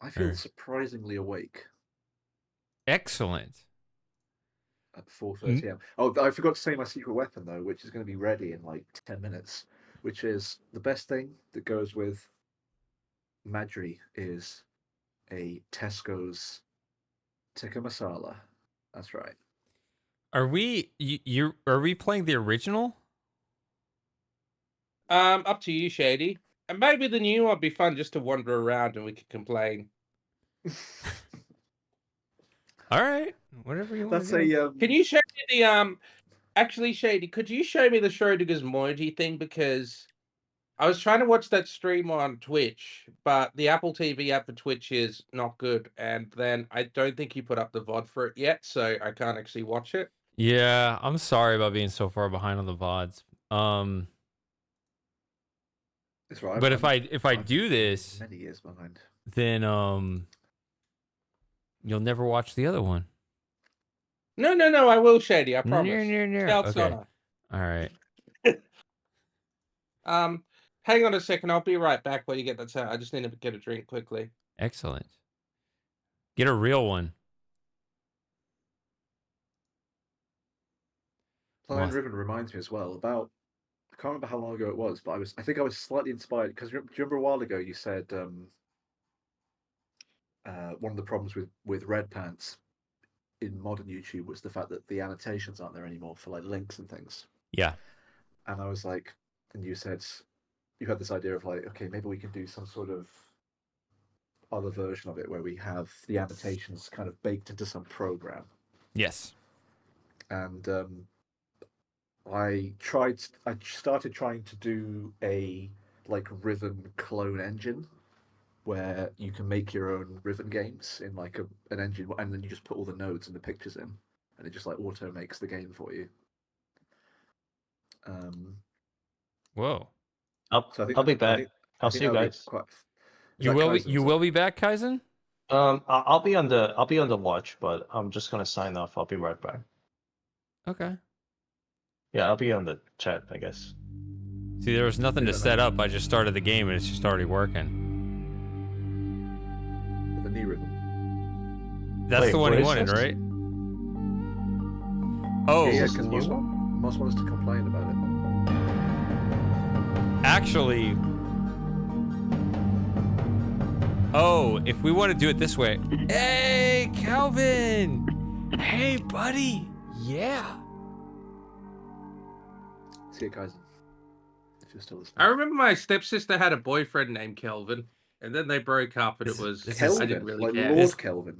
I feel surprisingly awake. Excellent. At 4:30 a.m. Oh, I forgot to say my secret weapon though, which is going to be ready in like 10 minutes. Which is the best thing that goes with Madri is a Tesco's tikka masala. That's right. Are we are we playing the original? Up to you, Shady. And maybe the new one would be fun just to wander around and we could complain. All right, whatever you want That's to do. a Can you show me the Actually, Shady, could you show me the Schrodinger's Moiji thing? Because I was trying to watch that stream on Twitch, but the Apple TV app for Twitch is not good. And then I don't think you put up the VOD for it yet, so I can't actually watch it. Yeah, I'm sorry about being so far behind on the VODs. That's right. But if I do this, many years behind, then you'll never watch the other one. No, I will, Shady. I promise. No. Okay. All right. Hang on a second. I'll be right back while you get that set. I just need to get a drink quickly. Excellent. Get a real one. Playing Riven reminds me as well about. I can't remember how long ago it was, but I think I was slightly inspired because do you remember a while ago you said one of the problems with Red Pants in modern YouTube was the fact that the annotations aren't there anymore for like links and things. Yeah. And I was like, and you said you had this idea of like, okay, maybe we can do some sort of other version of it where we have the annotations kind of baked into some program. Yes. And I started trying to do a like Riven clone engine where you can make your own Riven games in like an engine, and then you just put all the nodes and the pictures in, and it just like auto makes the game for you. Whoa. I'll be back. I'll see you guys. You will be back, Kaizen? I'll be on the watch, but I'm just gonna sign off. I'll be right back. Okay. Yeah, I'll be on the chat, I guess. See, there was nothing to set up. I just started the game and it's just already working. The new Riven. That's the one he wanted, right? Oh, yeah, because Moss wants to complain about it. Actually, if we want to do it this way. Hey, Calvin! Hey, buddy! Yeah. See you, guys. If you're still listening. I remember my stepsister had a boyfriend named Kelvin, and then they broke up, and Kelvin, I didn't really like care. Lord Kelvin.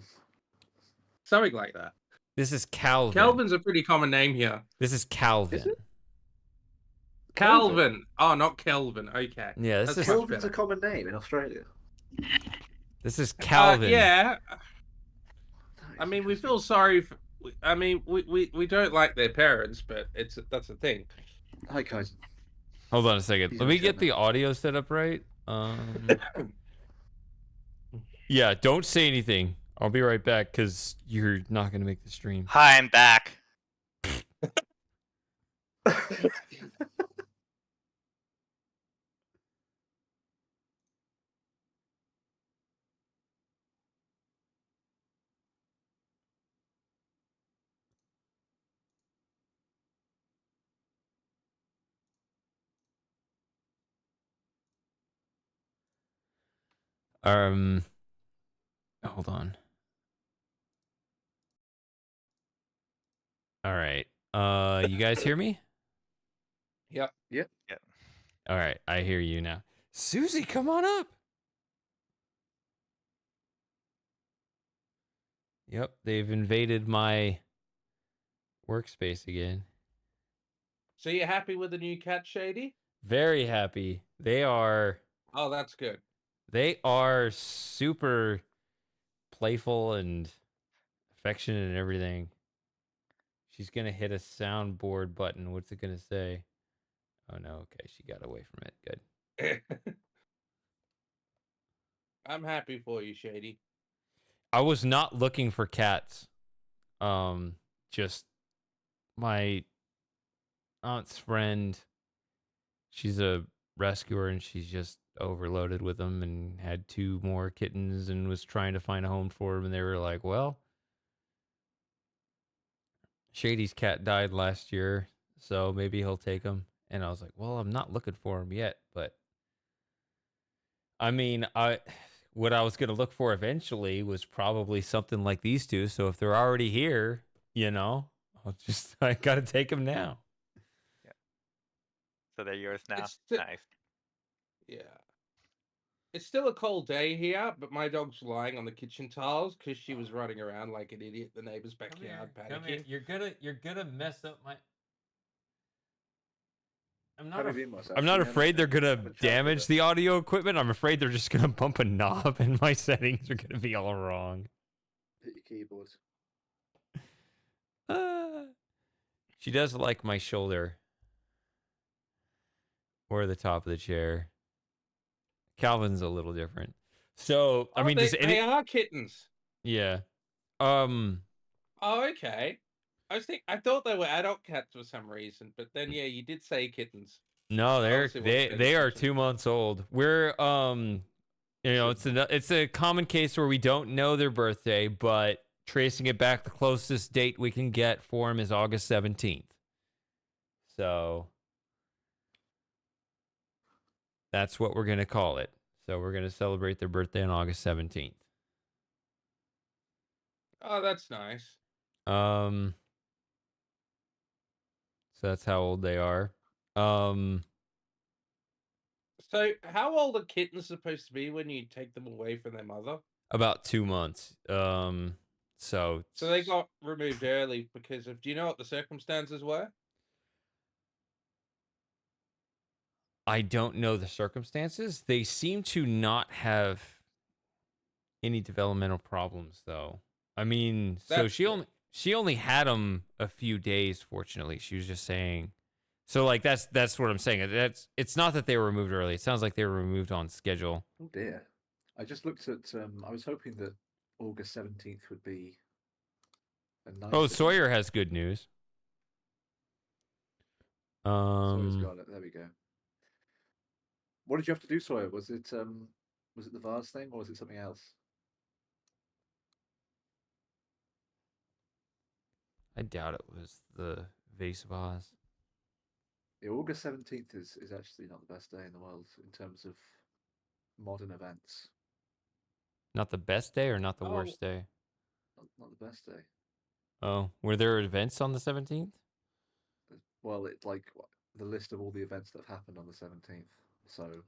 Something like that. This is Calvin. Kelvin's a pretty common name here. This is Calvin. Is it? Calvin. Oh, not Kelvin. Okay. Yeah, this is Kelvin's a common name in Australia. This is Calvin. Yeah. I mean, we feel sorry for. I mean, we don't like their parents, but that's the thing. Hi, guys. Hold on a second. Let me get the audio set up right. Yeah, don't say anything. I'll be right back because you're not gonna make the stream. Hi, I'm back. Hold on. All right. You guys hear me? Yep. All right, I hear you now. Susie, come on up. Yep, they've invaded my workspace again. So you're happy with the new cat, Shady? Very happy. They are. Oh, that's good. They are super playful and affectionate and everything. She's gonna hit a soundboard button. What's it gonna say? Oh no, okay, she got away from it. Good. I'm happy for you, Shady. I was not looking for cats. Just my aunt's friend. She's a rescuer and she's just overloaded with them and had 2 more kittens and was trying to find a home for them. And they were like, well, Shady's cat died last year, so maybe he'll take him. And I was like, well, I'm not looking for him yet, but I mean, what I was going to look for eventually was probably something like these 2. So if they're already here, I got to take them now. So they're yours now. It's sti- Nice. Yeah. It's still a cold day here, but my dog's lying on the kitchen tiles because she was running around like an idiot in the neighbor's backyard panicking. You're gonna mess up my. I'm How do you mean myself? I'm not Yeah, afraid they're gonna have a chat with damage it. the audio equipment. I'm afraid they're just gonna bump a knob and my settings are gonna be all wrong. Hit your keyboard. She does like my shoulder or the top of the chair. Calvin's a little different. So I mean, they are kittens. Yeah. Oh, okay. I thought they were adult cats for some reason, but then yeah, you did say kittens. No, Obviously wasn't they paying are attention. 2 months old. We're it's a common case where we don't know their birthday, but tracing it back, the closest date we can get for them is August 17th. So that's what we're gonna call it. So we're gonna celebrate their birthday on August 17th. Oh, that's nice. So that's how old they are. So how old are kittens supposed to be when you take them away from their mother? About 2 months. So they got removed early because of. Do you know what the circumstances were? I don't know the circumstances. They seem to not have any developmental problems, though. I mean, so That's she only had them a few days. Fortunately, she was just saying. So, like, that's what I'm saying. It's not that they were removed early. It sounds like they were removed on schedule. Oh dear. I just looked at. I was hoping that August 17th would be a nice. Oh, Sawyer has good news. Sawyer's got it. There we go. What did you have to do, Sawyer? Was it the vase thing or was it something else? I doubt it was the vase of Oz. Yeah, August 17th is actually not the best day in the world in terms of modern events. Not the best day or not the worst day? Not the best day. Oh, were there events on the 17th? Well, it's like the list of all the events that have happened on the 17th. So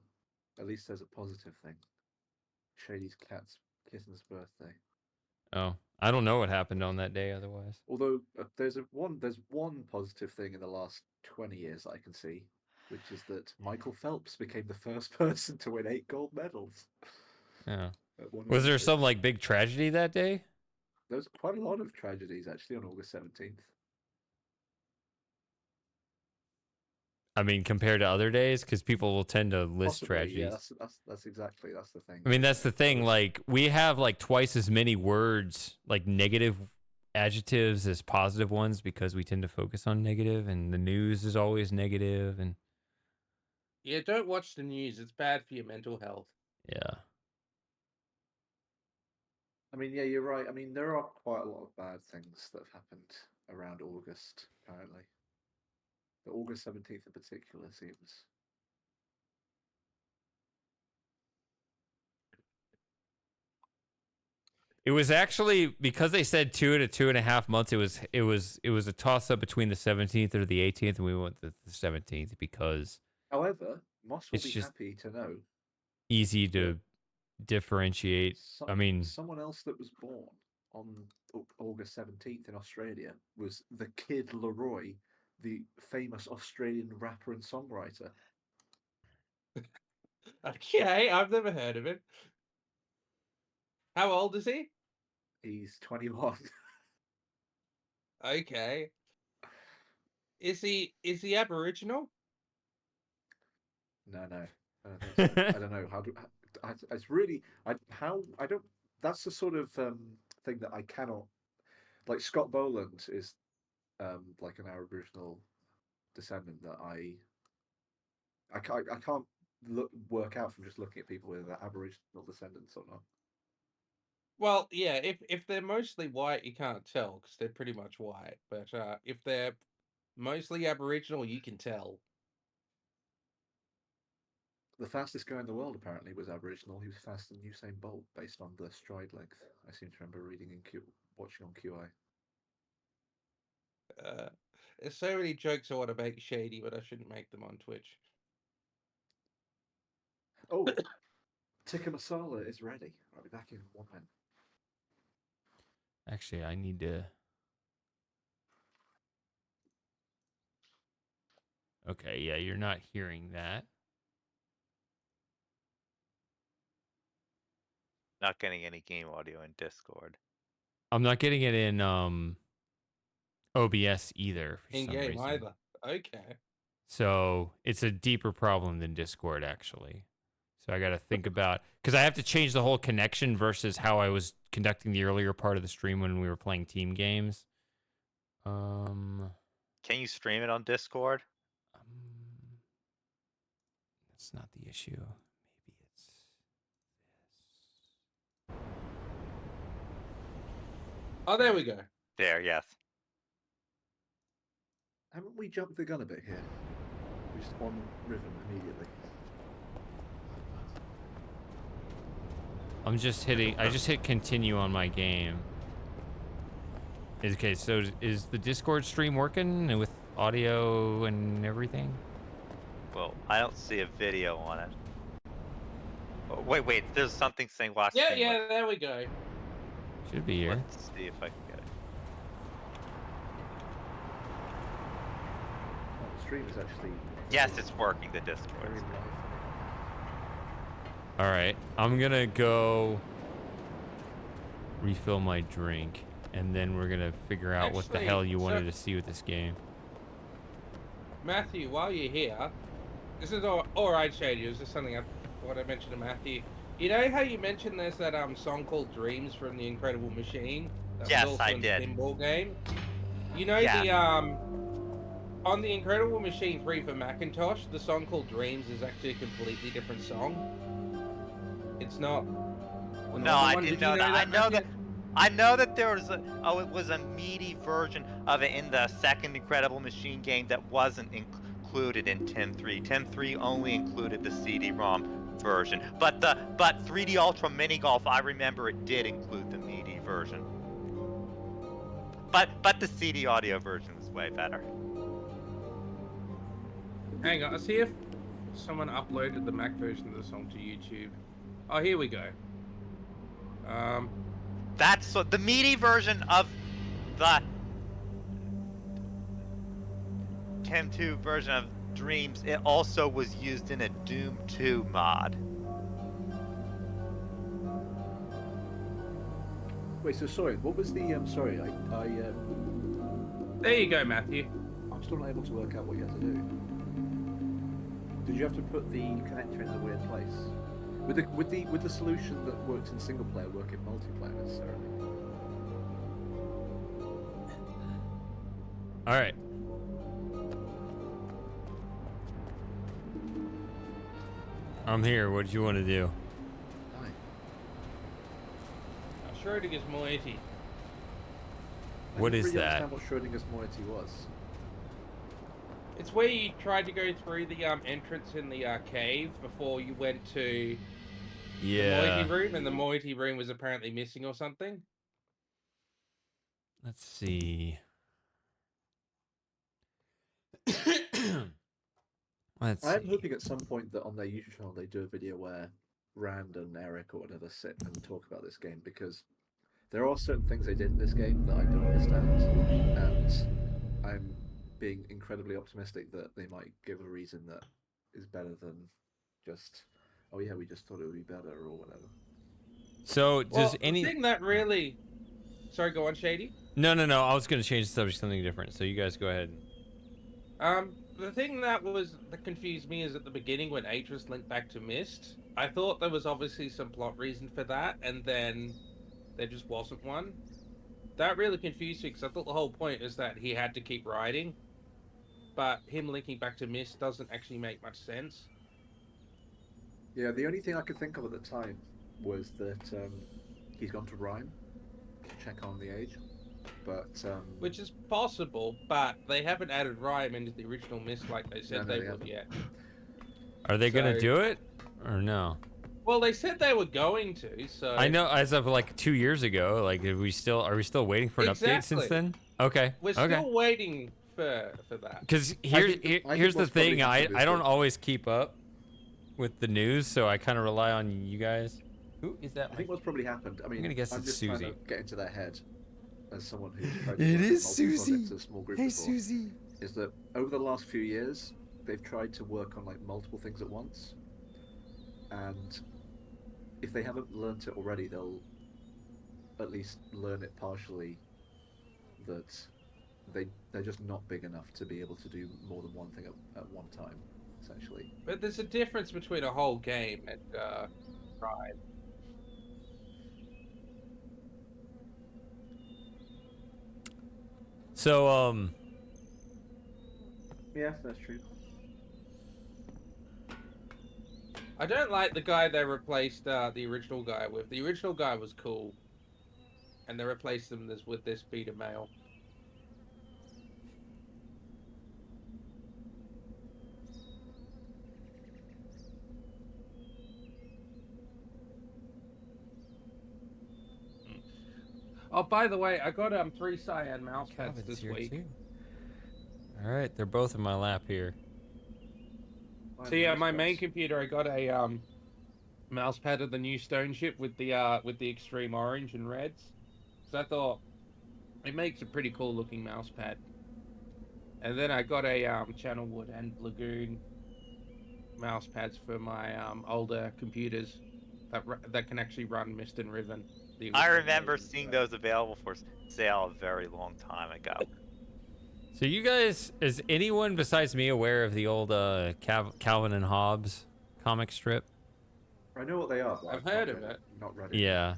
at least there's a positive thing. Shady's kitten's birthday. Oh, I don't know what happened on that day otherwise. Although there's one positive thing in the last 20 years I can see, which is that Michael Phelps became the first person to win 8 gold medals. Yeah. at one Was there Olympics. some like big tragedy that day? There's quite a lot of tragedies actually on August 17th. I mean, compared to other days, because people will tend to list Possibly, tragedies. yeah, that's the thing. I mean, that's the thing. Like, we have like twice as many words, like negative adjectives, as positive ones because we tend to focus on negative, and the news is always negative, and Yeah, don't watch the news. It's bad for your mental health. yeah. I mean, yeah, you're right. I mean, there are quite a lot of bad things that have happened around August, apparently. But August 17th in particular seems. It was actually because they said 2 to 2.5 months. It was a toss up between the 17th or the 18th, and we went to the 17th because However, Moss will It's be just- happy to know easy to differentiate. I mean, someone else that was born on August 17th in Australia was the Kid Laroi, the famous Australian rapper and songwriter. Okay, I've never heard of it. How old is he? He's 21. Okay. Is he Aboriginal? No, I don't think so. I don't know how. It's really. I don't. That's the sort of thing that I cannot. Like Scott Boland is, like an Aboriginal descendant that I can't work out from just looking at people with Aboriginal descendants or not. Well, yeah, if they're mostly white, you can't tell because they're pretty much white. But if they're mostly Aboriginal, you can tell. The fastest guy in the world apparently was Aboriginal. He was faster than Usain Bolt based on the stride length. I seem to remember reading watching on QI. There's so many jokes I want to make shady, but I shouldn't make them on Twitch. Oh, tikka masala is ready. I'll be back in 1 minute. Actually, I need to. Okay, yeah, you're not hearing that. Not getting any game audio in Discord. I'm not getting it in OBS either for In some game reason. either. Okay. So it's a deeper problem than Discord, actually. So I got to think about, because I have to change the whole connection versus how I was conducting the earlier part of the stream when we were playing team games. Can you stream it on Discord? That's not the issue. Maybe it's this. Oh, there we go. There, yes. Haven't we jumped the gun a bit here? We're just on Riven immediately. I'm just hitting. I just hit continue on my game. Okay, so is the Discord stream working with audio and everything? Well, I don't see a video on it. Oh, wait. There's something saying last Yeah, stream. yeah, there we go. Should be here. Let's see if I can get it. Oh, the stream is actually Yes, it's working, the Discord. very live. All right, I'm gonna go refill my drink, and then we're gonna figure out what the Actually, hell you so- wanted to see with this game. Matthew, while you're here, this is all right, Shady. It was just something I mentioned to Matthew. You know how you mentioned there's that song called Dreams from the Incredible Machine? That Yes, was also I in the did. pinball game. You know Yeah. the on the Incredible Machine 3 for Macintosh, the song called Dreams is actually a completely different song. It's not. the No, I one. didn't Did you know that. Matthew? I know that there was it was a meaty version of it in the second Incredible Machine game that wasn't included in 10.3. 10.3 only included the CD-ROM version, but 3D Ultra Mini Golf, I remember it did include the meaty version. But the CD audio version was way better. Hang on, I'll see if someone uploaded the Mac version of the song to YouTube. Oh, here we go. That's the meaty version of the 10.2 version of Dreams. It also was used in a Doom 2 mod. Wait, so sorry, what was the sorry, There you go, Matthew. I'm still not able to work out what you had to do. Did you have to put the connector in a weird place? Would the solution that works in single player work in multiplayer necessarily? All right. I'm here. What do you want to do? Hi. Schrodinger's moiety. What is I didn't really that? understand what Schrodinger's moiety was. It's where you tried to go through the entrance in the cave before you went to the Yeah. moiety room, and the moiety room was apparently missing or something. Let's see. Let's I'm see. hoping at some point that on their YouTube channel they do a video where Rand and Eric or whatever sit and talk about this game, because there are certain things they did in this game that I don't understand, and I'm being incredibly optimistic that they might give a reason that is better than just, oh yeah, we just thought it would be better or whatever. So does Well, any? the thing that really... Sorry, go on, Shady. No. I was gonna change the subject to something different. So you guys go ahead. The thing that confused me is at the beginning when Atris linked back to Mist, I thought there was obviously some plot reason for that, and then there just wasn't one. That really confused me because I thought the whole point is that he had to keep riding, but him linking back to Mist doesn't actually make much sense. Yeah, the only thing I could think of at the time was that he's gone to Rhyme to check on the age, but Which is possible, but they haven't added Rhyme into the original Mist like they said no, they they would haven't. yet. Are they gonna So- do it or no? Well, they said they were going to, so I know as of like 2 years ago. Like, are we still waiting for an update since Exactly. then? Okay. we're okay. still waiting for that. Because I here's think here's the what's probably thing. I happened is I don't that- always keep up with the news, so I kind of rely on you guys. Who is that? I think what's probably happened. I mean, gonna guess I'm it's just trying Susie. to get into their head as someone who's tried to It work on is multiple Susie. projects in a small group before. Susie. Is that over the last few years they've tried to work on like multiple things at once, and if they haven't learnt it already, they'll at least learn it partially. That they're just not big enough to be able to do more than one thing at one time, essentially. But there's a difference between a whole game and Rhyme. So Yeah, that's true. I don't like the guy they replaced the original guy with. The original guy was cool, and they replaced him with this beta male. Oh, by the way, I got 3 cyan mouse pads Calvin's this here week. too. All right, they're both in my lap here. So yeah, my main computer, I got a mouse pad of the new stone ship with the extreme orange and reds. So I thought it makes a pretty cool looking mouse pad. And then I got a Channelwood and Lagoon mouse pads for my older computers that can actually run Mist and Riven. I remember seeing those available for sale a very long time ago. So you guys, is anyone besides me aware of the old Calvin and Hobbes comic strip? I know what they are. But I've heard of not read it. Not read it. Yeah,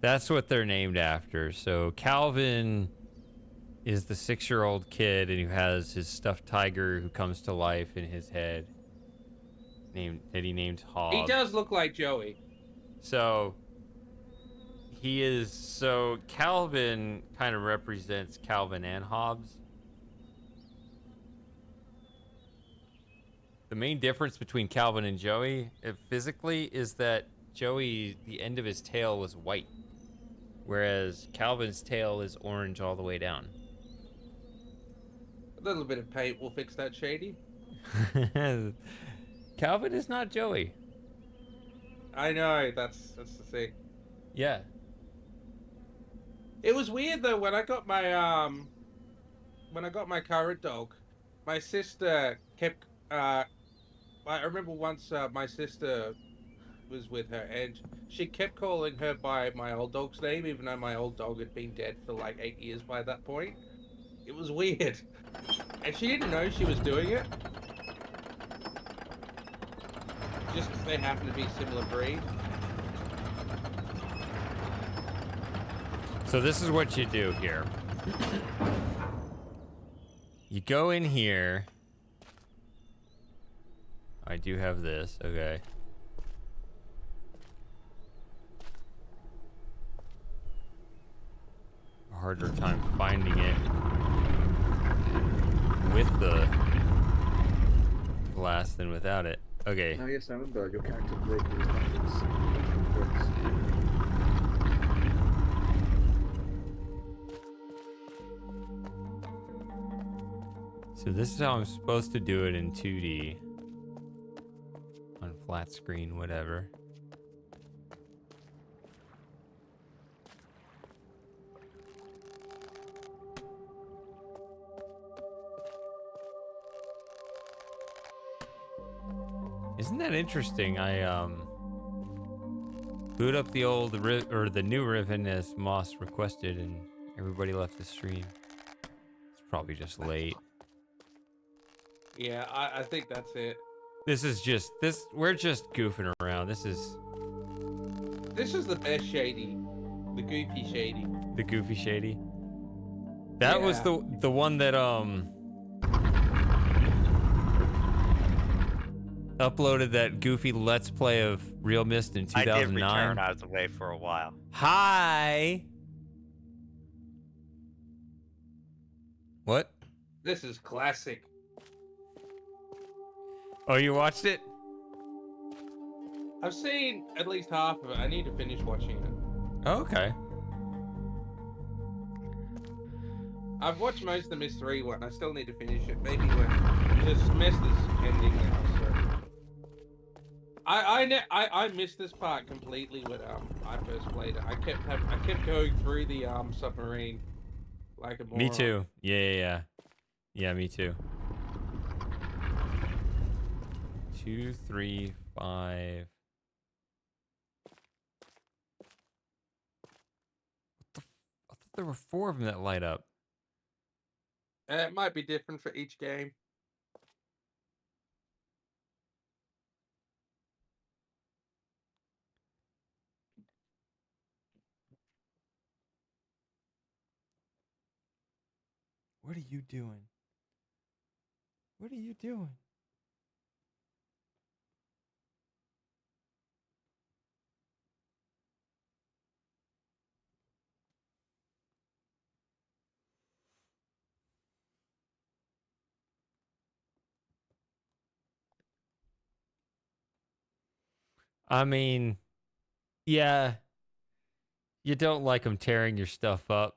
that's what they're named after. So Calvin is the 6-year-old kid, and who has his stuffed tiger who comes to life in his head. He named Hobbes. He does look like Joey. So he is. So Calvin kind of represents Calvin and Hobbes. The main difference between Calvin and Joey, physically, is that Joey, the end of his tail was white, whereas Calvin's tail is orange all the way down. A little bit of paint will fix that, Shady. Calvin is not Joey. I know, that's the thing. Yeah. It was weird though when I got my current dog, my sister kept I remember once my sister was with her and she kept calling her by my old dog's name even though my old dog had been dead for like 8 years by that point. It was weird. And she didn't know she was doing it. Just because they happen to be similar breed. So this is what you do here. You go in here. I do have this, okay. A harder time finding it with the glass than without it. Okay. Oh yes, I remember your character broke his knuckles. Bricks. So this is how I'm supposed to do it in 2D. On flat screen, whatever. Isn't that interesting? I boot up the old the new Riven as Moss requested, and everybody left the stream. It's probably just late. Yeah, I think that's it. This is just we're just goofing around. This is This is the best Shady. The goofy Shady. the goofy shady. That was Yeah. the one that uploaded that goofy Let's Play of Real Mist in I did 2009. return. I was away for a while. Hi. What? This is classic. Oh, you watched it? I've seen at least half of it. I need to finish watching it. Oh, okay. I've watched most of the Myst 3 one. I still need to finish it. Maybe when the semester's ending now. So I missed this part completely when I first played it. I kept going through the submarine like a moron. Me too. Yeah. Yeah, me too. 2, 3, 5. I thought there were 4 of them that light up. It might be different for each game. What are you doing? What are you doing? I mean, yeah, you don't like them tearing your stuff up.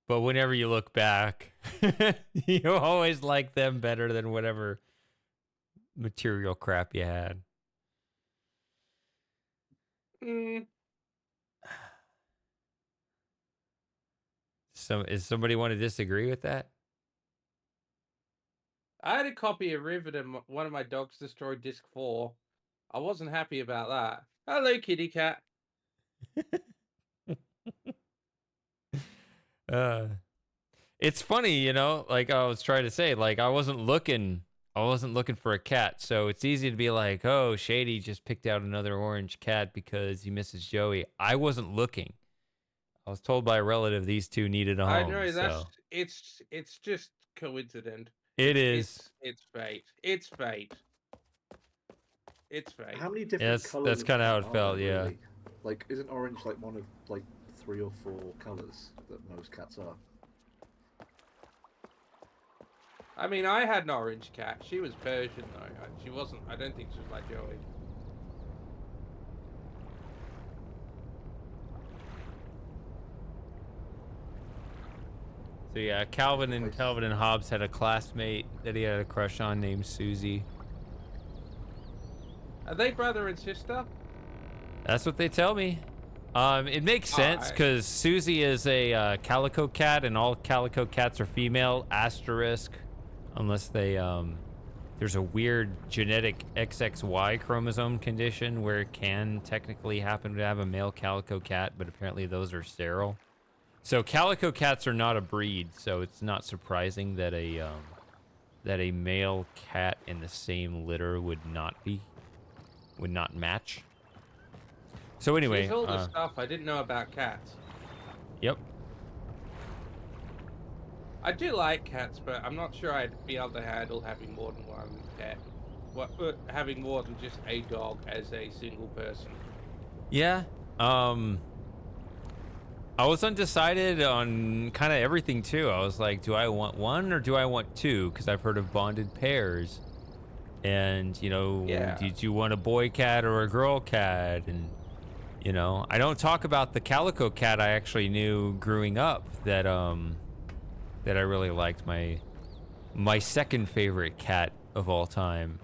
But whenever you look back, you always like them better than whatever material crap you had. Mm, So, is somebody want to disagree with that? I had a copy of Riven and one of my dogs destroyed disc 4. I wasn't happy about that. Hello, kitty cat. Uh, it's funny, you know, like I was trying to say, like I wasn't looking for a cat. So it's easy to be like, oh, Shady just picked out another orange cat because he misses Joey. I wasn't looking. I was told by a relative these two needed a home. I know that's so. it's just coincident. It is. It's fate. It's fate. It's fate. How many different That's colors? kinda how it are felt, there, yeah. really? Like, isn't orange like one of like 3 or 4 colors that most cats are? I mean, I had an orange cat. She was Persian though. She wasn't. I don't think she was like Joey. So yeah, Calvin and Hobbes had a classmate that he had a crush on named Susie. Are they brother and sister? That's what they tell me. It makes sense Alright. because Susie is a calico cat, and all calico cats are female. Asterisk, unless they there's a weird genetic XXY chromosome condition where it can technically happen to have a male calico cat, but apparently those are sterile. So calico cats are not a breed, so it's not surprising that a male cat in the same litter would not match. So anyway, She's all the stuff I didn't know about cats. Yep. I do like cats, but I'm not sure I'd be able to handle having more than one cat. Having more than just a dog as a single person. Yeah. I was undecided on kind of everything too. I was like, do I want one or do I want two? Because I've heard of bonded pairs. And, you know, Yeah. did you want a boy cat or a girl cat? And, you know, I don't talk about the calico cat I actually knew growing up that I really liked. My second favorite cat of all time.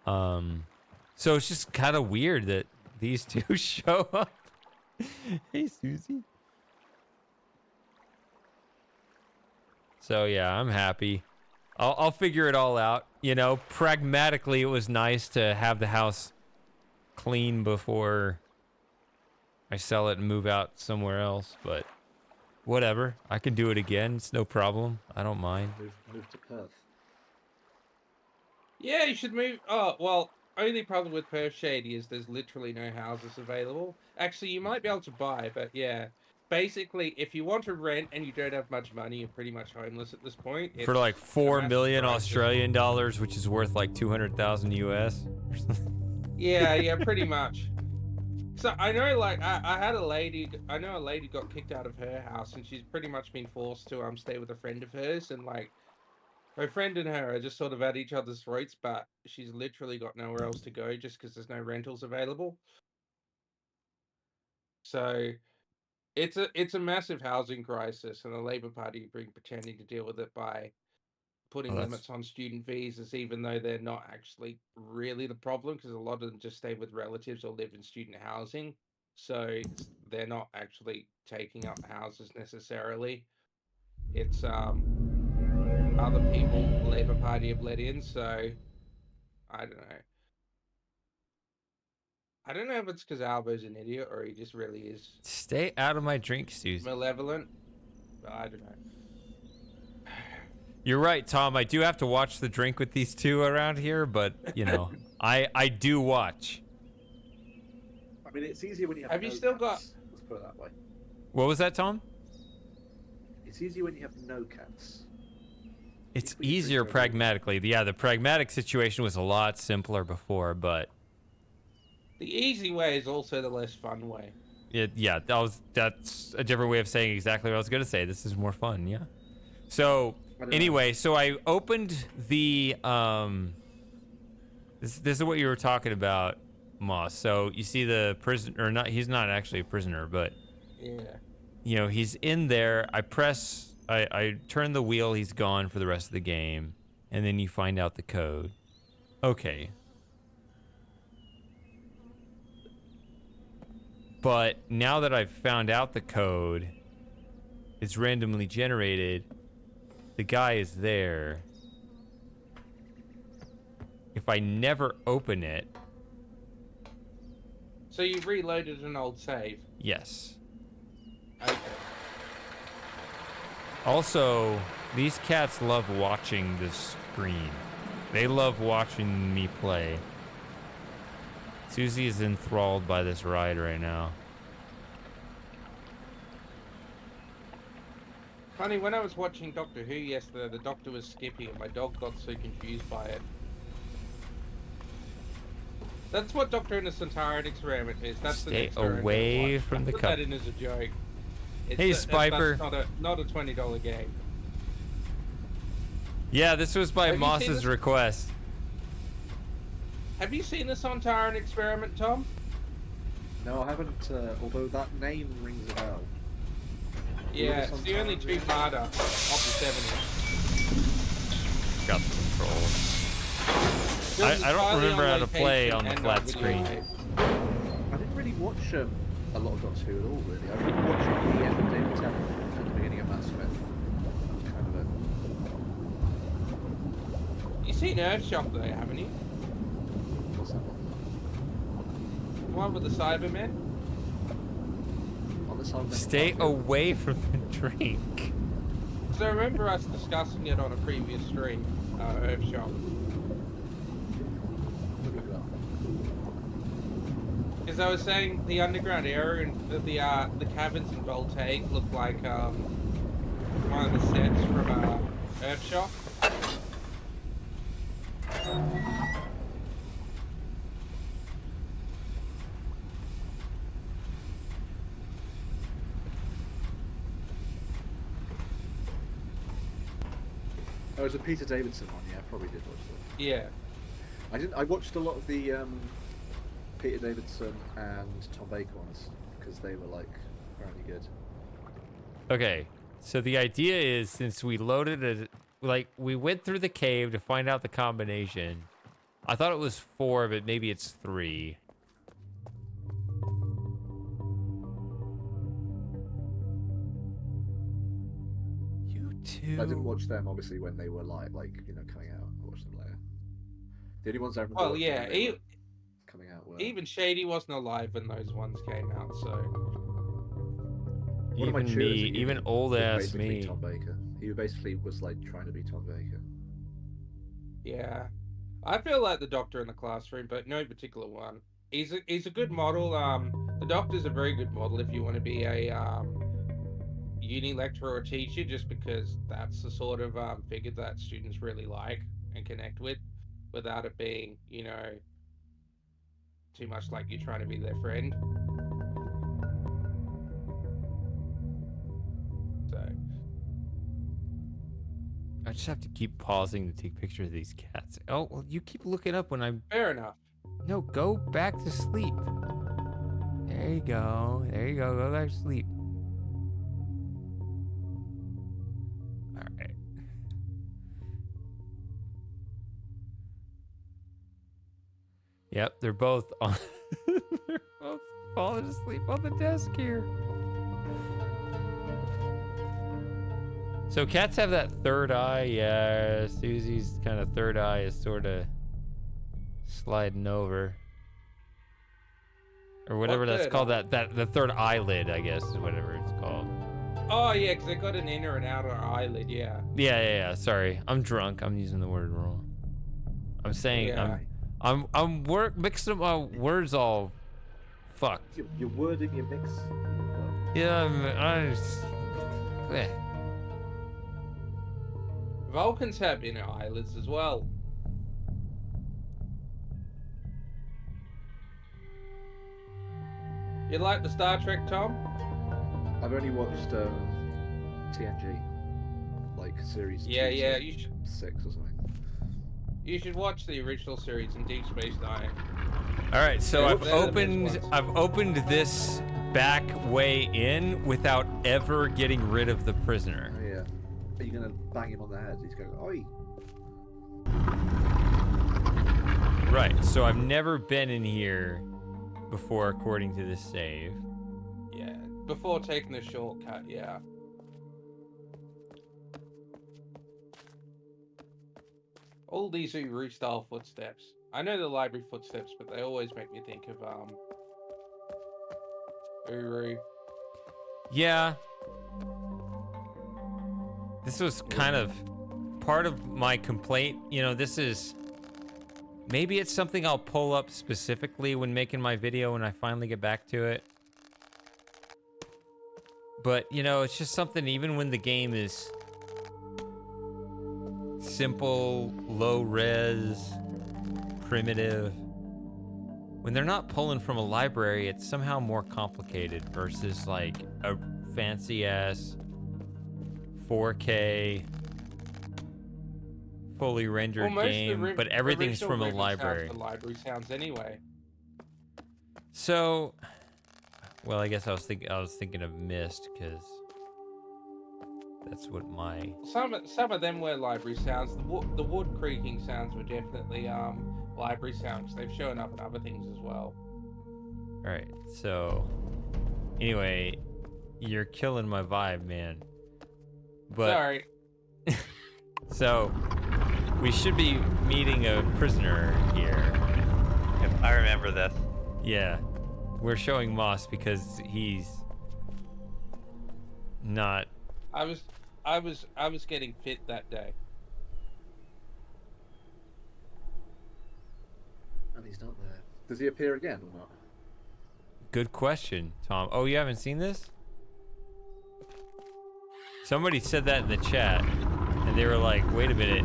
So it's just kind of weird that these two show up. Hey, Susie. So yeah, I'm happy. I'll figure it all out. You know, pragmatically, it was nice to have the house clean before I sell it and move out somewhere else. But whatever, I can do it again. It's no problem. I don't mind. Move to Perth. Yeah, you should move. Oh, well, only problem with Perth Shady is there's literally no houses available. Actually, you might be able to buy, but yeah. basically, if you want to rent and you don't have much money, you're pretty much homeless at this point. For like It's a 4 massive million crisis. Australian dollars, which is worth like 200,000 US. Yeah, pretty much. So I know, like, I had a lady. I know a lady got kicked out of her house, and she's pretty much been forced to stay with a friend of hers, and like, her friend and her are just sort of at each other's throats, but she's literally got nowhere else to go just because there's no rentals available. So it's a massive housing crisis, and the Labor Party are pretending to deal with it by putting limits on student visas, even though they're not actually really the problem, because a lot of them just stay with relatives or live in student housing. So they're not actually taking up houses necessarily. It's other people the Labor Party have let in. So I don't know. I don't know if it's because Albo's an idiot or he just really is Stay out of my drink, Susie. malevolent. But I don't know. You're right, Tom. I do have to watch the drink with these two around here, but you know, I do watch. I mean, it's easier when you have. Have you still got- cats. Let's put it that way. What was that, Tom? It's easier when you have no cats. It's People you drink easier over. pragmatically. Yeah, the pragmatic situation was a lot simpler before, but The easy way is also the less fun way. yeah, that's a different way of saying exactly what I was gonna say. This is more fun, yeah. So I don't know. anyway, so I opened the this is what you were talking about, Moss. So you see the prison, or not? He's not actually a prisoner, but Yeah. you know, he's in there. I turn the wheel. He's gone for the rest of the game, and then you find out the code. Okay. But now that I've found out the code, it's randomly generated. The guy is there. If I never open it, So you've reloaded an old save. yes. Okay. Also, these cats love watching the screen. They love watching me play. Susie is enthralled by this ride right now. Funny, when I was watching Doctor Who yesterday, the doctor was skipping and my dog got so confused by it. That's what Doctor in the Centauran experiment is. That's the Stay next story I'm gonna away watch. from the Put cup. that in as a joke. Hey, that's Spiper. not a $20 game. Yeah, this was by Have you seen Moss's this? request. Have you seen the Centauran experiment, Tom? No, I haven't. Although that name rings a bell. Yeah, this it's on the only time? two-parter of the 70s. Got the control. It was I don't entirely remember how to play location on the and flat video screen. tape. I didn't really watch a lot of Doctor Who at all, really. I remember watching the end of David Tennant at the beginning of Matt Smith. That was kind of it. You've seen Earthshock though, haven't you? What's that one? The one with the Cybermen? On the side of the Stay Carfield. away from the drink. So I remember us discussing it on a previous stream, Earthshock. Look at that. Because I was saying the underground area and the cabins in Voltaic look like one of the sets from Earthshock. Oh, it was a Peter Davidson one. Yeah, I probably did watch that. Yeah. I didn't. I watched a lot of the Peter Davidson and Tom Baker ones because they were like apparently good. Okay, so the idea is since we loaded it, like we went through the cave to find out the combination. I thought it was 4, but maybe it's 3. You two. I didn't watch them obviously when they were like you know coming out. I watched them later. The only ones I remember Well, watching yeah. when they were coming out were Even Shady wasn't alive when those ones came out, so one of my Even tutors me, at uni even was old ass basically me. Tom Baker. He basically was like trying to be Tom Baker. yeah. I feel like the Doctor in the classroom, but no particular one. He's a good model. The Doctor's a very good model if you want to be a uni lecturer or teacher, just because that's the sort of figure that students really like and connect with, without it being, you know, too much like you're trying to be their friend. So I just have to keep pausing to take pictures of these cats. Oh, well, you keep looking up when I'm... fair enough. No, go back to sleep. There you go. There you go. Go back to sleep. All right. Yep, they're both on... they're both falling asleep on the desk here. So cats have that third eye. Yeah, Susie's kind of third eye is sort of sliding over. Or whatever that's third called. eye? That the third eyelid, I guess, is whatever it's called. Oh yeah, because they got an inner and outer eyelid. Yeah. Yeah. Sorry, I'm drunk. I'm using the word wrong. I'm saying Yeah. I'm mixing up my words all fucked. You're wording your mix. Yeah, eh. Vulcans have inner eyelids as well. You like the Star Trek, Tom? I've only watched TNG, like series. Yeah, 2 yeah. to You should 6 or something. watch the original series in Deep Space Nine. All right, so Yeah, I've they're the best ones. opened this back way in without ever getting rid of the prisoner. Oh yeah. Are you gonna bang him on the head? He's going, oi. Right, so I've never been in here before according to this save. Yeah, before taking the shortcut. Yeah. All these Uru style footsteps. I know the library footsteps, but they always make me think of Uru. Yeah. This was kind of part of my complaint. You know, this is... Maybe it's something I'll pull up specifically when making my video when I finally get back to it. But, you know, it's just something even when the game is simple, low res, primitive. When they're not pulling from a library, it's somehow more complicated versus like a fancy ass 4K fully rendered Most of the game, but everything's original from a Riven library. sounds the library sounds anyway. So, well, I guess I was thinking of Mist because that's what my... Some of them were library sounds. The wood creaking sounds were definitely library sounds. They've shown up in other things as well. All right, so anyway, you're killing my vibe, man. But Sorry. so we should be meeting a prisoner here. Yep, I remember this. Yeah, we're showing Moss because he's not... I was getting fit that day. And he's not there. Does he appear again or not? Good question, Tom. Oh, you haven't seen this? Somebody said that in the chat, and they were like, wait a minute.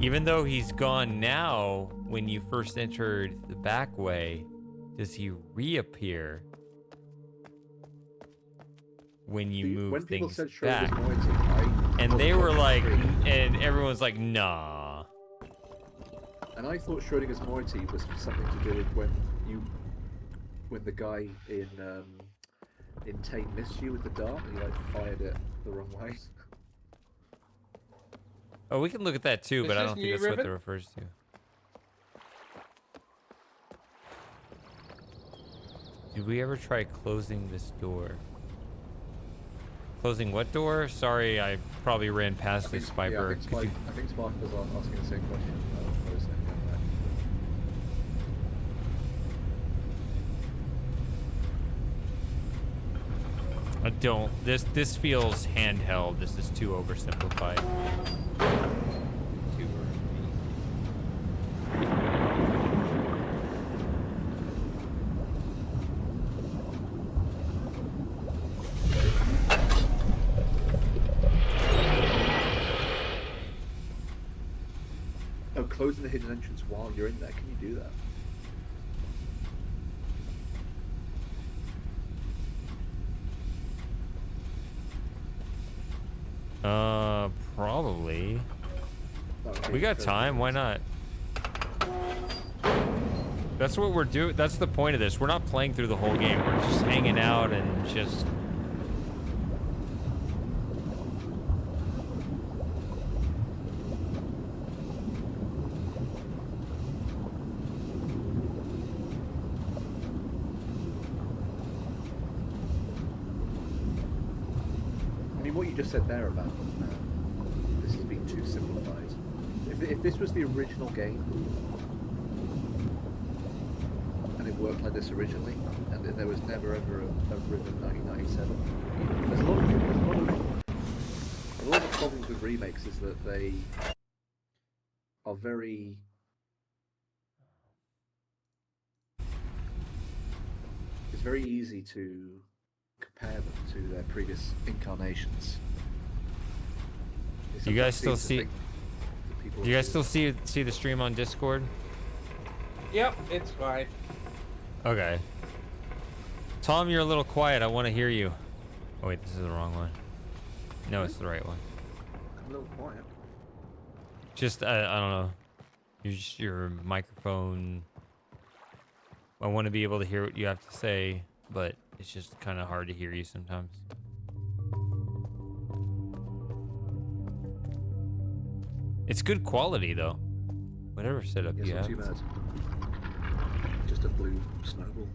Even though he's gone now, when you first entered the back way, does he reappear when you move when people things said back? Schrodinger's Moiety, I And thought they it were was like, Schrodinger's. and everyone's like, nah. And I thought Schrodinger's Moiety was something to do with when the guy in Tame missed you with the dart and he like fired it the wrong way. Oh, we can look at that too, Is but I this don't think new, that's what Riven? that refers to. Did we ever try closing this door? Closing what door? Sorry, I probably ran past this, Yeah, Spiper. Could you... I think Spark was asking the same question. I was saying that. I don't. This feels handheld. This is too oversimplified. closing the hidden entrance while you're in there. Can you do that? Probably. That would be We got very time. Why nice. not? That's what we're doing. That's the point of this. We're not playing through the whole game. We're just hanging out and just. I mean, what you just said there about this has been too simplified. If this was the original game and it worked like this originally, and there was never ever a Riven 1997, there's a lot of the problems with remakes is that they are very. It's very easy to compare them to their previous incarnations. You guys still see? Do you guys still see the stream on Discord? Yep, it's fine. Okay. Tom, you're a little quiet. I want to hear you. Oh wait, this is the wrong one. No, it's the right one. I'm a little quiet. Just I don't know. Your microphone. I want to be able to hear what you have to say, but it's just kind of hard to hear you sometimes. It's good quality though. Whatever setup Yes, you not have. too bad. Just a blue snowball.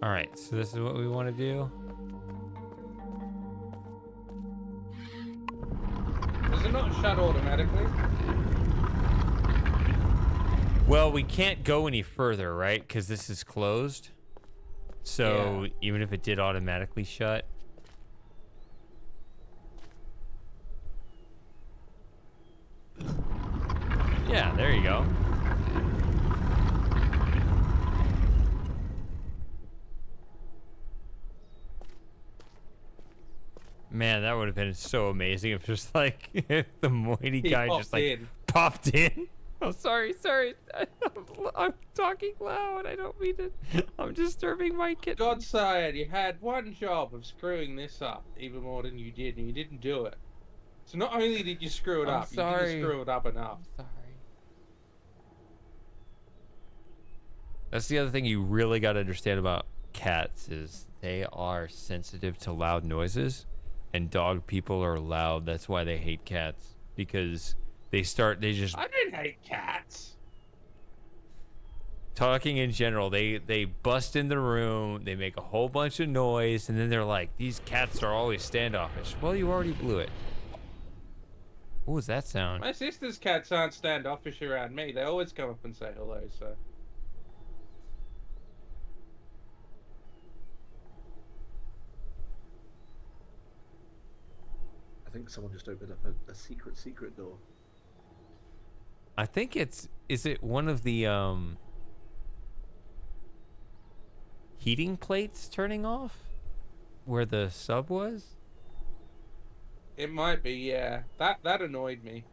All right, so this is what we want to do. Does it not shut automatically? Well, we can't go any further, right? Because this is closed. So Yeah. even if it did automatically shut. Yeah, there you go. Man, that would have been so amazing if just like if the Moity He guy popped just like in. popped in. Oh, sorry. I'm talking loud. I don't mean to. I'm disturbing my kid. Godsire, you had one job of screwing this up even more than you did, and you didn't do it. So not only did you screw it I'm up, you sorry. didn't screw it up enough. Sorry. That's the other thing you really got to understand about cats is they are sensitive to loud noises, and dog people are loud. That's why they hate cats, because they just I didn't hate cats. talking in general. They bust in the room, they make a whole bunch of noise, and then they're like, these cats are always standoffish. Well, you already blew it. What was that sound? My sister's cats aren't standoffish around me. They always come up and say hello, so. I think someone just opened up a secret door. I think is it one of the heating plates turning off where the sub was? It might be, yeah. That annoyed me.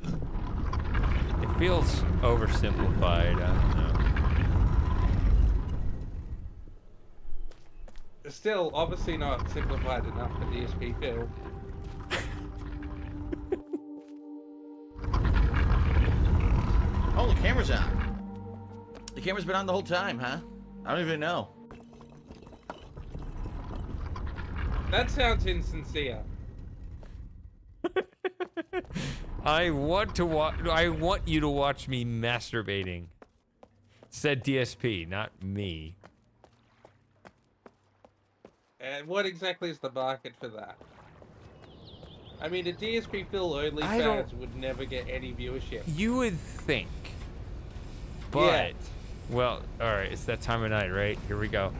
It feels oversimplified. I don't know. It's still obviously not simplified enough for DSP Phil. Oh, the camera's on. The camera's been on the whole time, huh? I don't even know. That sounds insincere. I want you to watch me masturbating. Said DSP, not me. And what exactly is the market for that? I mean, a DSP Phil only I fans don't- would never get any viewership. You would think. But Yeah. well, all right, it's that time of night, right? Here we go.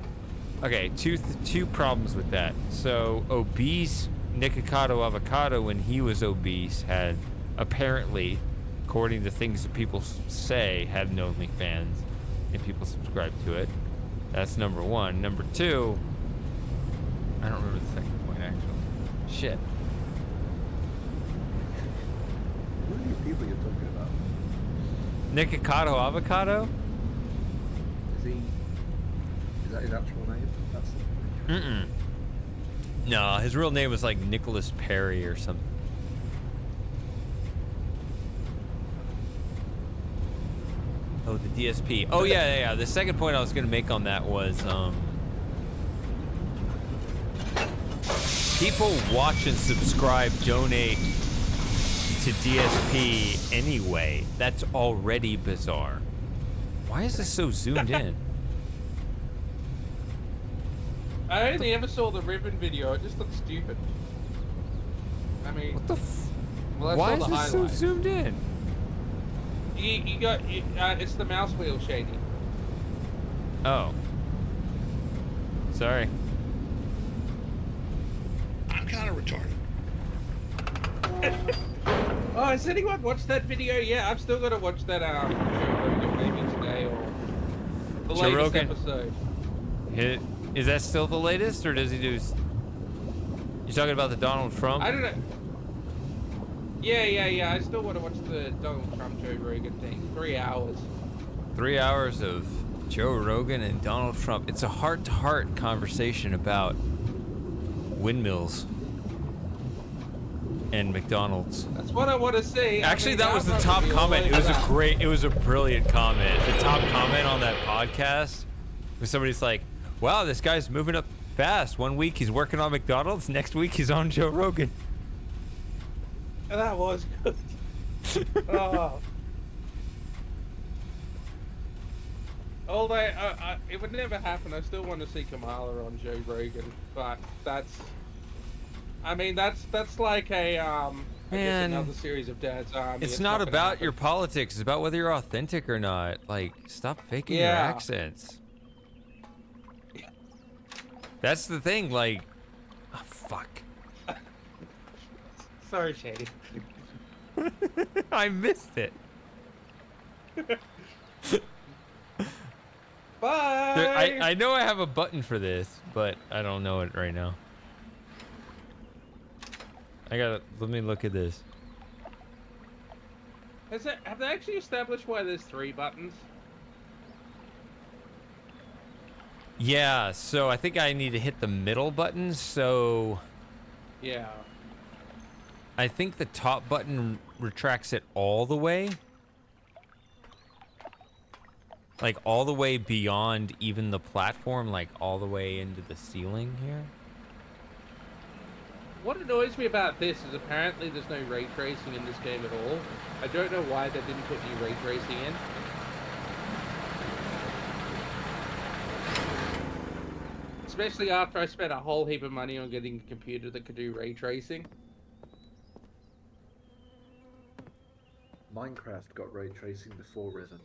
Okay, two problems with that. So, obese Nikocado Avocado, when he was obese, had apparently according to things that people say, had an OnlyFans, and people subscribe to it. That's number one. Number two, I don't remember the second point actually. Shit. Who are these people you're talking about? Nikocado Avocado? Is that his actual name? That's No, his real name was like Nicholas Perry or something. Oh, the DSP. Oh, yeah. The second point I was going to make on that was, people watch and subscribe, donate to DSP anyway. That's already bizarre. Why is this so zoomed in? I only ever saw the Riven video. It just looked stupid. I mean, What the well, I Why saw is the this so highlights. zoomed in? You got it's the mouse wheel, Shady. Oh. Sorry. I'm kind of retarded. Oh, has anyone watched that video? Yeah, I've still got to watch that Joe Rogan maybe today or the Joe latest Rogan? episode. Is that still the latest, or does he do? You talking about the Donald Trump? I don't know. Yeah. I still want to watch the Donald Trump Joe Rogan thing. 3 hours. 3 hours of Joe Rogan and Donald Trump. It's a heart-to-heart conversation about windmills and McDonald's. That's what I want to see. Actually, I mean, that was the I'm top probably all comment. over that. It was a brilliant comment. The top comment on that podcast was somebody's like, wow, this guy's moving up fast. 1 week he's working on McDonald's, next week he's on Joe Rogan. That was good. Oh. Although it would never happen. I still want to see Kamala on Joe Rogan, but that's like a I guess Man, another series of Dad's Army. It's not gonna about happen. your politics. It's about whether you're authentic or not. Like, stop faking your Yeah. accents. That's the thing. Like, oh, fuck. Sorry, Shady. I missed it. Bye. I know I have a button for this, but I don't know it right now. Let me look at this. Have they actually established why there's 3 buttons? Yeah, so I think I need to hit the middle button, so Yeah. I think the top button retracts it all the way. Like all the way beyond even the platform, like all the way into the ceiling here. What annoys me about this is apparently there's no ray tracing in this game at all. I don't know why they didn't put new ray tracing in. Especially after I spent a whole heap of money on getting a computer that could do ray tracing. Minecraft got ray tracing before Riven.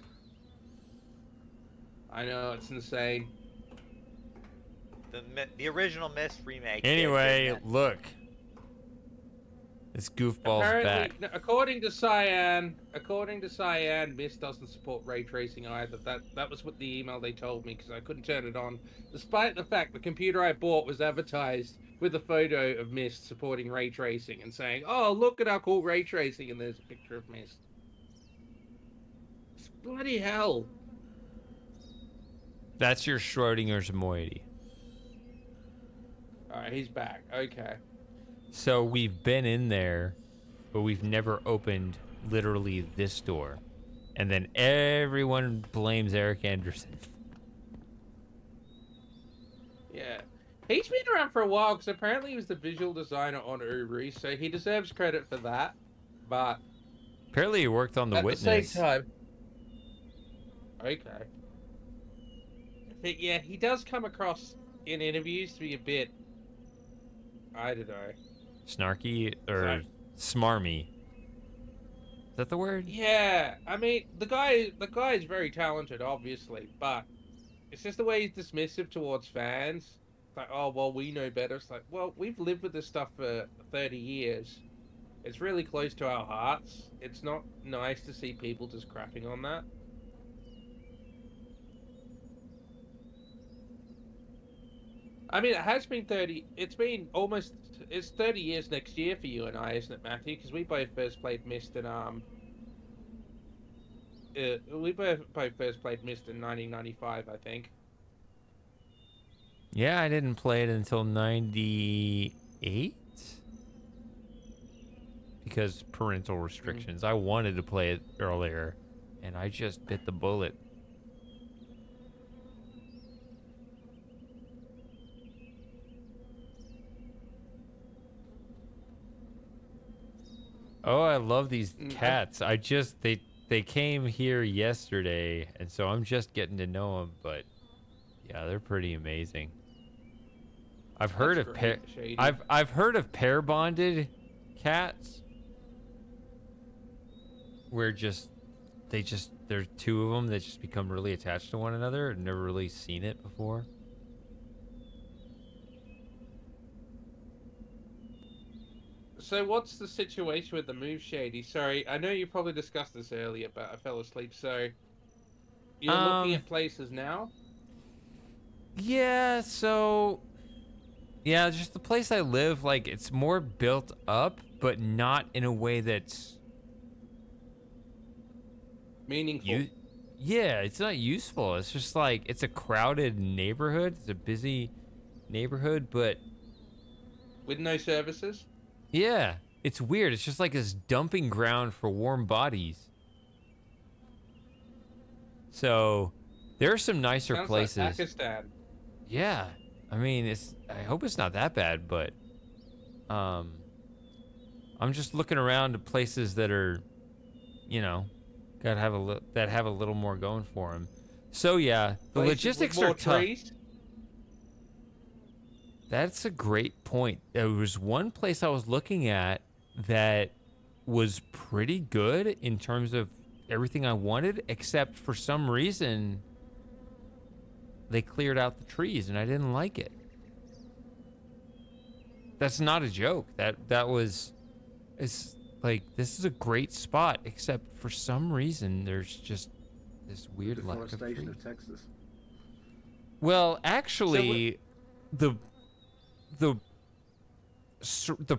I know, it's insane. The original Myst remake. did, Anyway, didn't it? look. This goofball's back. No, according to Cyan, Myst doesn't support ray tracing either. That was what the email they told me because I couldn't turn it on, despite the fact the computer I bought was advertised with a photo of Myst supporting ray tracing and saying, "Oh, look at our cool ray tracing," and there's a picture of Myst. It's bloody hell. That's your Schrodinger's moiety. All right, he's back. Okay. So we've been in there, but we've never opened literally this door. And then everyone blames Eric Anderson. Yeah. He's been around for a while because apparently he was the visual designer on Uri, so he deserves credit for that. But Apparently he worked on The at Witness. the same time, okay. But yeah, he does come across in interviews to be a bit, I don't know. Snarky or Sorry. smarmy. Is that the word? Yeah, I mean the guy is very talented, obviously, but it's just the way he's dismissive towards fans. It's like, oh well, we know better. It's like, well, we've lived with this stuff for 30 years. It's really close to our hearts. It's not nice to see people just crapping on that. I mean, it has been 30. It's been almost. It's 30 years next year for you and I, isn't it, Matthew? Because we both first played Myst in we both first played Myst in 1995, I think. Yeah, I didn't play it until 98 because parental restrictions. I wanted to play it earlier, and I just bit the bullet. Oh, I love these cats. They came here yesterday, and so I'm just getting to know them, but yeah, they're pretty amazing. I've heard of I've heard of pair bonded cats where there's two of them that just become really attached to one another. I've never really seen it before. So what's the situation with the move, Shady? Sorry, I know you probably discussed this earlier, but I fell asleep. So you're looking at places now? Yeah, so yeah, just the place I live, like it's more built up, but not in a way that's Meaningful. Yeah, it's not useful. It's just like it's a crowded neighborhood. It's a busy neighborhood, but With no services? yeah, it's weird. It's just like this dumping ground for warm bodies. So there are some nicer Sounds places. like Pakistan. Yeah, I mean, I hope it's not that bad, but I'm just looking around to places that are, you know, that have a little more going for them. So yeah, the Places logistics with more are tough. trees? That's a great point. There was one place I was looking at that was pretty good in terms of everything I wanted, except for some reason they cleared out the trees and I didn't like it. That's not a joke. It's like, this is a great spot, except for some reason there's just this weird lack of Deforestation trees. of Texas. Well, actually, the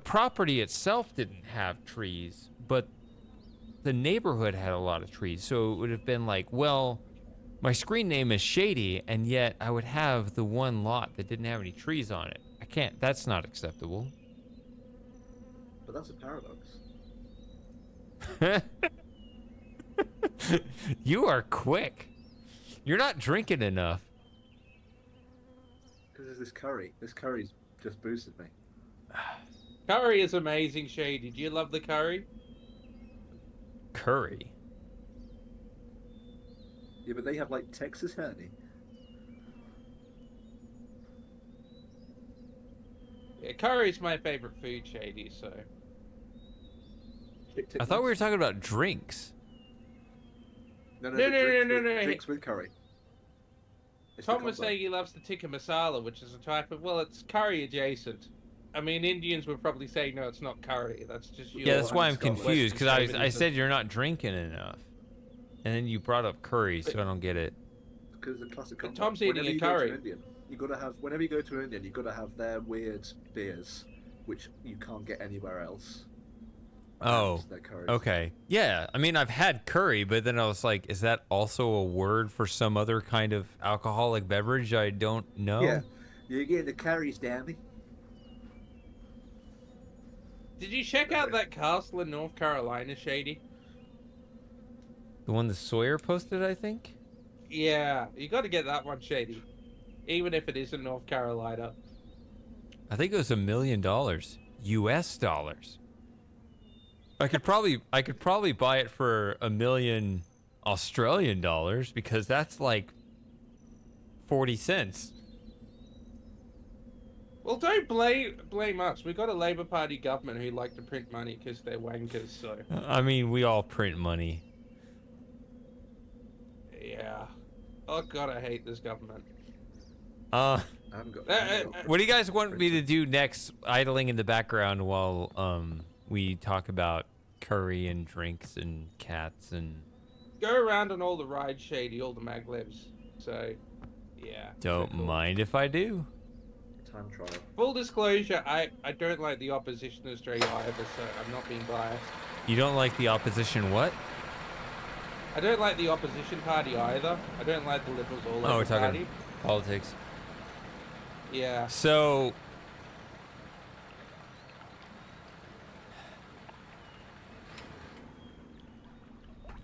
property itself didn't have trees, but the neighborhood had a lot of trees. So it would have been like, well, my screen name is Shady, and yet I would have the one lot that didn't have any trees on it. I can't. That's not acceptable. But that's a paradox. You are quick. You're not drinking enough. Because there's this curry. This curry's just boosted me. Curry is amazing, Shady. Do you love the curry? Curry. Yeah, but they have like Texas honey. Yeah, curry is my favorite food, Shady, so... I thought we were talking about drinks. No, No. Drinks with curry. It's Tom the was combo. saying he loves the tikka masala, which is a type of... Well, it's curry adjacent. I mean, Indians would probably say, no, it's not curry. That's just your... Yeah, that's why I'm Scotland. confused, because I Western said you're not drinking enough. And then you brought up curry, so I don't get it. Because the classic combo. Tom's eating Whenever a you go to curry. an Indian, you gotta have. Whenever you go to an Indian, you gotta have their weird beers, which you can't get anywhere else. Oh, And their curries. okay. Yeah, I mean, I've had curry, but then I was like, is that also a word for some other kind of alcoholic beverage I don't know? Yeah, you're getting the curries, damn. Did you check out that castle in North Carolina, Shady? The one that Sawyer posted, I think? Yeah, you got to get that one, Shady. Even if it is in North Carolina. I think it was $1 million. US dollars. I could probably buy it for $1 million Australian dollars, because that's like 40 cents. Well, don't blame us. We've got a Labour Party government who like to print money because they're wankers, so... I mean, we all print money. Yeah. Oh, God, I hate this government. I haven't got. What do you guys want me to do next, idling in the background while we talk about curry and drinks and cats and. Go around on all the rides, Shady, all the maglevs. So, yeah. Don't so cool. mind if I do. Time trial. Full disclosure, I don't like the opposition Australia either, so I'm not being biased. You don't like the opposition what? I don't like the opposition party either. I don't like the Liberals or Labour Oh, we're talking Party. politics. Yeah. So,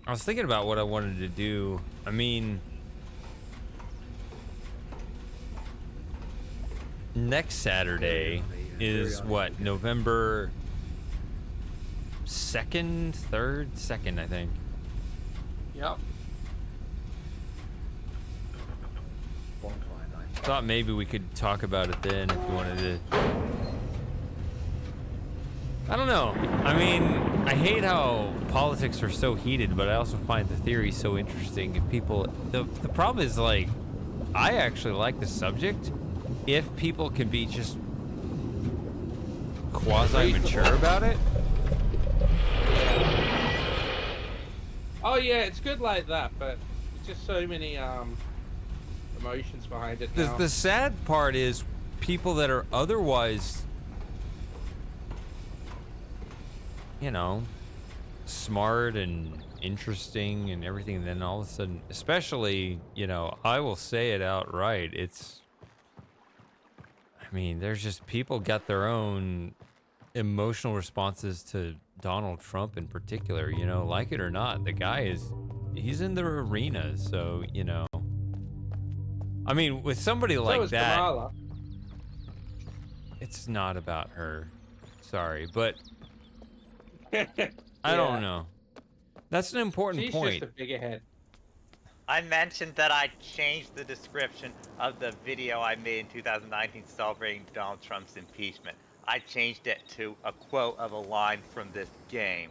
I was thinking about what I wanted to do. I mean, next Saturday is what, November 2nd, 3rd, 2nd, I think. Yep. Bonfire night. Thought maybe we could talk about it then if you wanted to. I don't know. I mean, I hate how politics are so heated, but I also find the theory so interesting. If people, the problem is, like, I actually like the subject if people can be just quasi-mature about it. Oh yeah, it's good like that, but there's just so many emotions behind it now. The sad part is people that are otherwise, you know, smart and interesting and everything, and then all of a sudden, especially, you know, I will say it outright, it's, I mean, there's just people got their own emotional responses to Donald Trump in particular, you know, like it or not, the guy he's in the arena, so, you know. I mean, with somebody like that, Kamala. it's not about her. Sorry, but I Yeah. don't know. That's an important She's point. just a figurehead. I mentioned that I changed the description of the video I made in 2019 celebrating Donald Trump's impeachment. I changed it to a quote of a line from this game.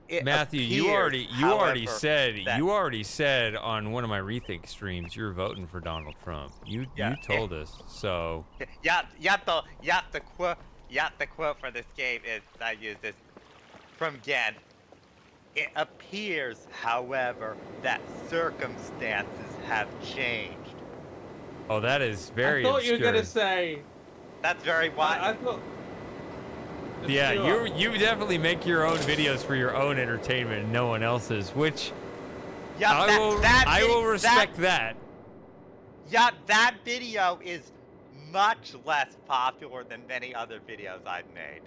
It Matthew, you appears, already however, said on one of my Rethink streams you're voting for Donald Trump. You told us. So the quote for this game is, I use this from Gen. It appears, however, that circumstances have changed. Oh, that is very I thought obscure. you were gonna say. That's very wise. I thought. Yeah, Sure. you definitely make your own videos for your own entertainment and no one else's, which I will respect that. Yeah, that video is much less popular than many other videos I've made.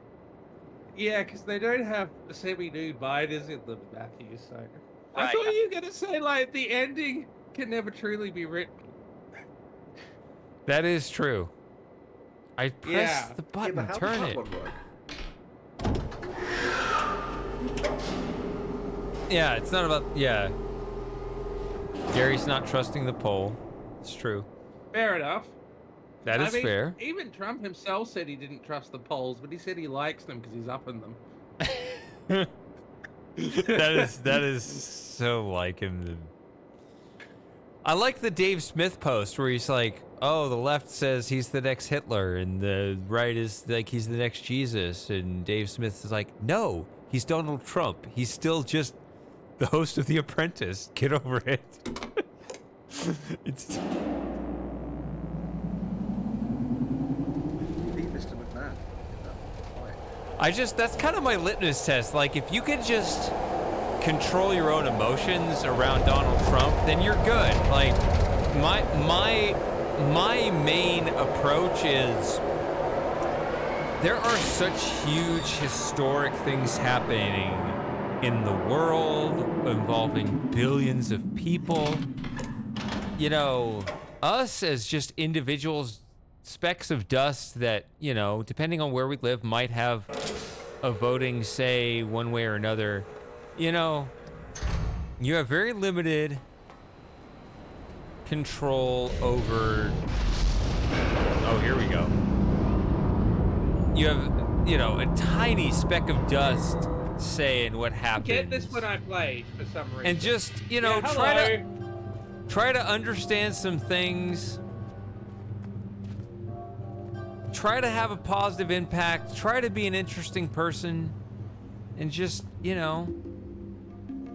Yeah, because they don't have semi-nude minors in them, Matthew. So I Right. thought you were gonna say like the ending can never truly be written. That is true. I pressed Yeah. the Yeah, button, but how turn does that it. one work? Yeah, it's not about, yeah. Gary's not trusting the poll. It's true. Fair enough. That is fair. Even Trump himself said he didn't trust the polls, but he said he likes them because he's up in them. that is so like him. I like the Dave Smith post where he's like, oh, the left says he's the next Hitler and the right is like he's the next Jesus, and Dave Smith is like, no, he's Donald Trump. He's still just the host of The Apprentice. Get over it. It's Beat Mr. McMahon in that fight. that's kind of my litmus test. Like, if you could just control your own emotions around Donald Trump, then you're good. Like, my main approach is there are such huge historic things happening in the world involving billions of people. You know, us as just individuals, specks of dust that, you know, depending on where we live, might have a voting say one way or another. You know, you have very limited control over. Oh, here we go. You have, you know, a tiny speck of dust say in what happens. Get this when I play for some reason. And just, you know, Yeah, try to understand some things. try to have a positive impact, try to be an interesting person, and just, you know,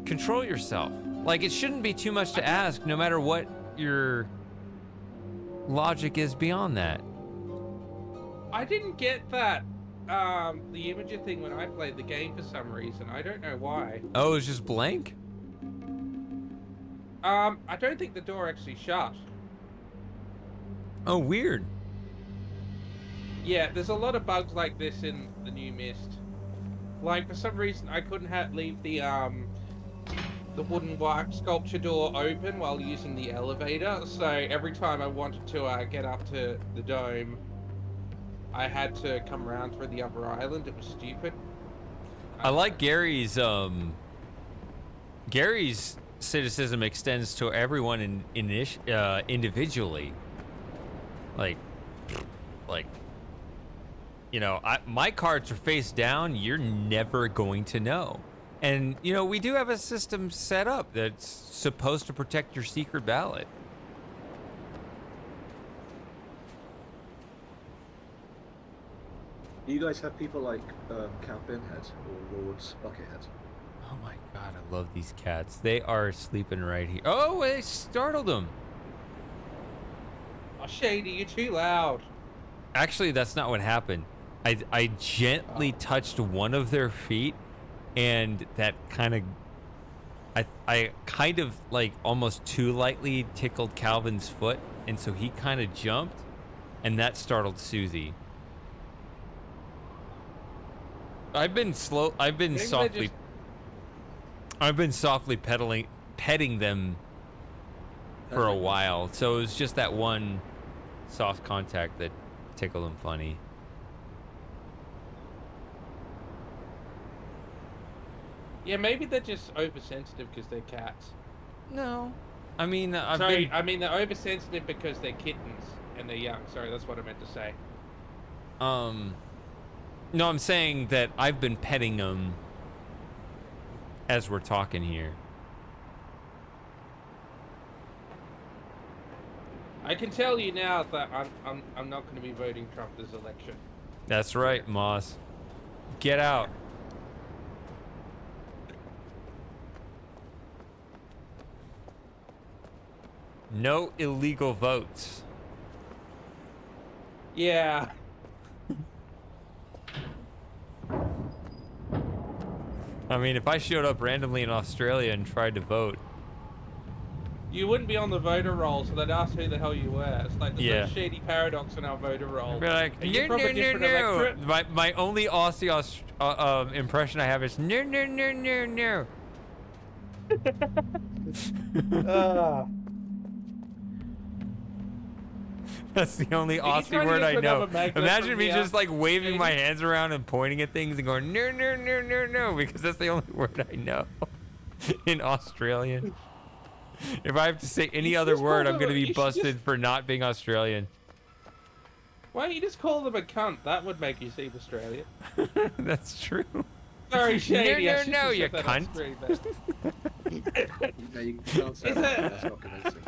control yourself. Like, it shouldn't be too much to ask, no matter what your logic is beyond that. I didn't get that, the imager thing when I played the game for some reason. I don't know why. Oh, it's just blank? I don't think the door actually shut. Oh, weird. Yeah, there's a lot of bugs like this in the new Myst. Like, for some reason, I couldn't leave the wooden white sculpture door open while using the elevator. So every time I wanted to get up to the dome, I had to come around through the other island. It was stupid. I like Gary's cynicism extends to everyone individually. Like, you know, my cards are face down. You're never going to know. And, you know, we do have a system set up that's supposed to protect your secret ballot. Do you guys have people like Count Binhead or Lord Buckethead? Oh my god, I love these cats. They are sleeping right here. Oh, they startled them. Oh, Shady, you're too loud. Actually, that's not what happened. I gently touched one of their feet, and that kind of... I kind of, like, almost too lightly tickled Calvin's foot, and so he kind of jumped, and that startled Susie. I've been softly petting them for a while, so it was just that one soft contact that tickled them funny. Yeah, maybe they're just oversensitive because they're cats. No, I mean, I mean they're oversensitive because they're kittens and they're young. Sorry, that's what I meant to say. No, I'm saying that I've been petting them as we're talking here. I can tell you now that I'm not going to be voting Trump this election. That's right, Moss. Get out. No illegal votes. Yeah. I mean, if I showed up randomly in Australia and tried to vote. You wouldn't be on the voter roll, so they'd ask who the hell you were. It's like the Yeah. shady paradox in our voter roll. I'd be like, Are you from a different electorate? My only Aussie impression I have is no, no, no, no, no. That's the only Aussie word I know. Imagine me just like waving my hands around and pointing at things and going no, no, no, no, no, because that's the only word I know in Australian. If I have to say any other word, I'm going to be busted for not being Australian. Why don't you just call them a cunt? That would make you seem Australian. That's true. Sorry, Shady. No, I no, should no, have you said that on cunt. screen, No, you can't say that. That's not convincing.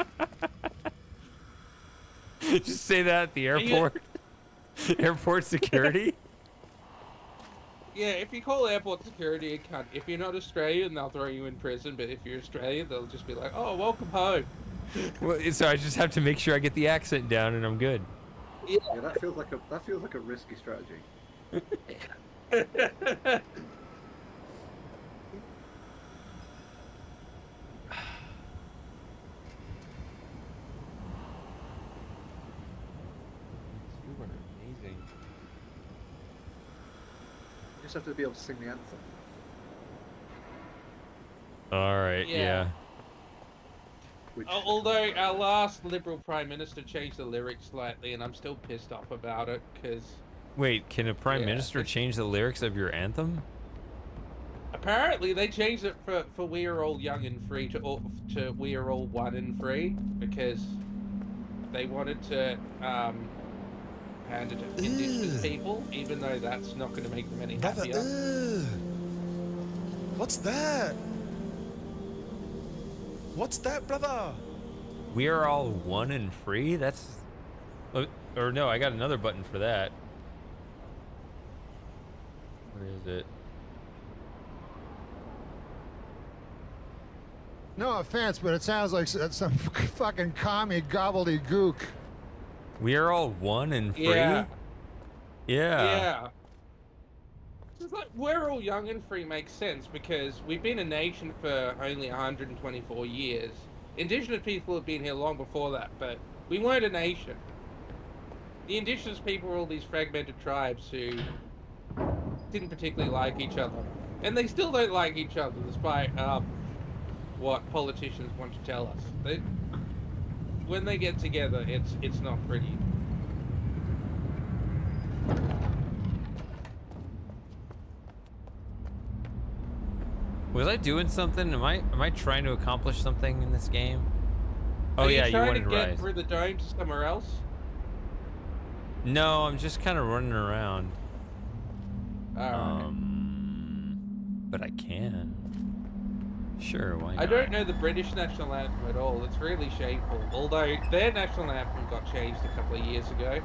Just say that at the airport. Airport security. Yeah, if you call airport security a cunt, if you're not Australian, they'll throw you in prison. But if you're Australian, they'll just be like, "Oh, welcome home." Well, so I just have to make sure I get the accent down, and I'm good. Yeah, that feels like a risky strategy. You were amazing. You just have to be able to sing the anthem. All right, yeah. Which, Although our last Liberal Prime Minister changed the lyrics slightly, and I'm still pissed off about it because Wait, can a prime minister change the lyrics of your anthem? apparently they changed it for "We Are All Young and Free" to "We Are All One and Free" because they wanted to pander to Indigenous people, even though that's not going to make them any happier. What's that? What's that, brother? We are all one and free? That's Or no, I got another button for that. Where is it? No offense, but it sounds like some fucking commie gobbledygook. We are all one and free? Yeah. Yeah. Yeah. It's like we're all young and free makes sense because we've been a nation for only 124 years. Indigenous people have been here long before that, but we weren't a nation. The indigenous people were all these fragmented tribes who didn't particularly like each other. And they still don't like each other, despite what politicians want to tell us. When they get together, it's not pretty. Was I doing something? Am I trying to accomplish something in this game? Oh Are yeah, you you trying wanted to get Rise. through the dome to somewhere else? No, I'm just kind of running around. Alright. But I can. Sure, why not? I don't know the British national anthem at all. It's really shameful. Although their national anthem got changed a couple of years ago.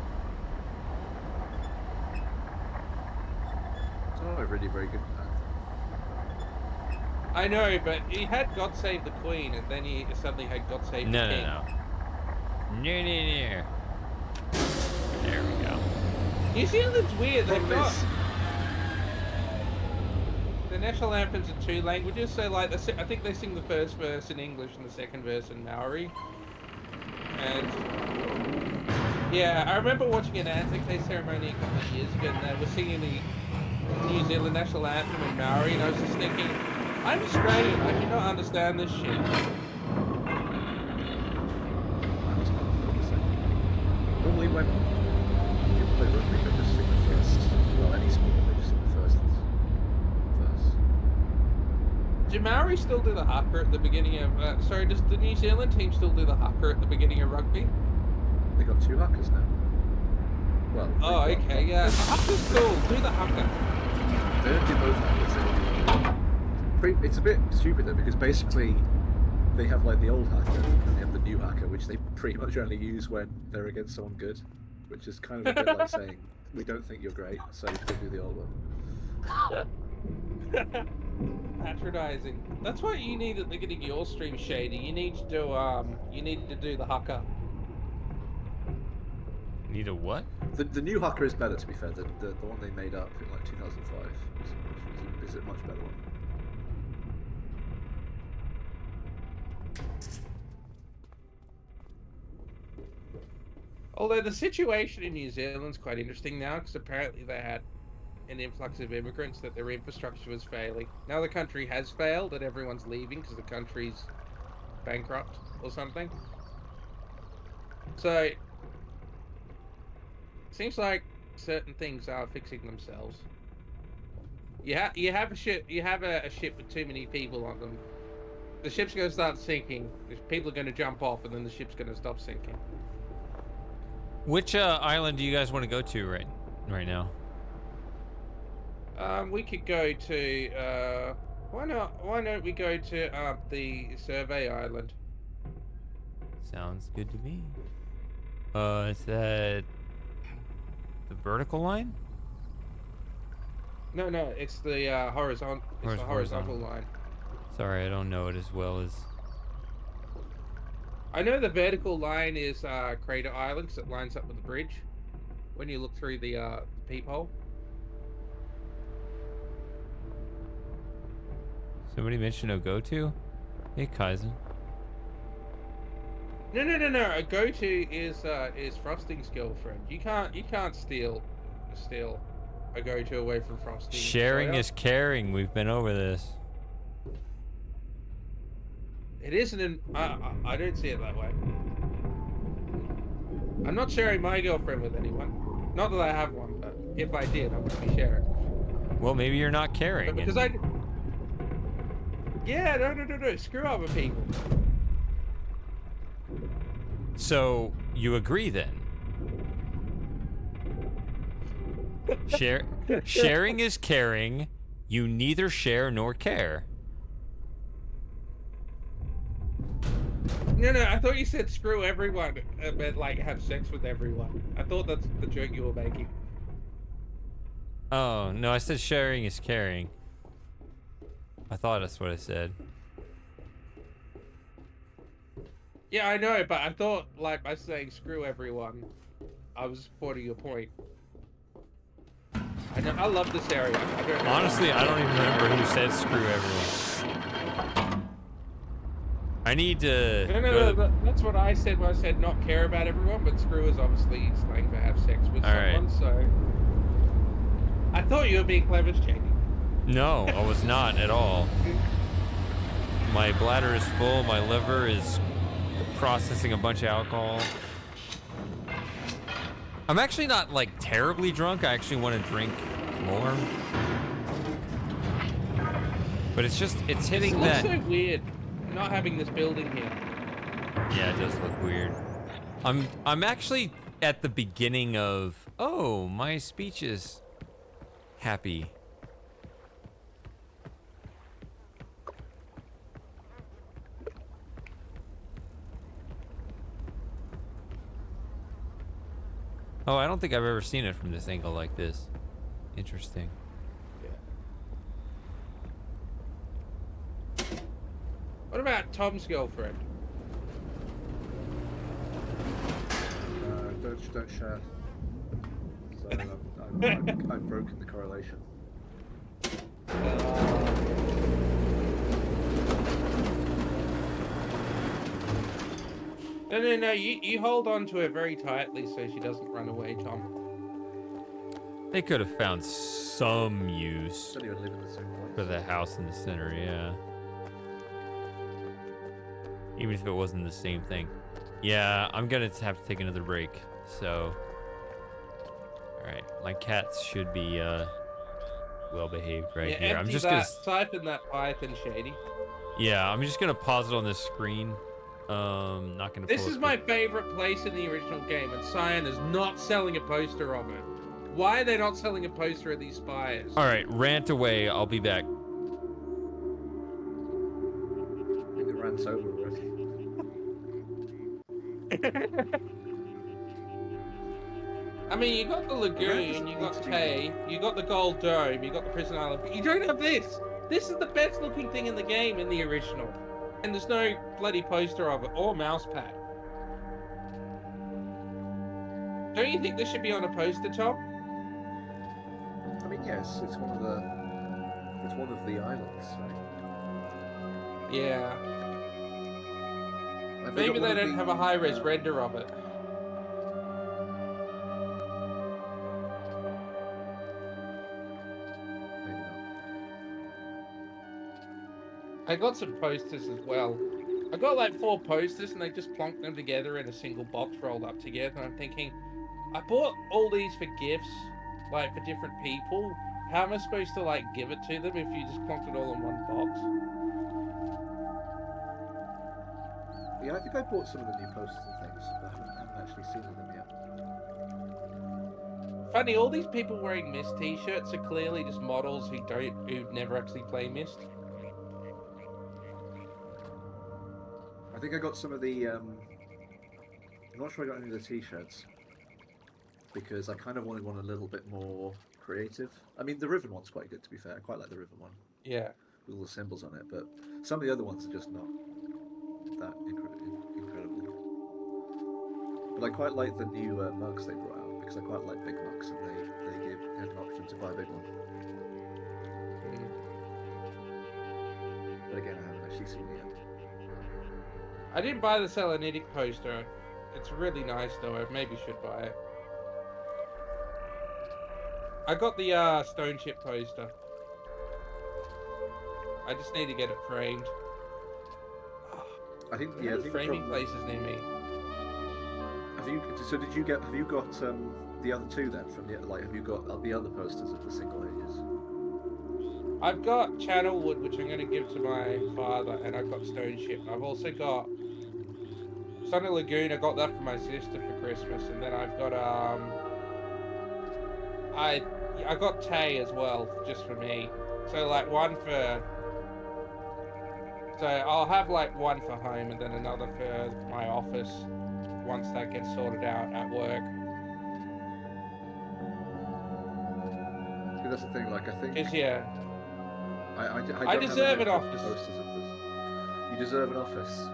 It's not a really very good anthem. I know, but he had God Save the Queen, and then he suddenly had God Save the King. No. There we go. New Zealand's weird. They've Problem got is, the national anthems in 2 languages. So, like, I think they sing the first verse in English and the second verse in Maori. And yeah, I remember watching an Anzac Day ceremony a couple of years ago, and they were singing the New Zealand national anthem in Maori, and I was just thinking, I'm Australian. I do not understand this shit. normally when you play rugby, they just sing the first. Well, any sport, they just sing the first verse. Do Maori still do the haka at the beginning of... sorry, does the New Zealand team still do the haka at the beginning of rugby? They got 2 hackers now. Well. Oh, they've got- okay, yeah. Haka's cool. Do the haka. They don't do both hackers. It's a bit stupid though, because basically they have like the old hacker and they have the new hacker, which they pretty much only use when they're against someone good, which is kind of a bit like saying, we don't think you're great, so you should do the old one. Patronizing. That's what you need at the beginning of your stream, Shady. You need to do the haka. Need a what? The new hacker is better, to be fair. The one they made up in like 2005 is a much better one. Although the situation in New Zealand's quite interesting now, because apparently they had an influx of immigrants that their infrastructure was failing. Now the country has failed and everyone's leaving because the country's bankrupt or something. So it seems like certain things are fixing themselves. You have a ship with too many people on them. The ship's going to start sinking. People are going to jump off, and then the ship's going to stop sinking. Which island do you guys want to go to right now? We could go to why don't we go to the survey island? Sounds good to me. Is that the vertical line? No, it's the horizontal. It's the horizontal line. Sorry, I don't know it as well as. I know the vertical line is Crater Island because it lines up with the bridge. When you look through the peephole. Somebody mentioned a go-to? Hey, Kaizen. No. A go-to is Frosting's girlfriend. You can't steal a go-to away from Frosting. Sharing is caring. We've been over this. It isn't. I don't see it that way. I'm not sharing my girlfriend with anyone. Not that I have one, but if I did, I would be sharing. Well, maybe you're not caring. But because Yeah, no. Screw other people. So you agree then? Sharing is caring. You neither share nor care. No, I thought you said screw everyone, but like have sex with everyone. I thought that's the joke you were making. Oh, no, I said sharing is caring. I thought that's what I said. Yeah, I know, but I thought like by saying screw everyone, I was supporting your point. I know, I love this area. Honestly, I don't even remember who said screw everyone. I need to. No, that's what I said when I said not care about everyone, but screw is obviously slang for have sex with someone, so. I thought you were being clever, Shady. No, I was not at all. My bladder is full, my liver is processing a bunch of alcohol. I'm actually not like terribly drunk. I actually want to drink more. But it's hitting that. It's so weird not having this building here. Yeah, it does look weird. I'm actually at the beginning of, oh, my speech is happy. Oh, I don't think I've ever seen it from this angle like this. Interesting. Yeah. What about Tom's girlfriend? Don't share. So I've broken the correlation. No. You hold on to her very tightly so she doesn't run away, Tom. They could have found some use Don't even live in the same place. for the house in the center, yeah. Even if it wasn't the same thing. Yeah, I'm gonna have to take another break, so. Alright, my cats should be well behaved right here. I'm just gonna siphon that python, Shady. Yeah, I'm just gonna pause it on this screen. Not gonna. This is my favorite place in the original game, and Cyan is not selling a poster of it. Why are they not selling a poster of these spires? All right, rant away. I'll be back. I think the rant's over already. I mean, you got the lagoon, you got Tay, you got the gold dome, you got the prison island, but you don't have this. This is the best looking thing in the game in the original. And there's no bloody poster of it or mouse pad. Don't you think this should be on a poster, Tom? I mean, yes, it's one of the islands, right? Yeah. Maybe they don't have a high-res render of it. Maybe not. I got some posters as well. I got like 4 posters and they just plonked them together in a single box rolled up together. And I'm thinking, I bought all these for gifts, like for different people. How am I supposed to like give it to them if you just plonked it all in one box? Yeah, I think I bought some of the new posters and things, but I haven't actually seen them yet. Funny, all these people wearing Myst t-shirts are clearly just models who never actually play Myst. I think I got some of the. I'm not sure I got any of the t-shirts because I kind of wanted one a little bit more creative. I mean, the Riven one's quite good, to be fair. I quite like the Riven one. Yeah. With all the symbols on it, but some of the other ones are just not that incredible. But I quite like the new mugs they brought out because I quite like big mugs, and they had an option to buy a big one. But again, I haven't actually seen it yet. I didn't buy the Selenitic poster. It's really nice though. I maybe should buy it. I got the Stone Chip poster. I just need to get it framed. I think I think framing places near me. Have you got the other two then from the have you got the other posters of the single ages? I've got Channelwood, which I'm going to give to my father, and I've got Stone Ship. I've also got Sunny Lagoon. I got that for my sister for Christmas, and then I've got I got Tay as well, just for me. So like one for So I'll have like one for home and then another for my office once that gets sorted out at work. See, that's the thing. Like, I think Cause yeah, I don't I have deserve any an of the office. posters of this. You deserve an office.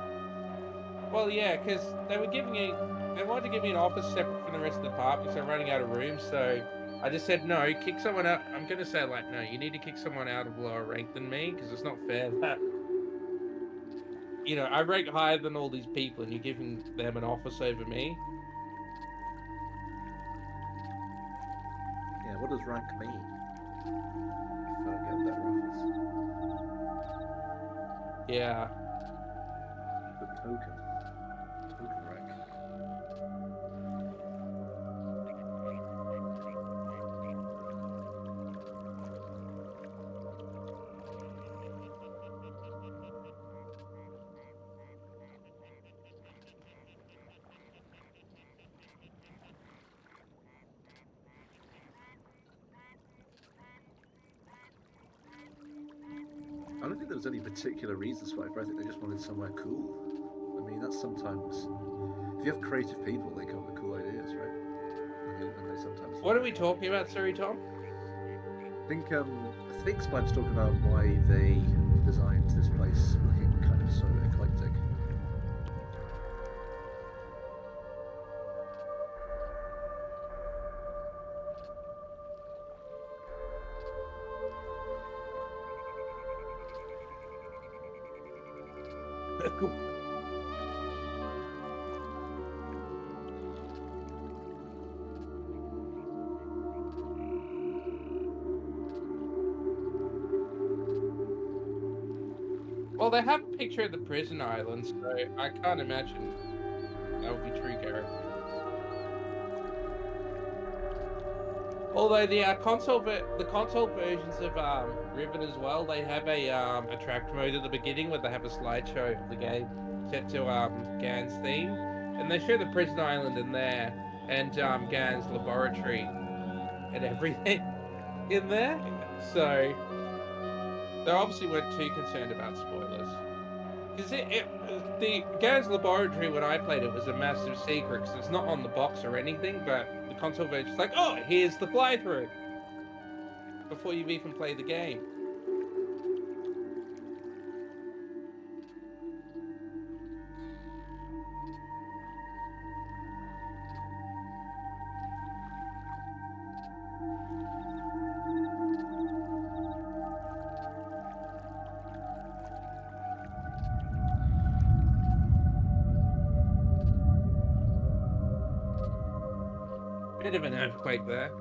Well, yeah, because they wanted to give me an office separate from the rest of the apartment, so I'm running out of room. So I just said no, kick someone out. I'm gonna say like no, you need to kick someone out of lower rank than me because it's not fair that I rank higher than all these people and you're giving them an office over me. Yeah, what does rank mean? If I get a better office. Yeah. The token rank. I don't think there was any particular reasons for it, but I think they just wanted somewhere cool. I mean, that's sometimes... If you have creative people, they come up with cool ideas, right? And they sometimes... What are we talking about, sorry, Tom? I think Spider's talking about why they designed this place looking kind of so eclectic. Well, they have a picture of the prison island, so I can't imagine that would be true, Garrett. Although the console versions of Riven as well, they have a track mode at the beginning where they have a slideshow of the game set to Gan's theme, and they show the prison island in there and Gan's laboratory and everything in there. So they obviously weren't too concerned about spoilers. Because the Gan's laboratory, when I played it, was a massive secret because it's not on the box or anything, but the console version's like, oh, here's the fly-through before you've even played the game. Bit of an earthquake there.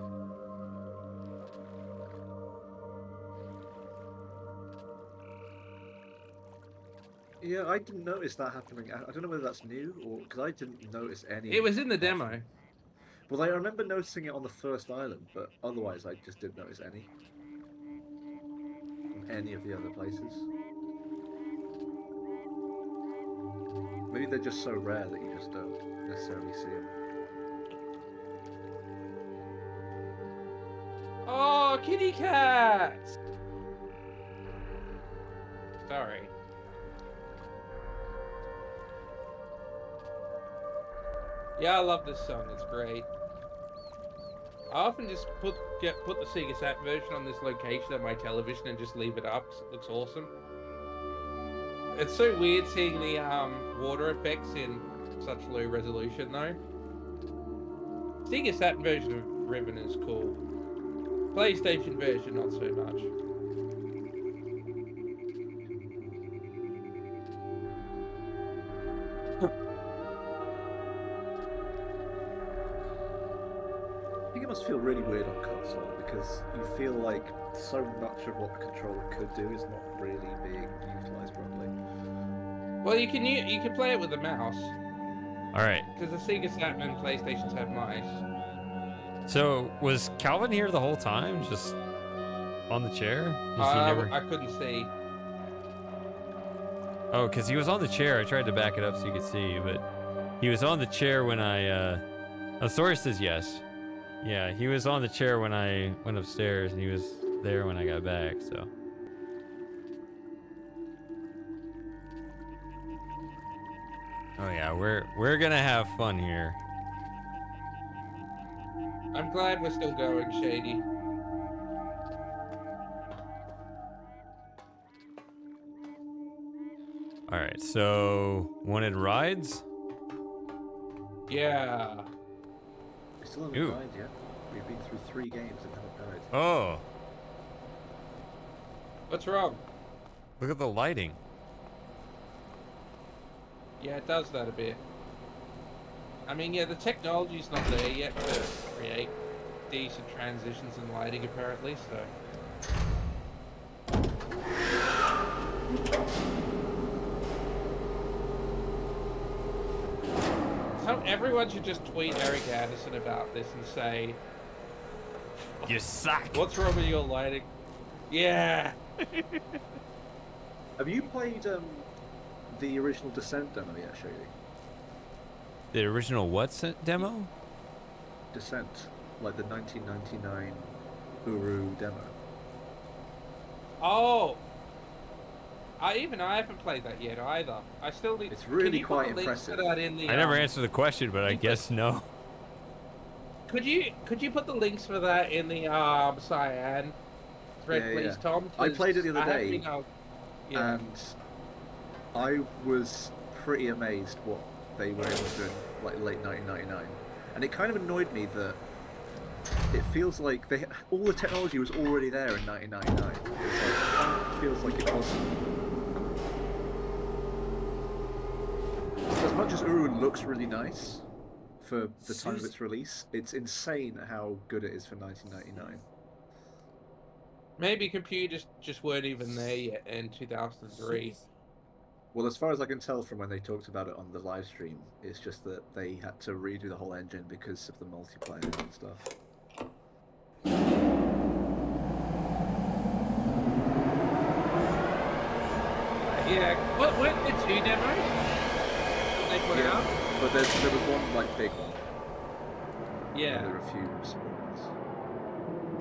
Yeah, I didn't notice that happening. I don't know whether that's new or because I didn't notice any. It was in the apart demo. from- Well, I remember noticing it on the first island, but otherwise I just didn't notice any on any of the other places. Maybe they're just so rare that you just don't necessarily see them. Oh, kitty cats! Sorry. Yeah, I love this song. It's great. I often just put the Sega Sat version on this location on my television and just leave it up 'cause it looks awesome. It's so weird seeing the water effects in such low resolution though. Sega Saturn version of Riven is cool. PlayStation version not so much. I think it must feel really weird on console because you feel like so much of what the controller could do is not really being utilized properly. Well, you can play it with a mouse All right. because the Sega Saturn and PlayStations have mice. So was Calvin here the whole time, just on the chair? Has he never... I couldn't see. Oh, because he was on the chair. I tried to back it up so you could see, but he was on the chair when I. Soria says yes. Yeah, he was on the chair when I went upstairs, and he was there when I got back. So. Oh yeah, we're gonna have fun here. I'm glad we're still going, Shady. All right, so wanted rides? Yeah. We still haven't Ooh. died yet. We've been through 3 games and haven't died. Oh, What's wrong? look at the lighting. Yeah, it does that a bit. I mean, yeah, the technology's not there yet to create decent transitions and lighting, apparently, so... So everyone should just tweet Eric Anderson about this and say, You suck. what's wrong with your lighting? Yeah! Have you played the original Descent demo yet, Shady? The original what demo? Descent, like the 1999 Uru demo. Oh! I haven't played that yet either. I still need... It's really Can you quite put the links impressive. for that in the, I never answered the question, but I guess no. Could you put the links for that in the Cyan thread, Yeah, please, yeah. Tom? I played it the 'Cause other I have day, been, yeah. and I was pretty amazed what they were able to do in like late 1999. And it kind of annoyed me that it feels like all the technology was already there in 1999. It feels like it wasn't. As much as Uru looks really nice for the time of its release, it's insane how good it is for 1999. Maybe computers just weren't even there yet in 2003. Well, as far as I can tell from when they talked about it on the live stream, it's just that they had to redo the whole engine because of the multiplayer and stuff. Yeah, what weren't there 2 demos that they put out? But there was one like big one. Yeah. And there were a few small ones.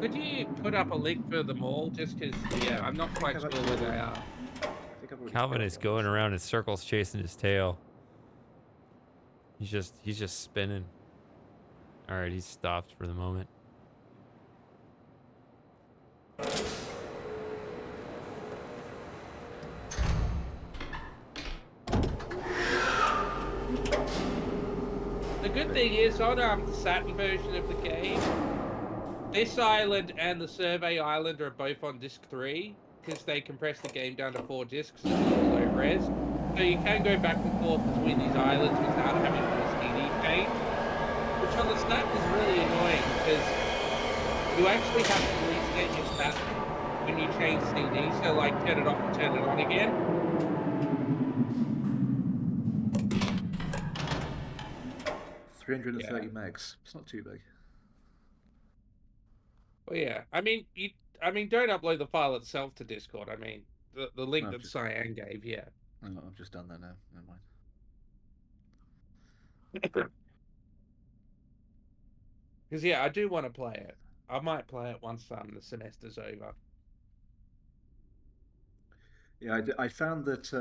Could you put up a link for them all? Just because, yeah, I'm not quite sure where they are. I think I've already Calvin got is one. going around in circles chasing his tail. He's just spinning. All right, he's stopped for the moment. The good thing is, on the Saturn version of the game, this island and the Survey Island are both on disc 3, because they compressed the game down to 4 discs and it's all low res. So you can go back and forth between these islands without having the CD change, which on the Saturn is really annoying, because you actually have to reset your Saturn when you change CD, so like turn it off and turn it on again. 330 megs. It's not too big. Well, yeah. I mean, don't upload the file itself to Discord. I mean, the link No, that Cyan gave, yeah. Oh, I've just done that now. Never mind. Because yeah, I do want to play it. I might play it once the semester's over. Yeah, I found that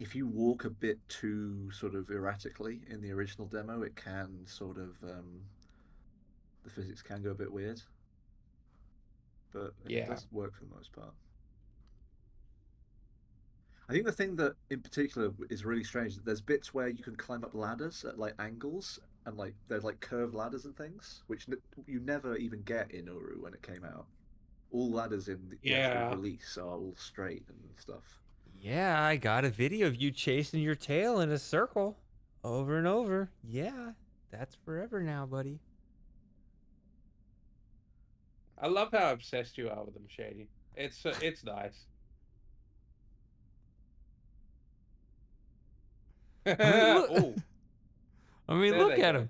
if you walk a bit too sort of erratically in the original demo, it can sort of the physics can go a bit weird, but it does work for the most part. I think the thing that in particular is really strange that there's bits where you can climb up ladders at like angles and like there's like curved ladders and things which you never even get in Uru when it came out. All ladders in the actual release are all straight and stuff. Yeah, I got a video of you chasing your tail in a circle over and over. Yeah, that's forever now, buddy. I love how obsessed you are with them, Shady. It's nice. I mean, look at him.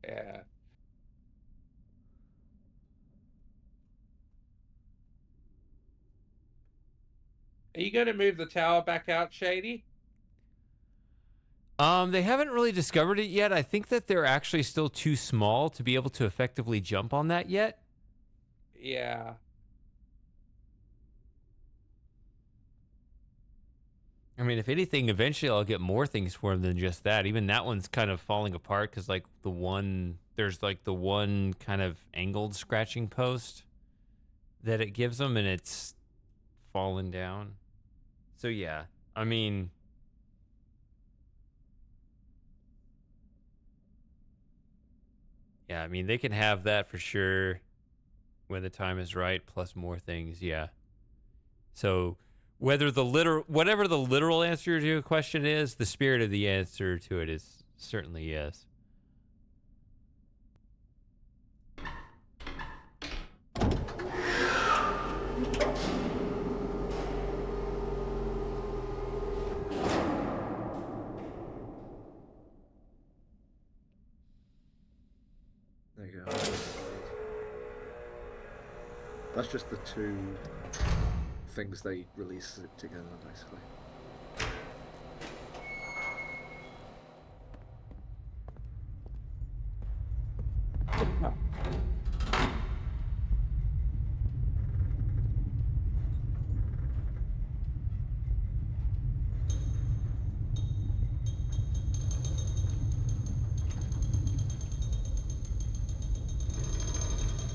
Yeah. Are you going to move the tower back out, Shady? They haven't really discovered it yet. I think that they're actually still too small to be able to effectively jump on that yet. Yeah. I mean, if anything, eventually I'll get more things for him than just that. Even that one's kind of falling apart because, like, there's like the one kind of angled scratching post that it gives him, and it's fallen down. So yeah, I mean, they can have that for sure when the time is right, plus more things. Yeah. So whatever the literal answer to your question is, the spirit of the answer to it is certainly yes. There you go. That's just the two things they release it together, basically.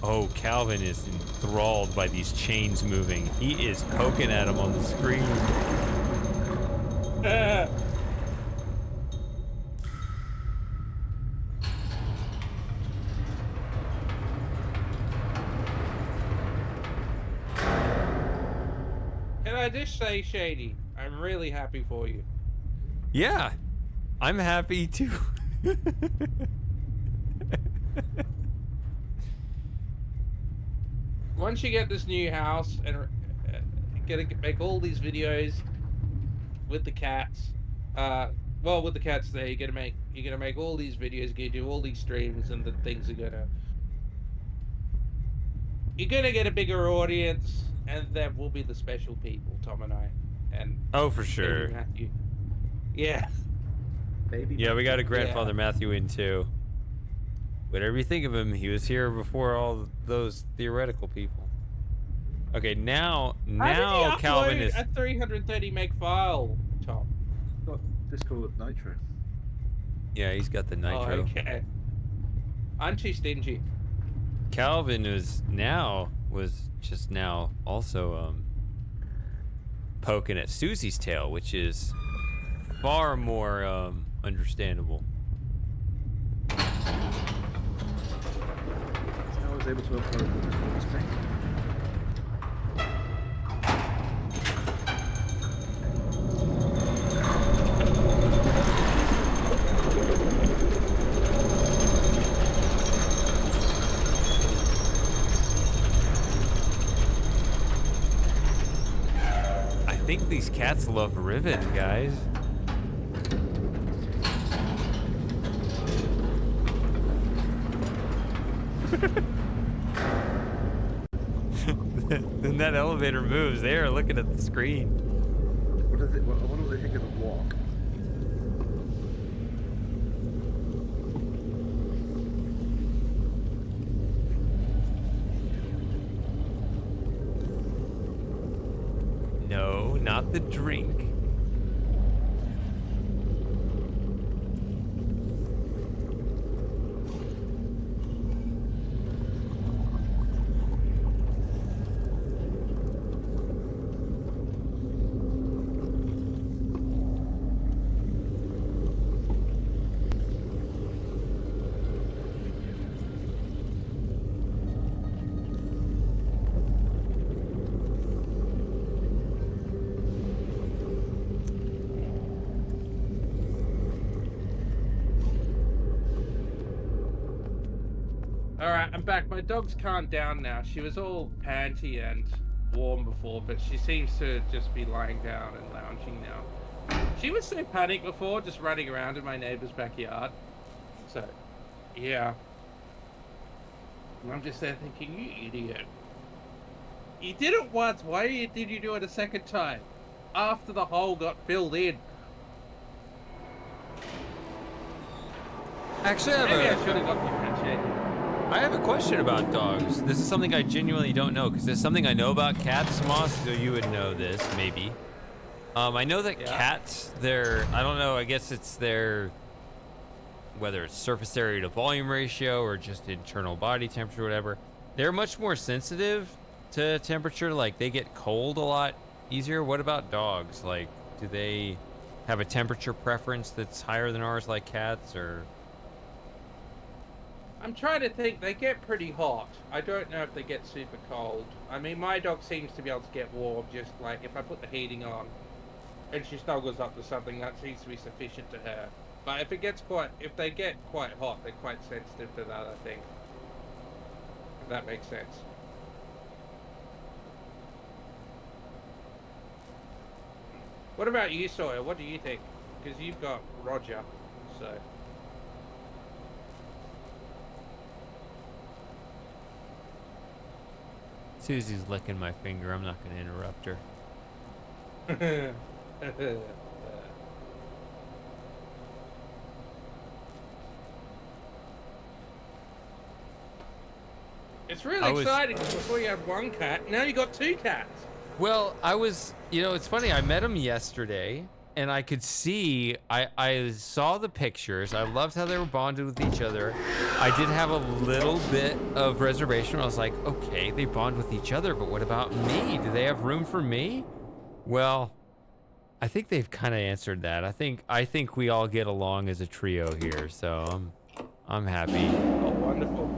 Oh, Calvin is enthralled by these chains moving. He is poking at him on the screen. Can I just say, Shady, I'm really happy for you. Yeah, I'm happy too. Once you get this new house and make all these videos with the cats, well, with the cats there, you're gonna make all these videos, you're gonna do all these streams, and the things you're gonna get a bigger audience, and there will be the special people, Tom and I, and Oh, for sure. maybe Matthew. Yeah. Maybe. Yeah, we got a grandfather Matthew in too. Whatever you think of him, he was here before all those theoretical people. Okay, now Calvin is a 330 meg file, Tom. Got Discord Nitro. Yeah, he's got the nitro. Oh, okay. I'm too stingy. Calvin was just now also poking at Susie's tail, which is far more understandable. I was able to upload this bonus pack. I think these cats love Riven, guys. Then that elevator moves. They are looking at the screen. I wonder what they think of the walk. No, not the drink. Alright, I'm back. My dog's calmed down now. She was all panty and warm before, but she seems to just be lying down and lounging now. She was so panicked before, just running around in my neighbor's backyard. So, yeah. And I'm just there thinking, you idiot. You did it once, why did you do it a second time? After the hole got filled in. Actually, Maybe I should have got differentiated. I have a question about dogs. This is something I genuinely don't know, because there's something I know about cats, Moss, so you would know this, maybe. I know that Yeah. cats, I don't know, I guess it's whether it's surface area to volume ratio or just internal body temperature, whatever. They're much more sensitive to temperature. Like, they get cold a lot easier. What about dogs? Like, do they have a temperature preference that's higher than ours, like cats, or? I'm trying to think. They get pretty hot. I don't know if they get super cold. I mean, my dog seems to be able to get warm, just like if I put the heating on and she snuggles up to something, that seems to be sufficient to her. But if they get quite hot, they're quite sensitive to that, I think. If that makes sense. What about you, Sawyer? What do you think? Because you've got Roger, so. Susie's licking my finger. I'm not going to interrupt her. It's really exciting. Before you had one cat, now you got two cats. Well, it's funny. I met him yesterday, and I could see, I saw the pictures. I loved how they were bonded with each other. I did have a little bit of reservation. I was like, okay, they bond with each other, but what about me? Do they have room for me? Well, I think they've kind of answered that. I think we all get along as a trio here, so I'm happy. Oh, wonderful.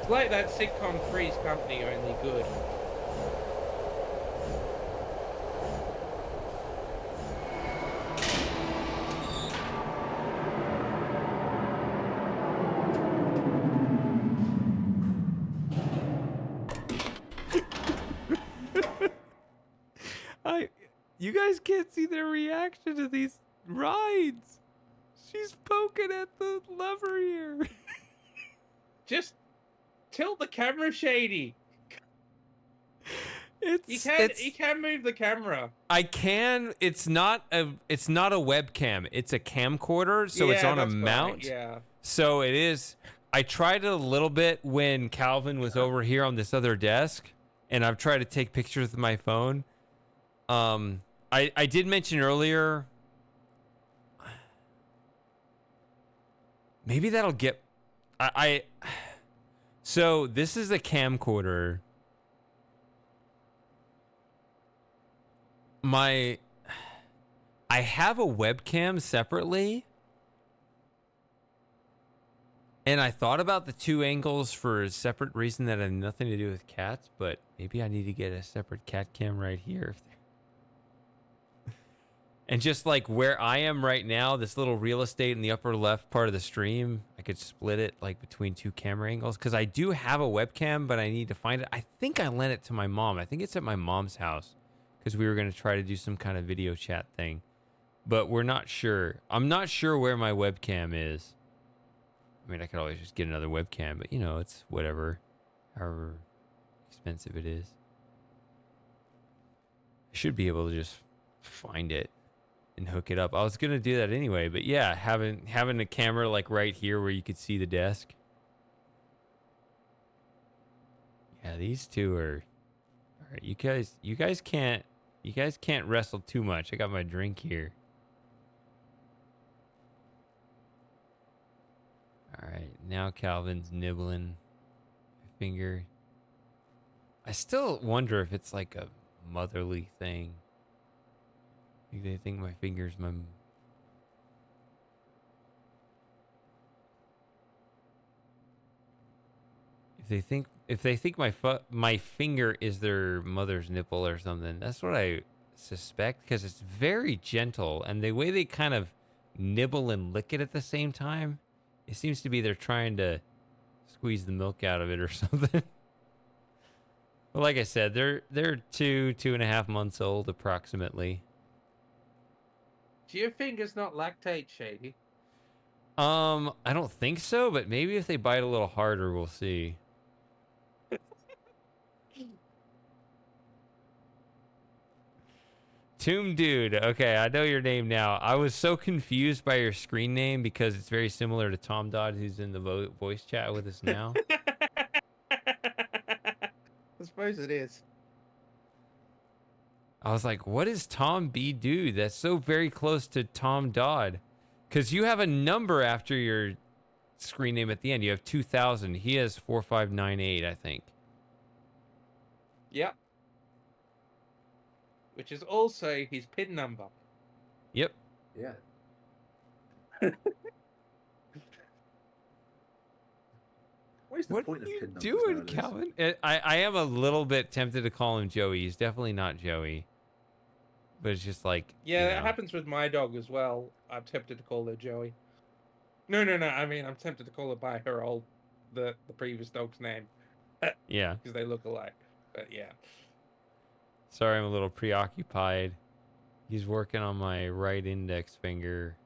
It's like that sitcom Three's Company, only good. You guys can't see their reaction to these rides. She's poking at the lever here. Just tilt the camera, Shady. You can move the camera. I can. It's not a webcam. It's a camcorder, so it's on a mount. Right, yeah. So it is. I tried it a little bit when Calvin was over here on this other desk, and I've tried to take pictures with my phone. I did mention earlier. Maybe that'll get. So this is a camcorder. I have a webcam separately, and I thought about the two angles for a separate reason that had nothing to do with cats, but maybe I need to get a separate cat cam right here. And just like where I am right now, this little real estate in the upper left part of the stream, I could split it like between two camera angles, because I do have a webcam, but I need to find it. I think I lent it to my mom. I think it's at my mom's house, because we were going to try to do some kind of video chat thing, but we're not sure. I'm not sure where my webcam is. I mean, I could always just get another webcam, but it's whatever, however expensive it is. I should be able to just find it and hook it up. I was going to do that anyway, but yeah, having a camera like right here where you could see the desk. Yeah, these two are all right. You guys can't wrestle too much. I got my drink here. All right, now Calvin's nibbling my finger. I still wonder if it's like a motherly thing. They think my finger's my. If they think my finger is their mother's nipple or something, that's what I suspect, because it's very gentle, and the way they kind of nibble and lick it at the same time, it seems to be they're trying to squeeze the milk out of it or something. But like I said, they're 2.5 months old approximately. Do your fingers not lactate, Shady? I don't think so, but maybe if they bite a little harder, we'll see. Tomb Dude. Okay, I know your name now. I was so confused by your screen name because it's very similar to Tom Dodd, who's in the voice chat with us now. suppose it is. I was like, what does Tom B do? That's so very close to Tom Dodd. Because you have a number after your screen name at the end. You have 2000. He has 4598, I think. Yep. Which is also his PIN number. Yep. Yeah. What is the What point are of you pin numbers doing, nowadays? Calvin? I am a little bit tempted to call him Joey. He's definitely not Joey. But it's just like, Yeah, you that know. happens with my dog as well. I'm tempted to call her Joey. No. I mean, I'm tempted to call her by her the previous dog's name. Yeah. Because they look alike. But yeah. Sorry, I'm a little preoccupied. He's working on my right index finger.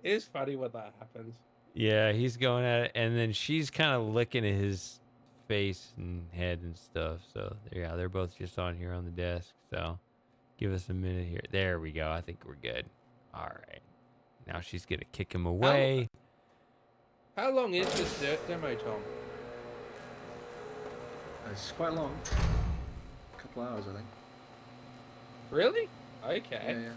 It is funny when that happens. Yeah, he's going at it, and then she's kind of licking at his face and head and stuff. So yeah, they're both just on here on the desk. So give us a minute here. There we go. I think we're good. All right. Now she's gonna kick him away. How long is this demo, Tom? It's quite long. A couple hours, I think. Really? Okay. Yeah.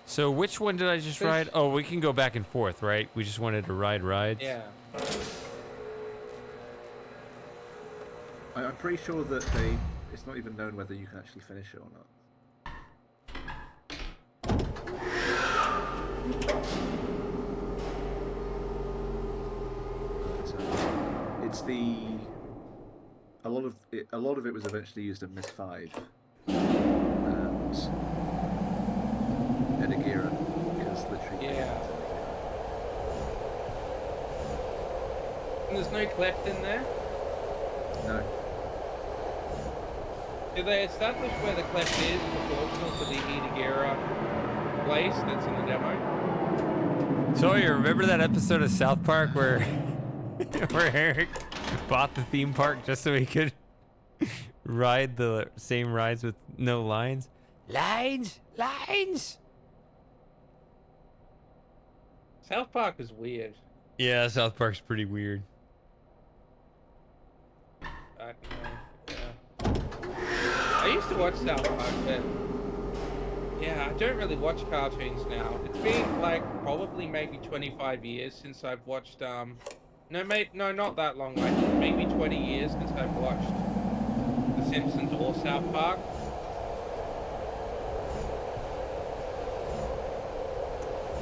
So which one did I just ride? Oh, we can go back and forth, right? We just wanted to ride rides. Yeah. I'm pretty sure that it's not even known whether you can actually finish it or not. It's a lot of it was eventually used in Miss 5 and Edagera, because literally. Yeah. And there's no cleft in there? No. Did they establish where the cleft is proportional to the Edagera place that's in the demo? So you remember that episode of South Park where where Eric bought the theme park just so he could ride the same rides with no lines? Lines! South Park is weird. Yeah, South Park's pretty weird. I used to watch South Park, but yeah, I don't really watch cartoons now. It's been like probably maybe 25 years since I've watched no, not that long, like maybe 20 years since I've watched The Simpsons or South Park.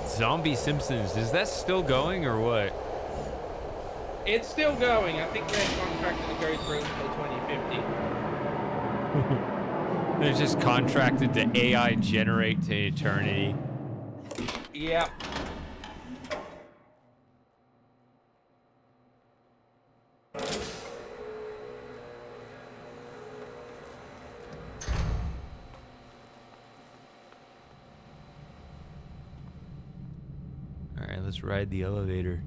Zombie Simpsons, is that still going or what? It's still going. I think they're contracted to go through until 2050. They're just contracted to AI generate to eternity. Yep. All right, let's ride the elevator.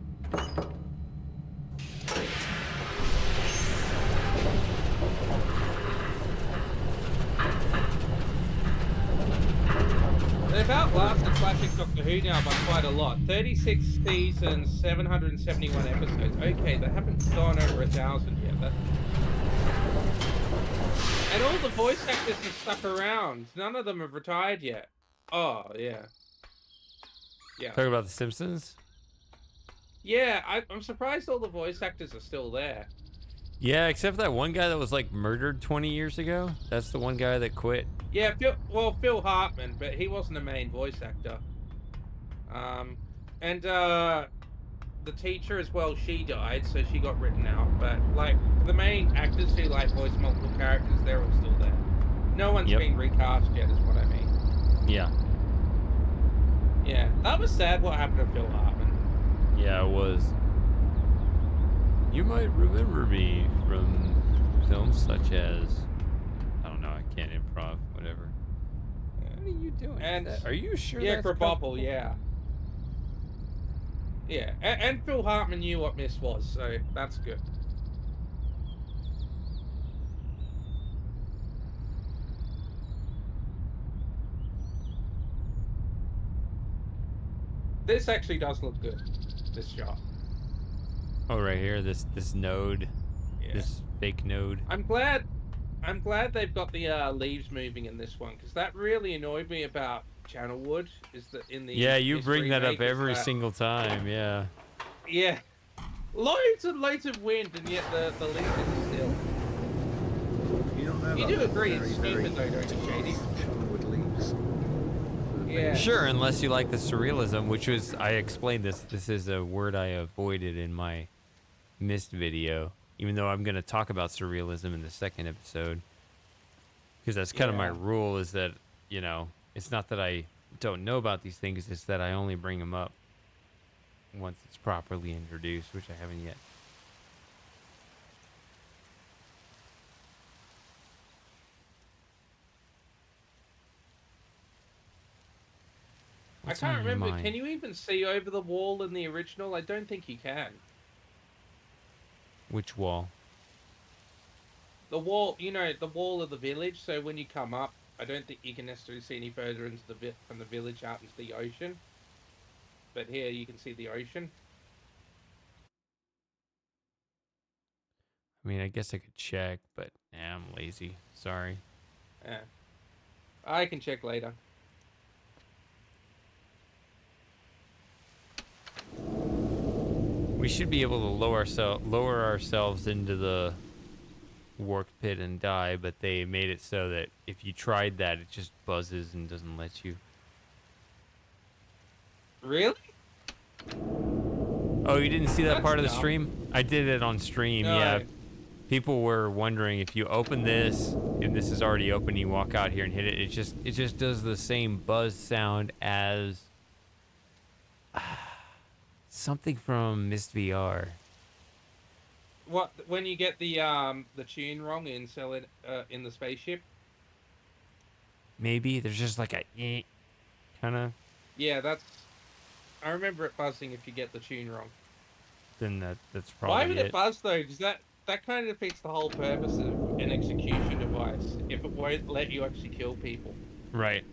They've outlasted classic Doctor Who now by quite a lot. 36 seasons, 771 episodes. Okay, they haven't gone over 1,000 yet. And all the voice actors have stuck around. None of them have retired yet. Oh, yeah. Yeah. Talk about The Simpsons? Yeah, I'm surprised all the voice actors are still there. Yeah, except for that one guy that was like murdered 20 years ago. That's the one guy that quit. Yeah, Phil Hartman, but he wasn't a main voice actor. And the teacher as well, she died, so she got written out. But like the main actors who like voice multiple characters, they're all still there. No one's been recast yet, is what I mean. Yeah. Yeah, that was sad what happened to Phil Hartman. Yeah, it was. You might remember me from films such as, I don't know, I can't improv, whatever. What are you doing? And are you sure? Yeah, that's Krabappel, yeah. Yeah, and Phil Hartman knew what Miss was, so that's good. This actually does look good, this shot. Oh, right here, this node, Yeah. this fake node. I'm glad they've got the leaves moving in this one, because that really annoyed me about Channelwood. Is that in the Yeah, you this bring that remake, up is every that- single time. Yeah. Yeah, loads and loads of wind, and yet the leaves are still. You don't know You about do the agree it's very, stupid though, don't you, Shady? Channelwood leaves. Yeah. Sure, unless you like the surrealism, which was, I explained this. This is a word I avoided in my missed video, even though I'm going to talk about surrealism in the second episode. Because that's kind of my Yeah. rule, is that, you know, it's not that I don't know about these things, it's that I only bring them up once it's properly introduced, which I haven't yet. What's I on can't your remember. mind? Can you even see over the wall in the original? I don't think you can. Which wall? The wall, you know, the wall of the village. So when you come up, I don't think you can necessarily see any further into the from the village out into the ocean. But here you can see the ocean. I mean, I guess I could check, but nah, I'm lazy. Sorry. Yeah. I can check later. We should be able to lower ourselves into the work pit and die, but they made it so that if you tried that, it just buzzes and doesn't let you. Really? Oh, you didn't see that That's part of the dumb. stream? I did it on stream, yeah. No. People were wondering if you open this, and this is already open, you walk out here and hit it, it just does the same buzz sound as something from Mist VR. What when you get the tune wrong in in the spaceship? Maybe there's just like a kind of. Yeah, that's. I remember it buzzing if you get the tune wrong. Then that's Why probably would it buzz though? Because that kind of defeats the whole purpose of an execution device if it won't let you actually kill people. Right.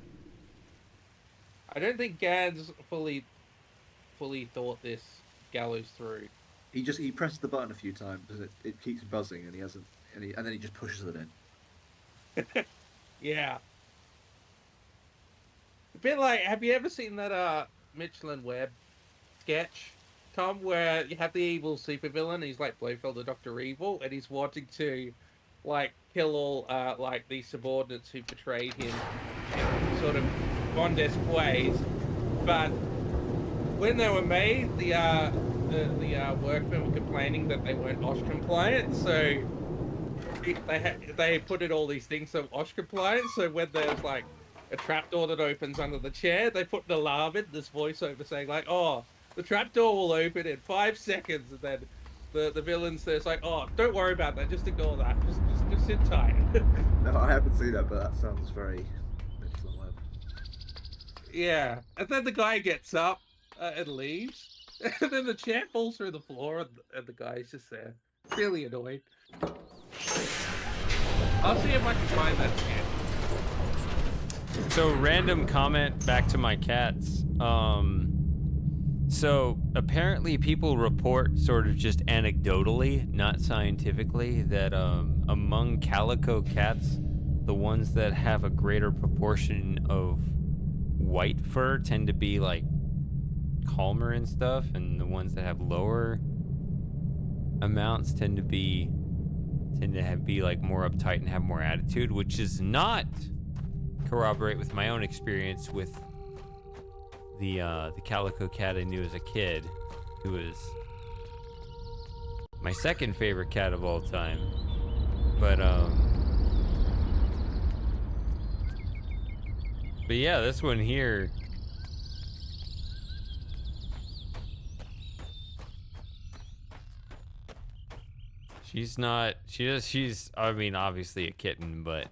I don't think Gans fully thought this gallows through. He presses the button a few times and it keeps buzzing and he hasn't and then he just pushes it in. Yeah. A bit like, have you ever seen that Michelin Webb sketch, Tom, where you have the evil supervillain, he's like Blofeld the Dr. Evil, and he's wanting to like kill all like the subordinates who betrayed him in sort of Bondesque ways. But when they were made, the workmen were complaining that they weren't OSH compliant, so they put in all these things so OSH compliant. So when there's like a trapdoor that opens under the chair, they put an alarm in, this voiceover saying like, "Oh, the trapdoor will open in 5 seconds," and then the villains there's like, "Oh, don't worry about that. Just ignore that. Just sit tight." No, I haven't seen that, but that sounds very Michelin Web. Yeah, and then the guy gets up and leaves, and then the chair falls through the floor, and the guy's just there, really annoyed. I'll see if I can find that sketch. So random comment back to my cats. So apparently people report sort of just anecdotally, not scientifically, that among calico cats, the ones that have a greater proportion of white fur tend to be like calmer and stuff, and the ones that have lower amounts tend to be like more uptight and have more attitude, which is not corroborate with my own experience with the calico cat I knew as a kid, who was my second favorite cat of all time. But yeah, this one here, she's I mean, obviously a kitten, but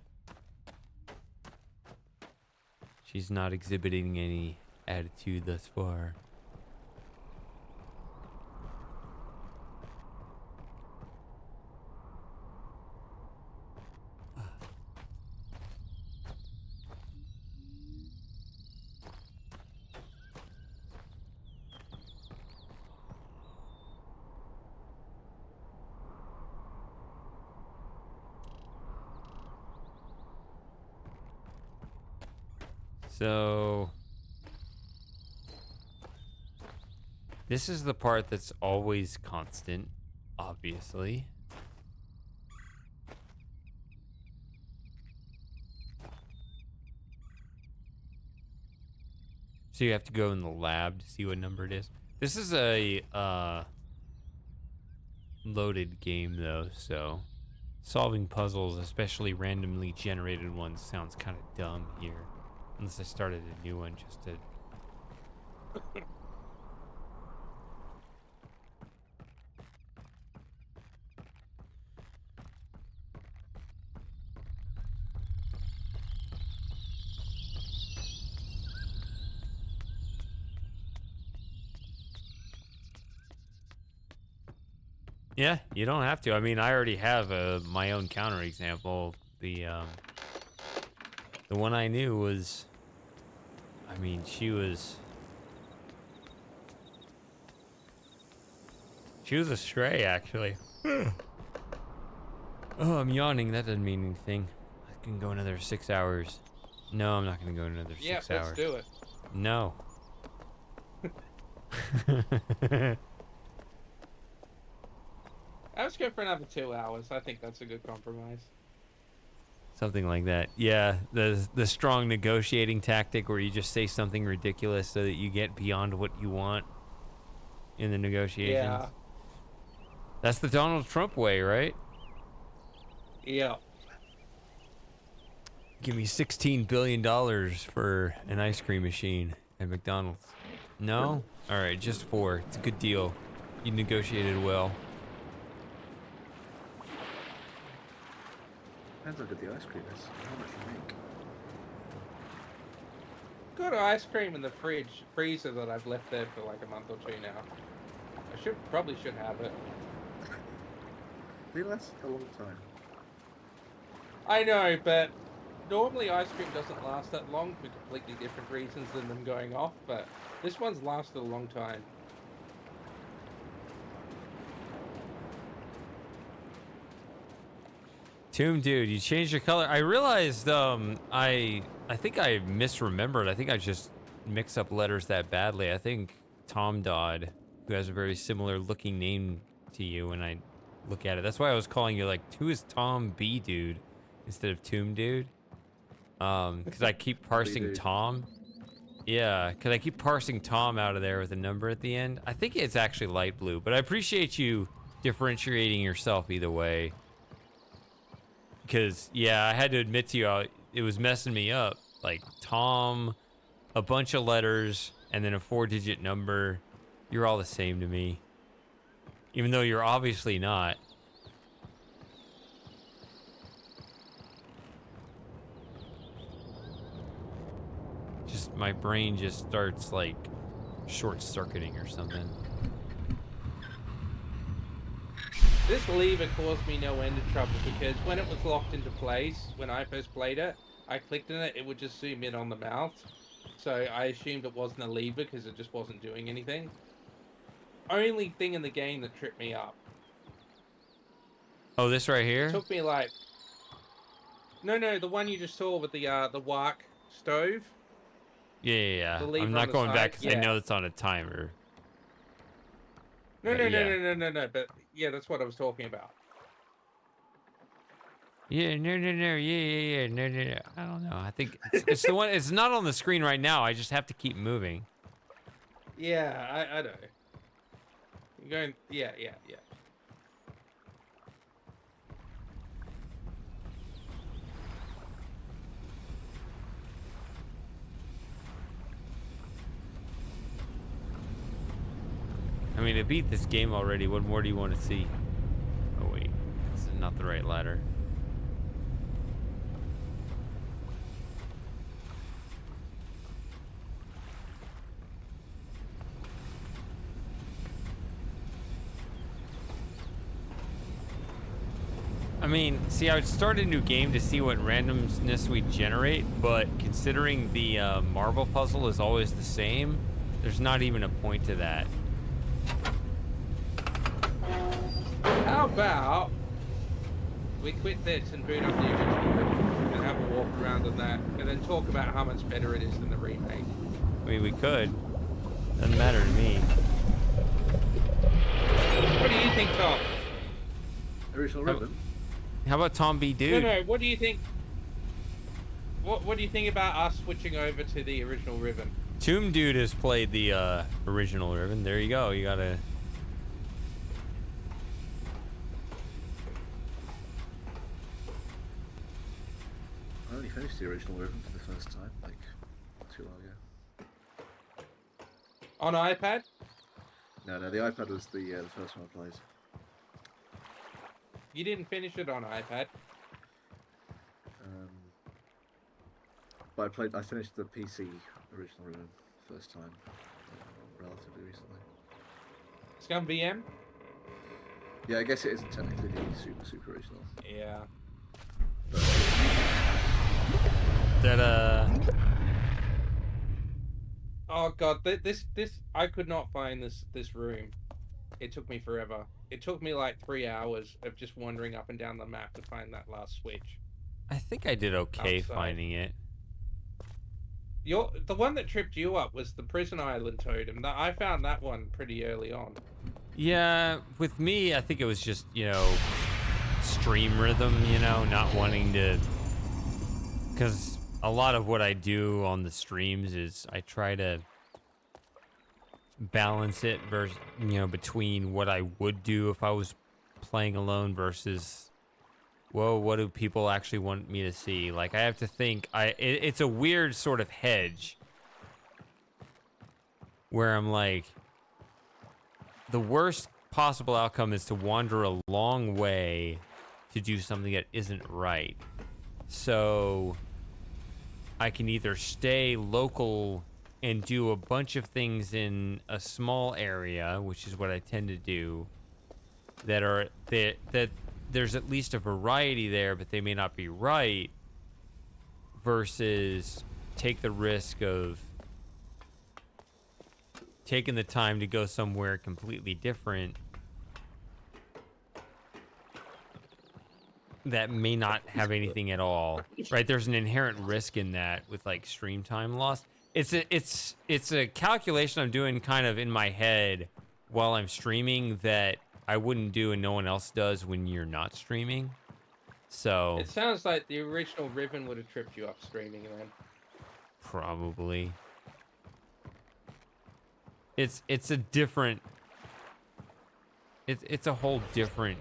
she's not exhibiting any attitude thus far. So this is the part that's always constant, obviously. So you have to go in the lab to see what number it is. This is a loaded game though, so solving puzzles, especially randomly generated ones, sounds kind of dumb here. Unless I started a new one just to... Yeah, you don't have to. I mean, I already have my own counterexample. The one I knew was, I mean, she was a stray, actually. Oh, I'm yawning. That doesn't mean anything. I can go another 6 hours. No, I'm not going to go another 6 hours. Let's do it. No. I was going for another 2 hours. I think that's a good compromise. Something like that. Yeah, the strong negotiating tactic where you just say something ridiculous so that you get beyond what you want in the negotiations. Yeah. That's the Donald Trump way, right? Yeah. Give me $16 billion for an ice cream machine at McDonald's. No? All right, just 4. It's a good deal. You negotiated well. Depends how good the ice cream is. How much you make. Got ice cream in the freezer that I've left there for like a month or two now. I probably should have it. It lasts a long time. I know, but normally ice cream doesn't last that long for completely different reasons than them going off, but this one's lasted a long time. Tomb Dude, you changed your color. I realized I think I misremembered. I think I just mixed up letters that badly. I think Tom Dodd, who has a very similar looking name to you when I look at it. That's why I was calling you like, who is Tom B Dude instead of Tomb Dude? Because I keep parsing Tom. Yeah, because I keep parsing Tom out of there with a number at the end. I think it's actually light blue, but I appreciate you differentiating yourself either way. Because, yeah, I had to admit to you, it was messing me up. Like, Tom, a bunch of letters, and then a 4-digit number. You're all the same to me. Even though you're obviously not. Just, my brain just starts, like, short-circuiting or something. This lever caused me no end of trouble because when it was locked into place, when I first played it, I clicked on it, it would just zoom in on the mouth. So I assumed it wasn't a lever because it just wasn't doing anything. Only thing in the game that tripped me up. Oh, this right here? It took me like... No, the one you just saw with the wok stove. Yeah. The lever I'm on not the going side, back because I yeah. know it's on a timer. No, yeah. but yeah, that's what I was talking about. Yeah, no, yeah, no. I don't know. I think it's the one. It's not on the screen right now. I just have to keep moving. Yeah, I know. You're going, yeah. I mean, I beat this game already. What more do you want to see? Oh, wait. This is not the right ladder. I mean, see, I would start a new game to see what randomness we generate, but considering the marble puzzle is always the same, there's not even a point to that. How about we quit this and boot up the original and have a walk around on that and then talk about how much better it is than the remake. I mean, we could. Doesn't matter to me. What do you think, Tom? Original Riven. How about Tom B. Dude? No, what do you think? What do you think about us switching over to the original Riven? Tomb Dude has played the original Riven. There you go. You gotta. I only finished the original Riven for the first time, like, not too long ago. On iPad? No, the iPad was the first one I played. You didn't finish it on iPad. But I finished the PC original Riven first time, relatively recently. Scum VM? Yeah, I guess it isn't technically the super original. Yeah. That Oh god, this I could not find this room. It took me forever. It took me like 3 hours of just wandering up and down the map to find that last switch. I think I did okay Outside. finding it. The one that tripped you up was the Prison Island totem. I found that one pretty early on. Yeah, with me, I think it was just, you know, stream rhythm, you know, not wanting to... Because a lot of what I do on the streams is I try to balance it versus, you know, between what I would do if I was playing alone versus, whoa, what do people actually want me to see? Like, I have to think, it's a weird sort of hedge where I'm like, the worst possible outcome is to wander a long way to do something that isn't right. So I can either stay local and do a bunch of things in a small area, which is what I tend to do, that there's at least a variety there, but they may not be right, versus take the risk of taking the time to go somewhere completely different that may not have anything at all, right? There's an inherent risk in that with like stream time loss. It's a calculation I'm doing kind of in my head while I'm streaming that I wouldn't do and no one else does when you're not streaming. So It sounds like the original Riven would have tripped you up streaming then. probably. It's a different. It's a whole different.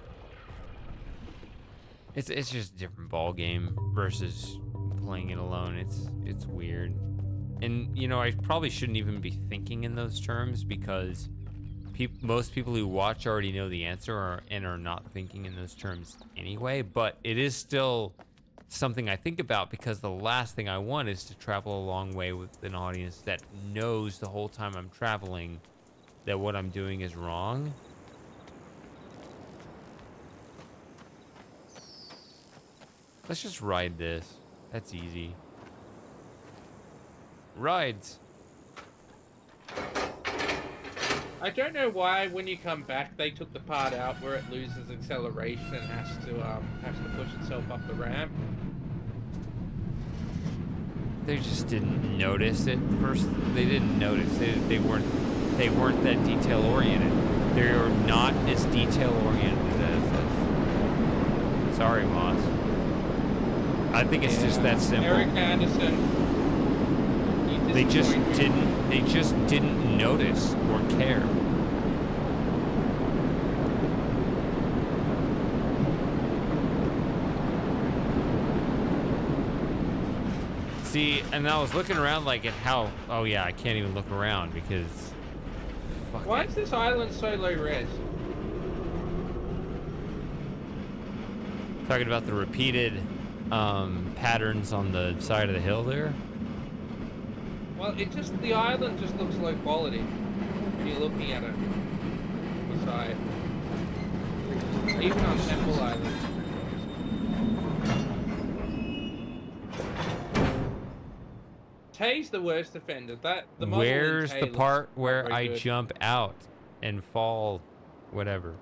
It's just a different ball game versus playing it alone. It's weird, and you know I probably shouldn't even be thinking in those terms because most people who watch already know the answer and are not thinking in those terms anyway. But it is still something I think about because the last thing I want is to travel a long way with an audience that knows the whole time I'm traveling that what I'm doing is wrong. Let's just ride this. That's easy. Rides. I don't know why when you come back they took the part out where it loses acceleration and has to push itself up the ramp. They just didn't notice it first. They didn't notice. They weren't that detail oriented. They're not as detail oriented as this. Sorry, Moss. I think it's just that simple. Eric Anderson. They just didn't notice or care. See, and I was looking around like at how, oh yeah, I can't even look around because fuck Why it. is this island so low res? Talking about the repeated patterns on the side of the hill there. Well, the island just looks low quality when you're looking at it from the side. Even on Temple Island. Tay's the worst offender. The model in Where's Tay the looks part not where very I good. jump out and fall, whatever?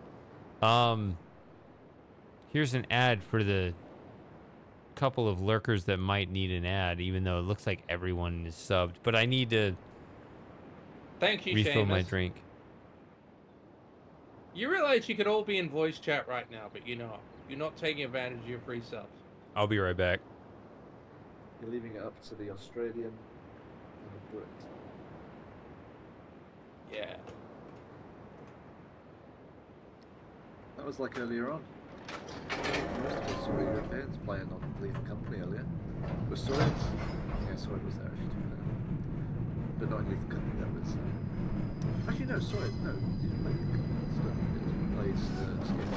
Here's an ad for the couple of lurkers that might need an ad, even though it looks like everyone is subbed. But I need to Thank you, refill my Seamus. drink. You realize you could all be in voice chat right now, but you're not. You're not taking advantage of your free subs. I'll be right back. You're leaving it up to the Australian and the Brit. Yeah. That was like earlier on. Most of us were Europeans playing on Leave the Company earlier. Was Sword? Yeah, Sword was there actually. But not in Leave the Company, that was. Actually, no, sorry, no. Didn't play Leave the Company. Stuff it plays the skip.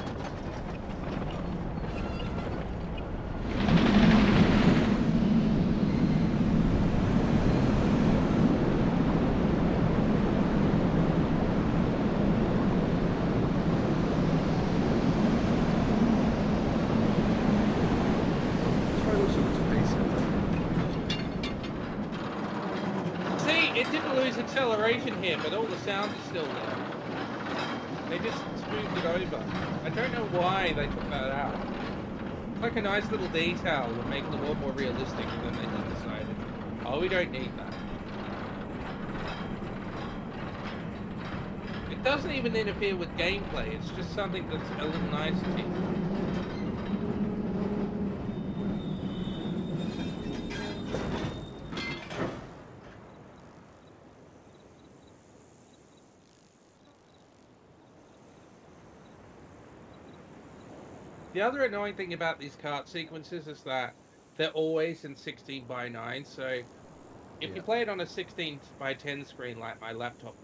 Acceleration here, but all the sounds are still there. They just smoothed it over. I don't know why they took that out. It's like a nice little detail that makes it a lot more realistic, and then they just decided, oh, we don't need that. It doesn't even interfere with gameplay, it's just something that's a little nicety. The other annoying thing about these kart sequences is that they're always in 16:9. So if you play it on a 16:10 screen, like my laptop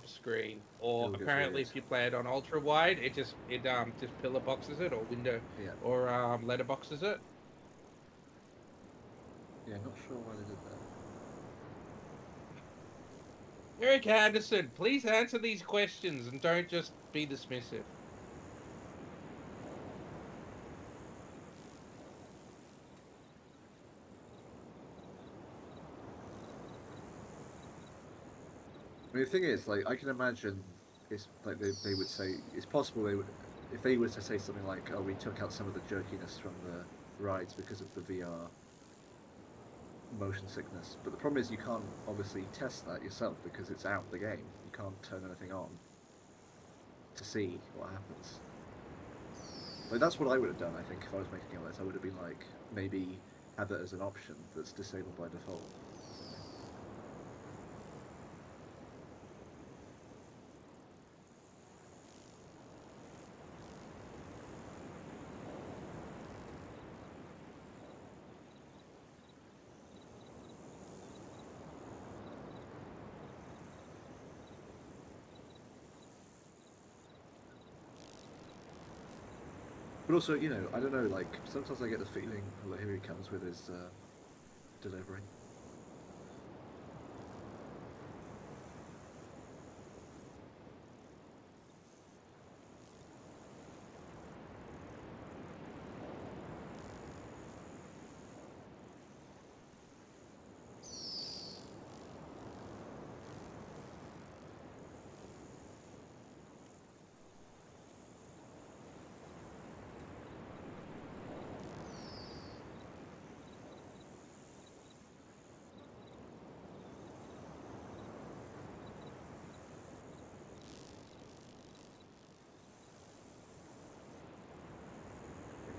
screen, or apparently if you play it on ultra wide, it just pillar boxes it or window or letterboxes it. Yeah, not sure why they did that. Eric Anderson, please answer these questions and don't just be dismissive. I mean, the thing is, like, I can imagine it's like they would say it's possible they would, if they were to say something like, "Oh, we took out some of the jerkiness from the rides because of the VR motion sickness." But the problem is you can't obviously test that yourself because it's out the game. You can't turn anything on to see what happens. Like, that's what I would have done. I think if I was making OS, I would have been like, maybe have it as an option that's disabled by default. But also, you know, I don't know, like, sometimes I get the feeling, well, here he comes with his delivery.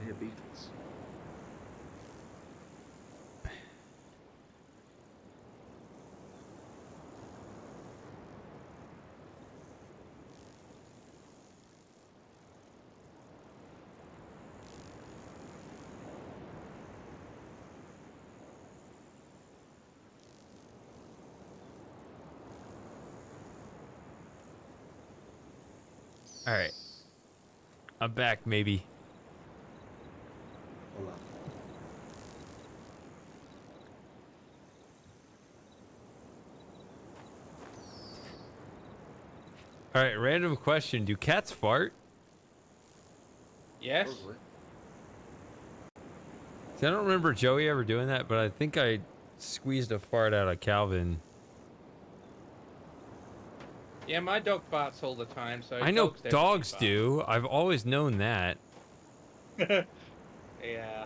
Here, Beatles. All right. I'm back, maybe. Hola. All right, random question. Do cats fart? Yes. Probably. See, I don't remember Joey ever doing that, but I think I squeezed a fart out of Calvin. Yeah, my dog farts all the time, so I know definitely dogs fart. do. I've always known that. Yeah.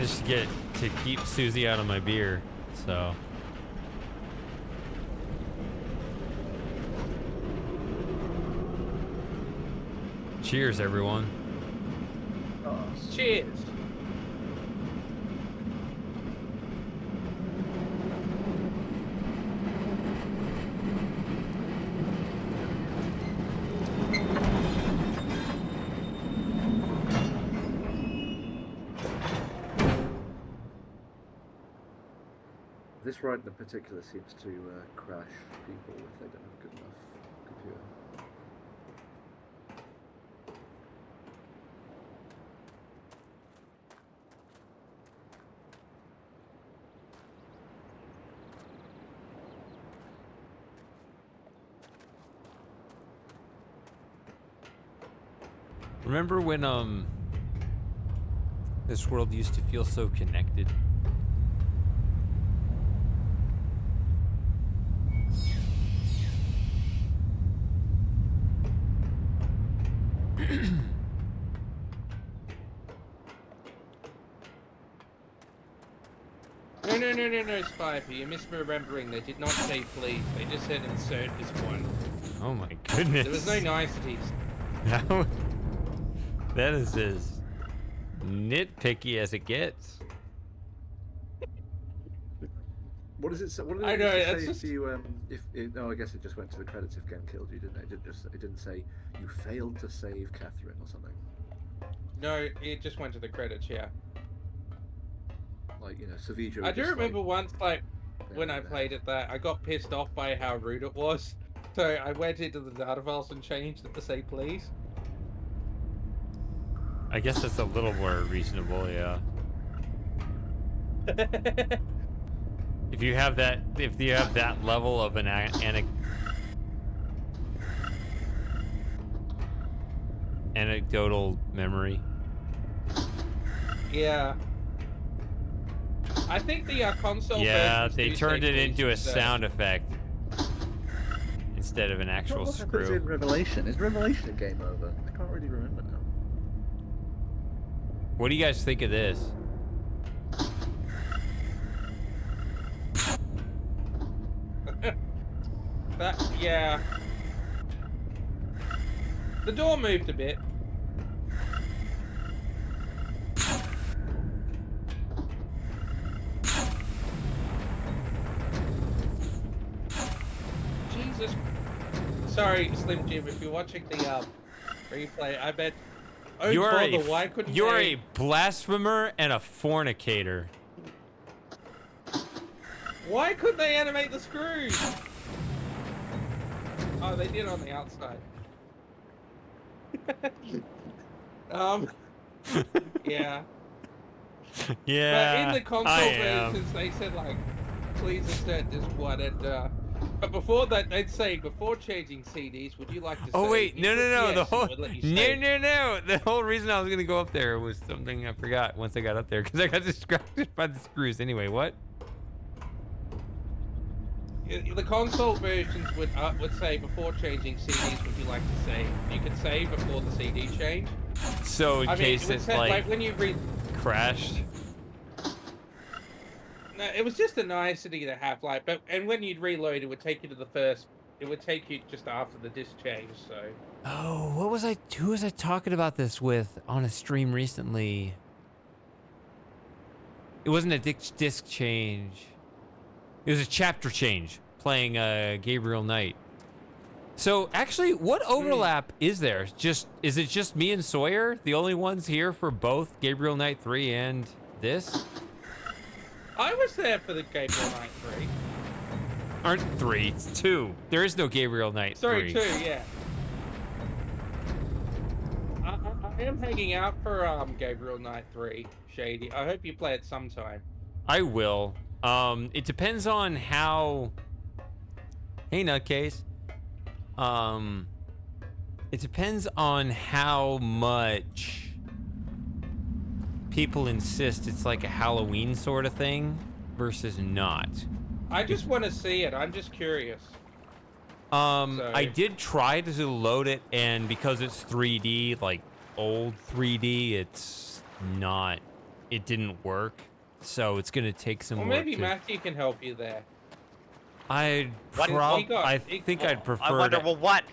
managed to keep Susie out of my beer, so. Cheers, everyone. Cheers. This ride in particular seems to crash people if they don't have a good enough computer. Remember when this world used to feel so connected? No, Spivey, you're misremembering. They did not say please. They just said insert this one. Oh my goodness. There was no niceties. That is as nitpicky as it gets. What does it say? What did I it know, say it's if just- you no, I guess it just went to the credits if Gen killed you, didn't it? It didn't say you failed to save Catherine or something. No, it just went to the credits, yeah. Like, you know, Savija. I do remember once, like, when I the played it, that I got pissed off by how rude it was. So I went into the data files and changed it to say please. I guess that's a little more reasonable, yeah. If you have that level of an anecdotal memory. Yeah. I think the console Yeah, versions they do turned say it please into a instead. sound effect instead of an actual What happens screw. in Revelation? Is Revelation a game over? I can't really remember now. What do you guys think of this? Yeah. The door moved a bit. Jesus. Sorry, Slim Jim, if you're watching the replay, I bet. Oh, bother, why couldn't you're they... a blasphemer and a fornicator. Why couldn't they animate the screws? Oh, they did on the outside. Yeah. Yeah, But in the console I am. versions, they said, like, please insert this one, and, but before that, they'd say, before changing CDs, would you like to Oh save? wait, You no, click no, no. yes, The and whole it would let you save. no. The whole reason I was gonna go up there was something I forgot once I got up there because I got distracted by the screws. Anyway, what? The console versions would say, before changing CDs, would you like to save? You could save before the CD change. So in I mean, case it would it's say, like when you read. crashed. No, it was just a nicety to have, like, and when you'd reload, it would take you to the first. It would take you just after the disc change. So. Oh, what was I? Who was I talking about this with on a stream recently? It wasn't a disc change. It was a chapter change. Playing Gabriel Knight. So actually, what overlap is there? Is it just me and Sawyer, the only ones here for both Gabriel Knight 3 and this? I was there for the Gabriel Knight 3. Aren't 3? It's 2. There is no Gabriel Knight 3. Sorry, 2, yeah. I am hanging out for Gabriel Knight 3, Shady. I hope you play it sometime. I will. It depends on how. Hey, nutcase. It depends on how much people insist it's like a Halloween sort of thing versus not. I just want to see it. I'm just curious. I did try to load it, and because it's 3D, like old 3D, it's not it didn't work. So it's gonna take some Well, work. maybe Matthew can help you there. I'd What is- he got- I he- think well, I'd prefer. I wonder, to- well, what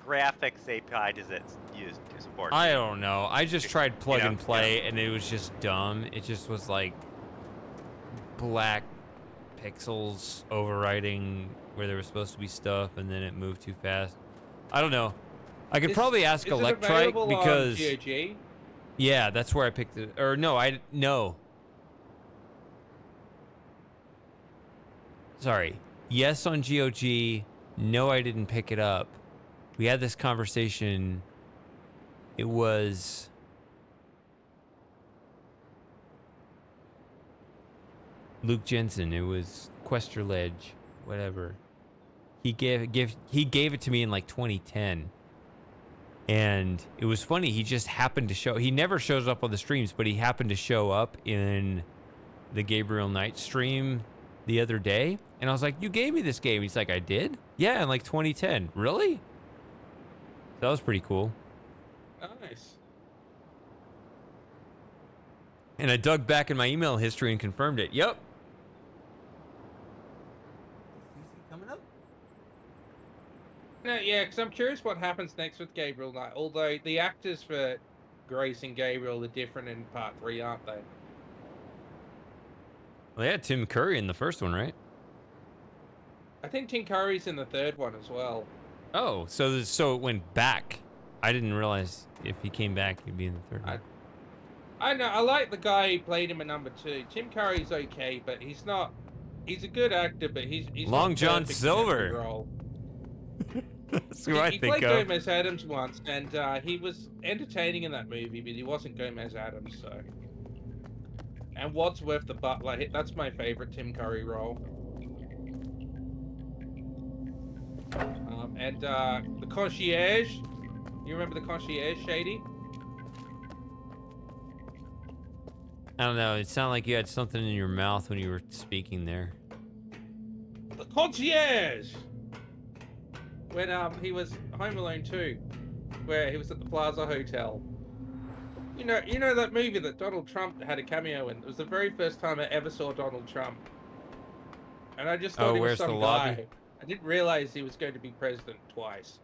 graphics API does it use to support? I don't know. I just tried plug know, and play, and it was just dumb. It just was like black pixels overriding where there was supposed to be stuff, and then it moved too fast. I don't know. I could probably ask is it Electrite available because on GOG? yeah, that's where I picked it. Or no. Sorry. Yes on GOG. No, I didn't pick it up. We had this conversation. It was Luke Jensen. It was Quester Ledge, whatever. He gave it to me in like 2010. And it was funny. He just happened to show. He never shows up on the streams, but he happened to show up in the Gabriel Knight stream the other day. And I was like, "You gave me this game." He's like, "I did? Yeah, in like 2010. Really?" That was pretty cool. Nice. And I dug back in my email history and confirmed it. Yep. Coming up? No, yeah, because I'm curious what happens next with Gabriel Knight. Although the actors for Grace and Gabriel are different in part 3, aren't they? Well, they had Tim Curry in the first one, right? I think Tim Curry's in the third one as well. Oh, so it went back. I didn't realize if he came back, he'd be in the third one. I know. I like the guy who played him in number 2. Tim Curry's okay, but he's not. He's a good actor, but he's Long not John perfect in every Silver. role. That's who I He think played of. Gomez Adams once, and he was entertaining in that movie, but he wasn't Gomez Adams, so. And Wadsworth the Butler, that's my favorite Tim Curry role. And the Concierge. You remember the Concierge, Shady? I don't know. It sounded like you had something in your mouth when you were speaking there. The Concierge! When he was Home Alone 2, where he was at the Plaza Hotel. You know that movie that Donald Trump had a cameo in? It was the very first time I ever saw Donald Trump. And I just thought he was Where's the some Lobby? guy. I didn't realize he was going to be president twice.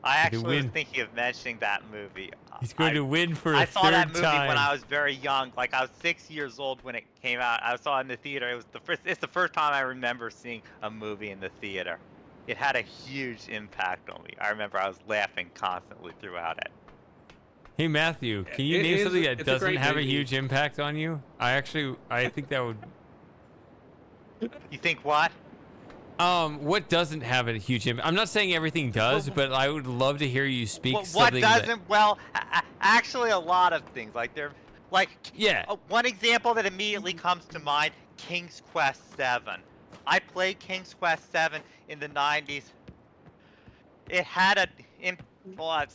I actually was win. thinking of mentioning that movie. He's going to win for a I third saw that movie time. when I was very young. Like I was 6 years old when it came out. I saw it in the theater. It's the first time I remember seeing a movie in the theater. It had a huge impact on me. I remember I was laughing constantly throughout it. Hey Matthew, can you It name is- something that it's a doesn't great have a movie. huge impact on you? I think that would. You think what? What doesn't have a huge impact? I'm not saying everything does, but I would love to hear you speak What something doesn't? Well, actually, a lot of things. Yeah. One example that immediately comes to mind: King's Quest VII. I played King's Quest VII in the 90s. It had a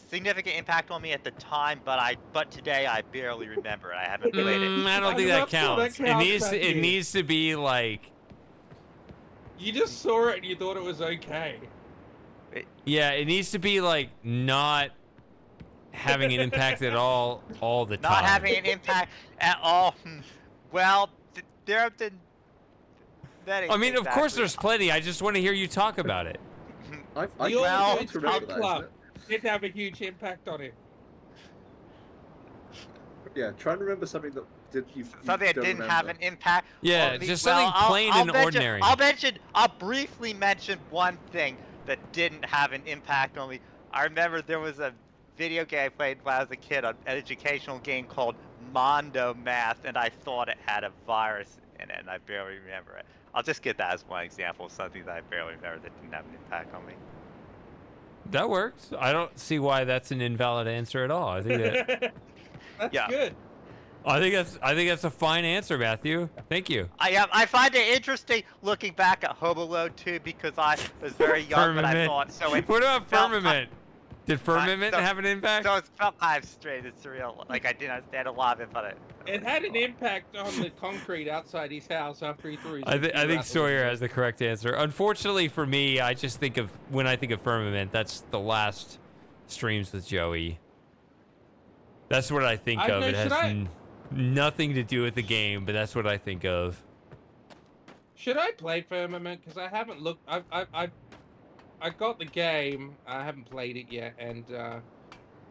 significant impact on me at the time, but today I barely remember it. I haven't played it. I don't think I'm that not sure that counts. counts, It Matthew. needs to be like, You just saw it and you thought it was okay. yeah, it needs to be like not having an impact at all the time. Not having an impact at all. Well, there have been many. I mean, of things, course actually. there's plenty. I just want to hear you talk about it. I The can't All Good remember Fight that, Club isn't didn't have a huge impact on it. it? Yeah, trying to remember something that you Something that don't didn't have remember. an impact. Yeah, on me. just Well, something plain and mention- ordinary. I'll briefly mention one thing that didn't have an impact on me. I remember there was a video game I played when I was a kid, an educational game called Mondo Math, and I thought it had a virus in it, and I barely remember it. I'll just get that as one example of something that I barely remember that didn't have an impact on me. That works. I don't see why that's an invalid answer at all. I think that That's Yeah. good. I think that's a fine answer, Matthew. Thank you. I find it interesting looking back at Home Alone 2 because I was very young, but I Firmament. thought so. It What about felt- firmament? Did firmament so- have an impact? So it felt kind of strange and surreal. Like I didn't understand a lot of it, but It had an impact on the concrete outside his house after he threw his. I think apple Sawyer in it. has the correct answer. Unfortunately for me, I just think of when I think of firmament, that's the last streams with Joey. That's what I think of. know, It has should I- nothing to do with the game, but that's what I think of. Should I play Firmament? Because I haven't looked. I got the game. I haven't played it yet, and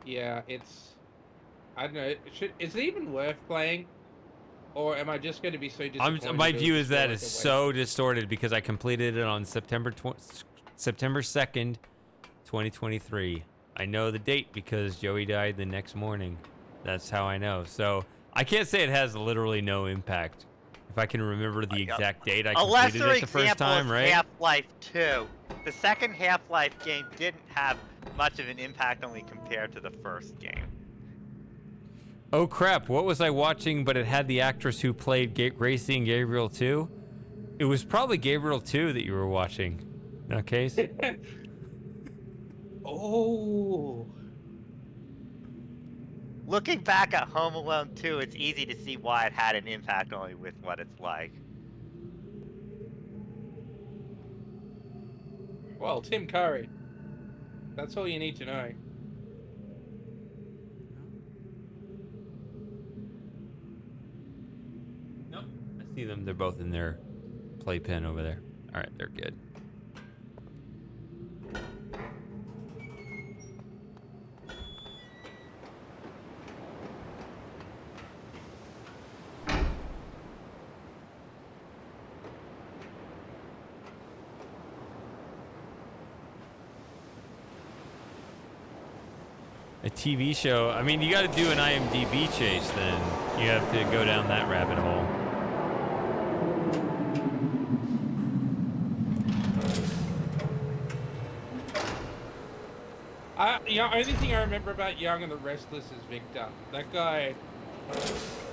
yeah, it's. I don't know. Is it even worth playing, or am I just going to be so disappointed? My it'll view just is feel that like it's a waste? so distorted because I completed it on September 2nd, 2023. I know the date because Joey died the next morning. That's how I know. So I can't say it has literally no impact. If I can remember the exact date I A completed lesser it the first example time, is right? Half-Life 2. The second Half-Life game didn't have much of an impact only compared to the first game. Oh crap, what was I watching but it had the actress who played Gracie in Gabriel 2? It was probably Gabriel 2 that you were watching. In that case? Oh. Looking back at Home Alone 2, it's easy to see why it had an impact only with what it's like. Well, Tim Curry. That's all you need to know. Nope. I see them. They're both in their playpen over there. All right, they're good. A TV show. I mean, you got to do an IMDb chase then. You have to go down that rabbit hole. Only thing I remember about Young and the Restless is Victor. That guy,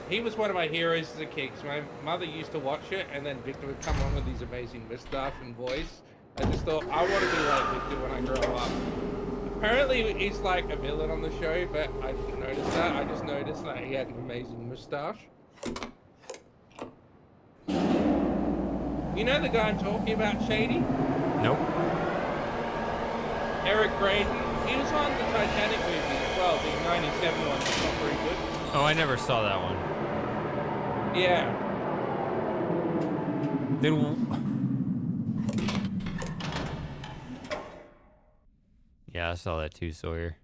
he was one of my heroes as a kid. 'Cause my mother used to watch it, and then Victor would come along with his amazing moustache and voice. I just thought, I want to be like Victor when I grow up. Apparently, he's like a villain on the show, but I didn't notice that. I just noticed that he had an amazing moustache. You know the guy I'm talking about, Shady? Nope. Eric Braeden. He was on the Titanic movie as well, the 97 one. That's not very good. Oh, I never saw that one. Yeah. Yeah, I saw that too, Sawyer.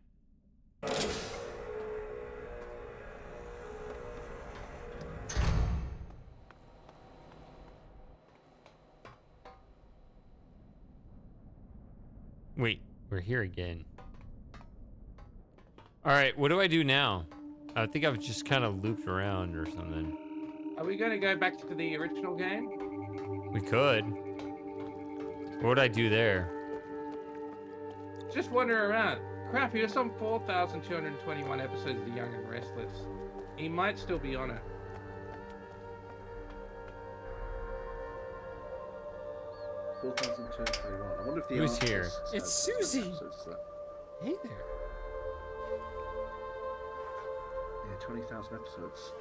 Wait, we're here again. All right, what do I do now? I think I've just kind of looped around or something. Are we going to go back to the original game? We could. What would I do there? Just wander around. Crap, he was on 4,221 episodes of The Young and Restless. He might still be on it. I wonder if the Who's here? Arcus It's has Susie. episodes of that. Hey there. Yeah, 20,000 episodes.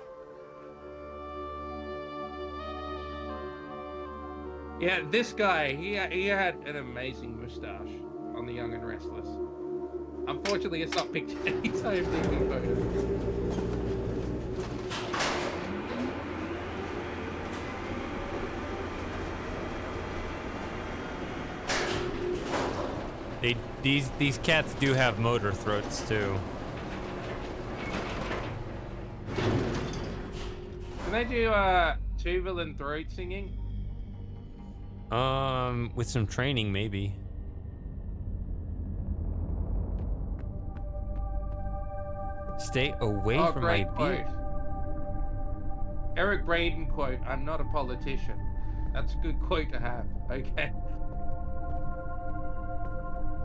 Yeah, this guy, he had an amazing moustache on The Young and Restless. Unfortunately, it's not pictured in his IMDb photo. These cats do have motor throats too. Can they do two villain throat singing? With some training maybe. Stay away from my great beard. quote. Eric Braeden quote, "I'm not a politician." That's a good quote to have. Okay.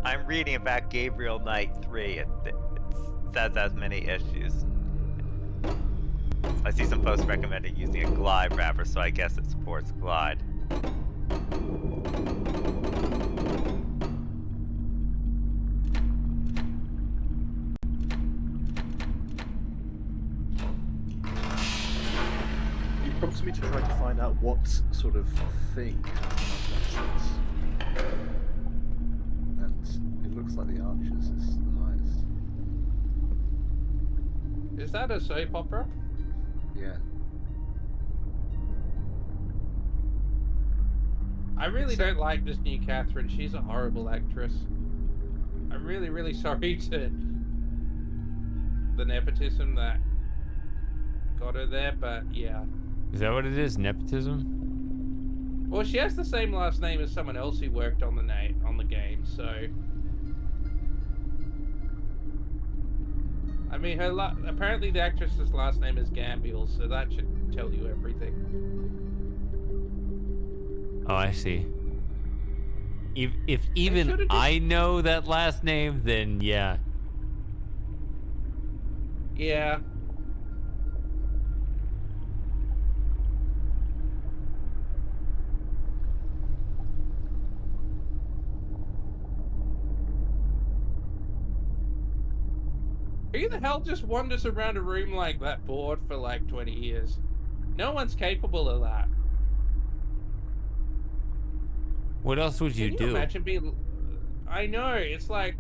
I'm reading about Gabriel Knight 3. It says as many issues. I see some posts recommending using a glide wrapper, so I guess it supports glide. It prompts me to try to find out what sort of thing and it looks like the Archers is the highest. Is that a soap opera? Yeah. I really It's, don't like this new Catherine. She's a horrible actress. I'm really, really sorry to the nepotism that got her there, but yeah. Is that what it is? Nepotism? Well, she has the same last name as someone else who worked on the game, so. I mean, apparently the actress's last name is Gambiel, so that should tell you everything. Oh, I see. If even should've just- I know that last name, then yeah. Yeah. Who the hell just wanders around a room like that bored for like 20 years? No one's capable of that. What else would you Can you do? imagine being... I know, it's like...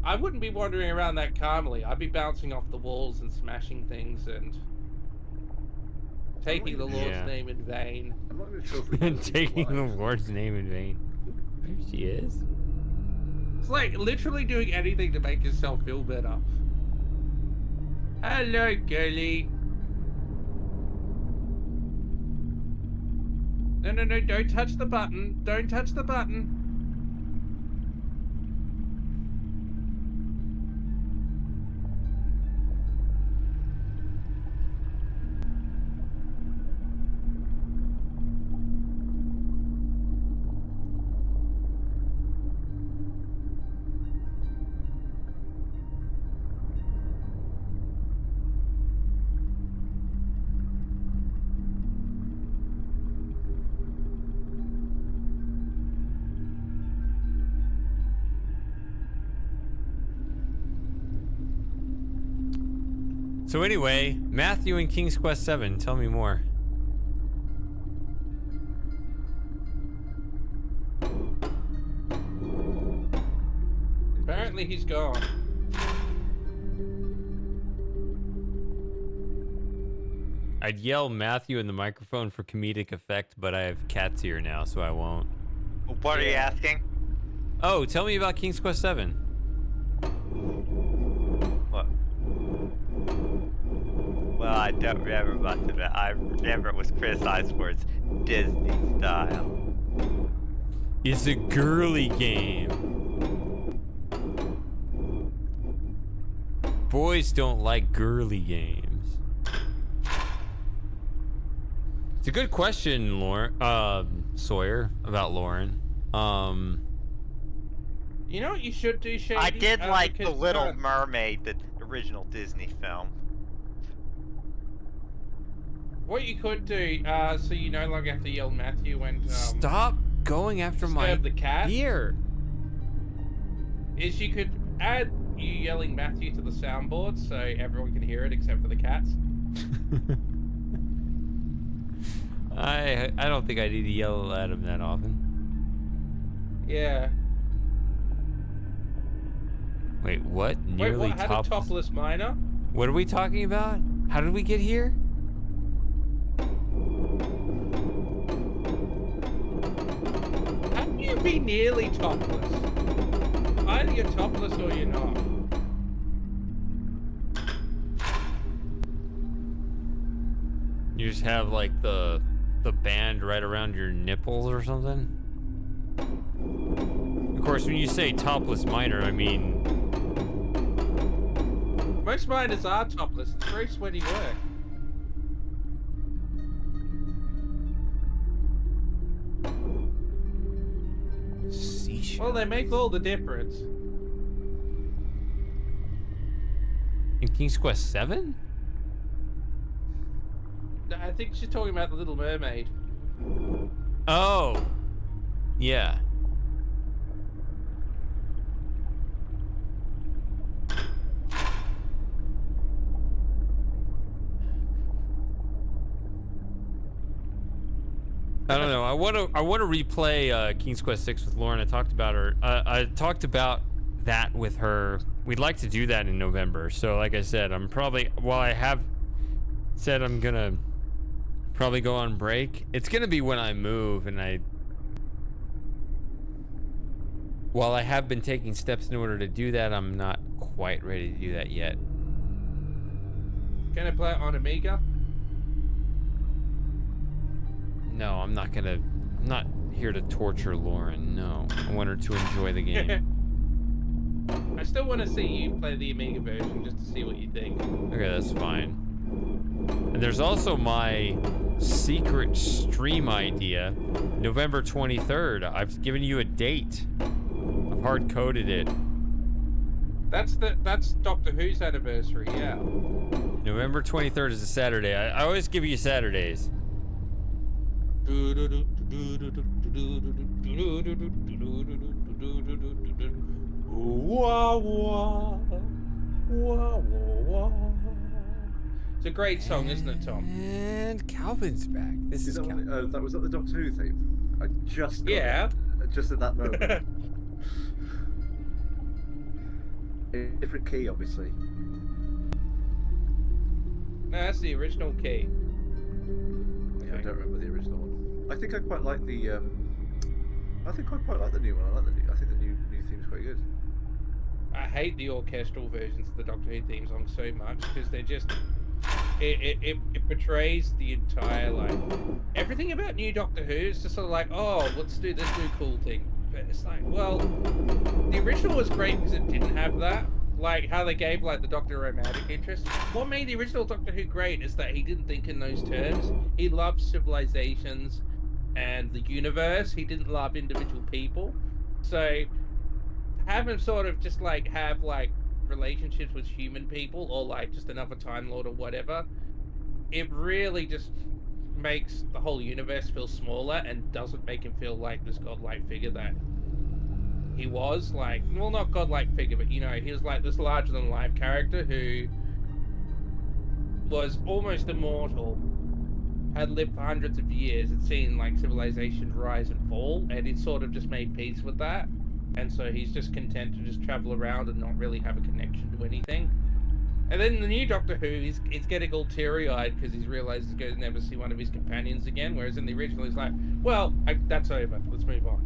I wouldn't be wandering around that calmly. I'd be bouncing off the walls and smashing things and... taking the Lord's Yeah. name in vain. I'm not even sure if we know if he's Taking the alive. Lord's name in vain. There she is. It's like literally doing anything to make yourself feel better. Hello, girlie. No, no, no, don't touch the button. Don't touch the button. So anyway, Matthew in King's Quest 7, tell me more. Apparently he's gone. I'd yell Matthew in the microphone for comedic effect, but I have cat's ear now, so I won't. What are you Yeah. asking? Oh, tell me about King's Quest 7. What? Well, I don't remember much of it. I remember it was criticized for its Disney style. It's a girly game. Boys don't like girly games. It's a good question, Sawyer, about Lauren. You know what you should do, Shady? I did like The because- Little Mermaid, the original Disney film. What you could do, so you no longer have to yell Matthew and Stop going after my disturb the cat, ear. is you could add you yelling Matthew to the soundboard so everyone can hear it except for the cats. I don't think I need to yell at him that often. Yeah. Wait, what? Wait, Nearly what? Had a topless miner? What are we talking about? How did we get here? How can you be nearly topless? Either you're topless or you're not. You just have like the band right around your nipples or something? Of course, when you say topless miner, I mean... Most miners are topless. It's very sweaty work. Seashell. Well, they make all the difference. In King's Quest 7? I think she's talking about the Little Mermaid. Oh! Yeah. I don't know. I want to replay King's Quest 6 with Lauren. I talked about that with her. We'd like to do that in November. So like I said, I'm probably, while I have said I'm gonna probably go on break, it's gonna be when I move, and while I have been taking steps in order to do that, I'm not quite ready to do that yet. Can I play it on Amiga? No, I'm not here to torture Lauren. No, I want her to enjoy the game. I still want to see you play the Amiga version just to see what you think. Okay, that's fine. And there's also my secret stream idea, November 23rd. I've given you a date. I've hard-coded it. That's Doctor Who's anniversary, yeah. November 23rd is a Saturday. I always give you Saturdays. It's a great song, isn't it, Tom? And Calvin's back. This is Calvin. That was that the Doctor Who theme. I just got Yeah. it, just in that moment. In a different key, obviously. No, that's the original key. Yeah, I don't remember the original one. I think I quite like the. I think I quite like the new one. I think the new theme's quite good. I hate the orchestral versions of the Doctor Who theme song so much because they're just it portrays the entire like everything about new Doctor Who. It's just sort of like, oh, let's do this new cool thing. But it's like, well, the original was great because it didn't have that. Like how they gave like the Doctor romantic interest. What made the original Doctor Who great is that he didn't think in those terms. He loved civilizations and the universe. He didn't love individual people. So have him sort of just like have like relationships with human people or like just another Time Lord or whatever, it really just makes the whole universe feel smaller and doesn't make him feel like this godlike figure that he was. Like, well, not godlike figure, but you know, he was like this larger than life character who was almost immortal, had lived for hundreds of years, had seen like civilizations rise and fall, and he sort of just made peace with that. And so he's just content to just travel around and not really have a connection to anything. And then the new Doctor Who, he's getting all teary-eyed because he's realized he's going to never see one of his companions again. Whereas in the original, he's like, well, that's over. Let's move on.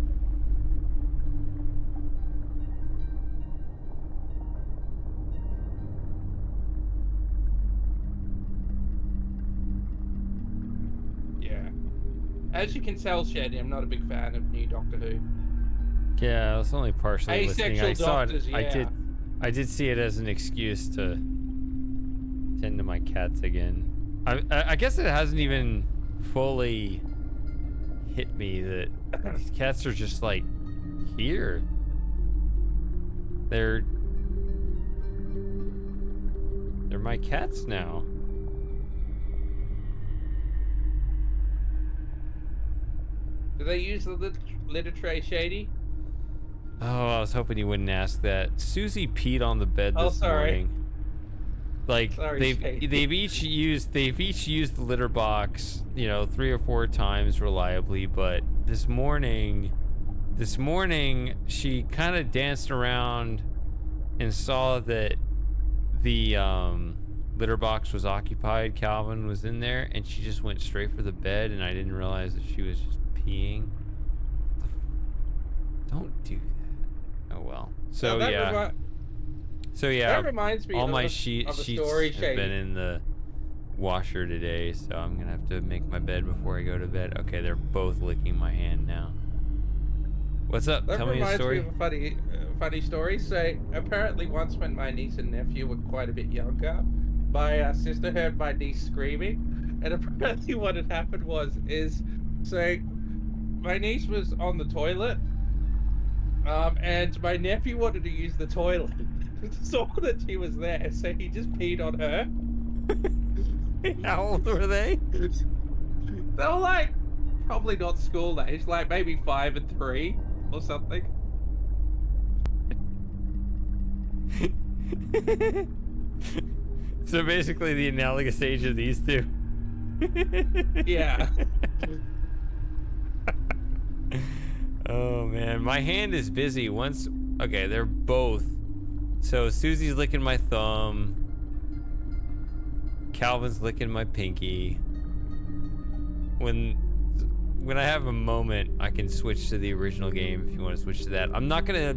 Yeah. As you can tell, Shady, I'm not a big fan of new Doctor Who. Yeah, I was only partially listening. I saw doctors, it. yeah. I did see it as an excuse to tend to my cats again. I guess it hasn't even fully hit me that these cats are just like here. They're my cats now. Do they use the litter tray, Shady? Oh, I was hoping you wouldn't ask that. Susie peed on the bed this sorry. morning. Like Sorry, they've each used the litter box, you know, 3 or 4 times reliably, but this morning she kind of danced around and saw that the litter box was occupied. Calvin was in there, and she just went straight for the bed, and I didn't realize that she was just peeing. Don't do that. Oh well. So yeah. So yeah, that reminds me all of my a sheets story, have Shady. been in the washer today, so I'm gonna have to make my bed before I go to bed. Okay, they're both licking my hand now. What's up? That Tell me a reminds story. me of a funny story. So apparently, once when my niece and nephew were quite a bit younger, my sister heard my niece screaming, and apparently what had happened is so my niece was on the toilet, and my nephew wanted to use the toilet. Saw that she was there, so he just peed on her. How old were they? They were like probably not school age, like maybe 5 and 3 or something. So basically the analogous age of these two. Yeah. Oh man, my hand is busy. Once Okay, they're both. So Susie's licking my thumb. Calvin's licking my pinky. When I have a moment, I can switch to the original game if you want to switch to that. I'm not gonna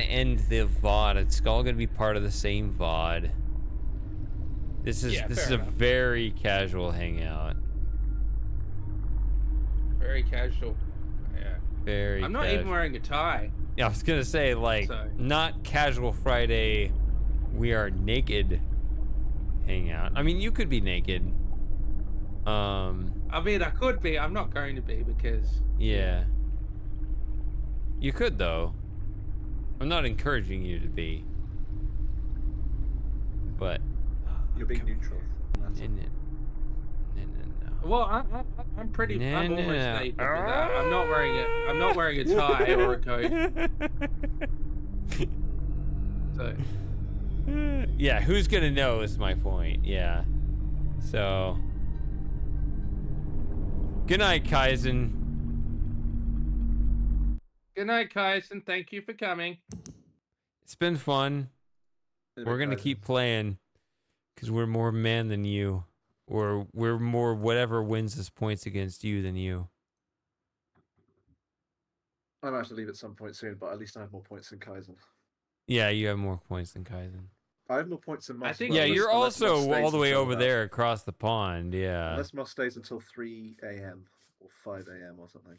end the VOD. It's all gonna be part of the same VOD. This is a very casual hangout. Very casual. Yeah. Very. I'm not even wearing a tie. Yeah, I was gonna say like not casual Friday. We are naked hangout. I mean, you could be naked. I mean, I could be. I'm not going to be because. Yeah. You could though. I'm not encouraging you to be. But. You're being neutral. No. Well, I'm pretty. I'm almost naked with that. I'm not wearing it. I'm not wearing a tie or a coat. So. Yeah, who's gonna know is my point. Yeah. So. Good night, Kaizen. Good night, Kaizen. Thank you for coming. It's been fun. We're gonna keep playing because we're more man than you, or we're more whatever wins us points against you than you. I might have to leave at some point soon, but at least I have more points than Kaizen. Yeah, you have more points than Kaizen. I have more points than Moss. I think. Yeah, you're also all the way over there across the pond. Yeah. Unless Moss stays until 3 a.m. or 5 a.m. or something.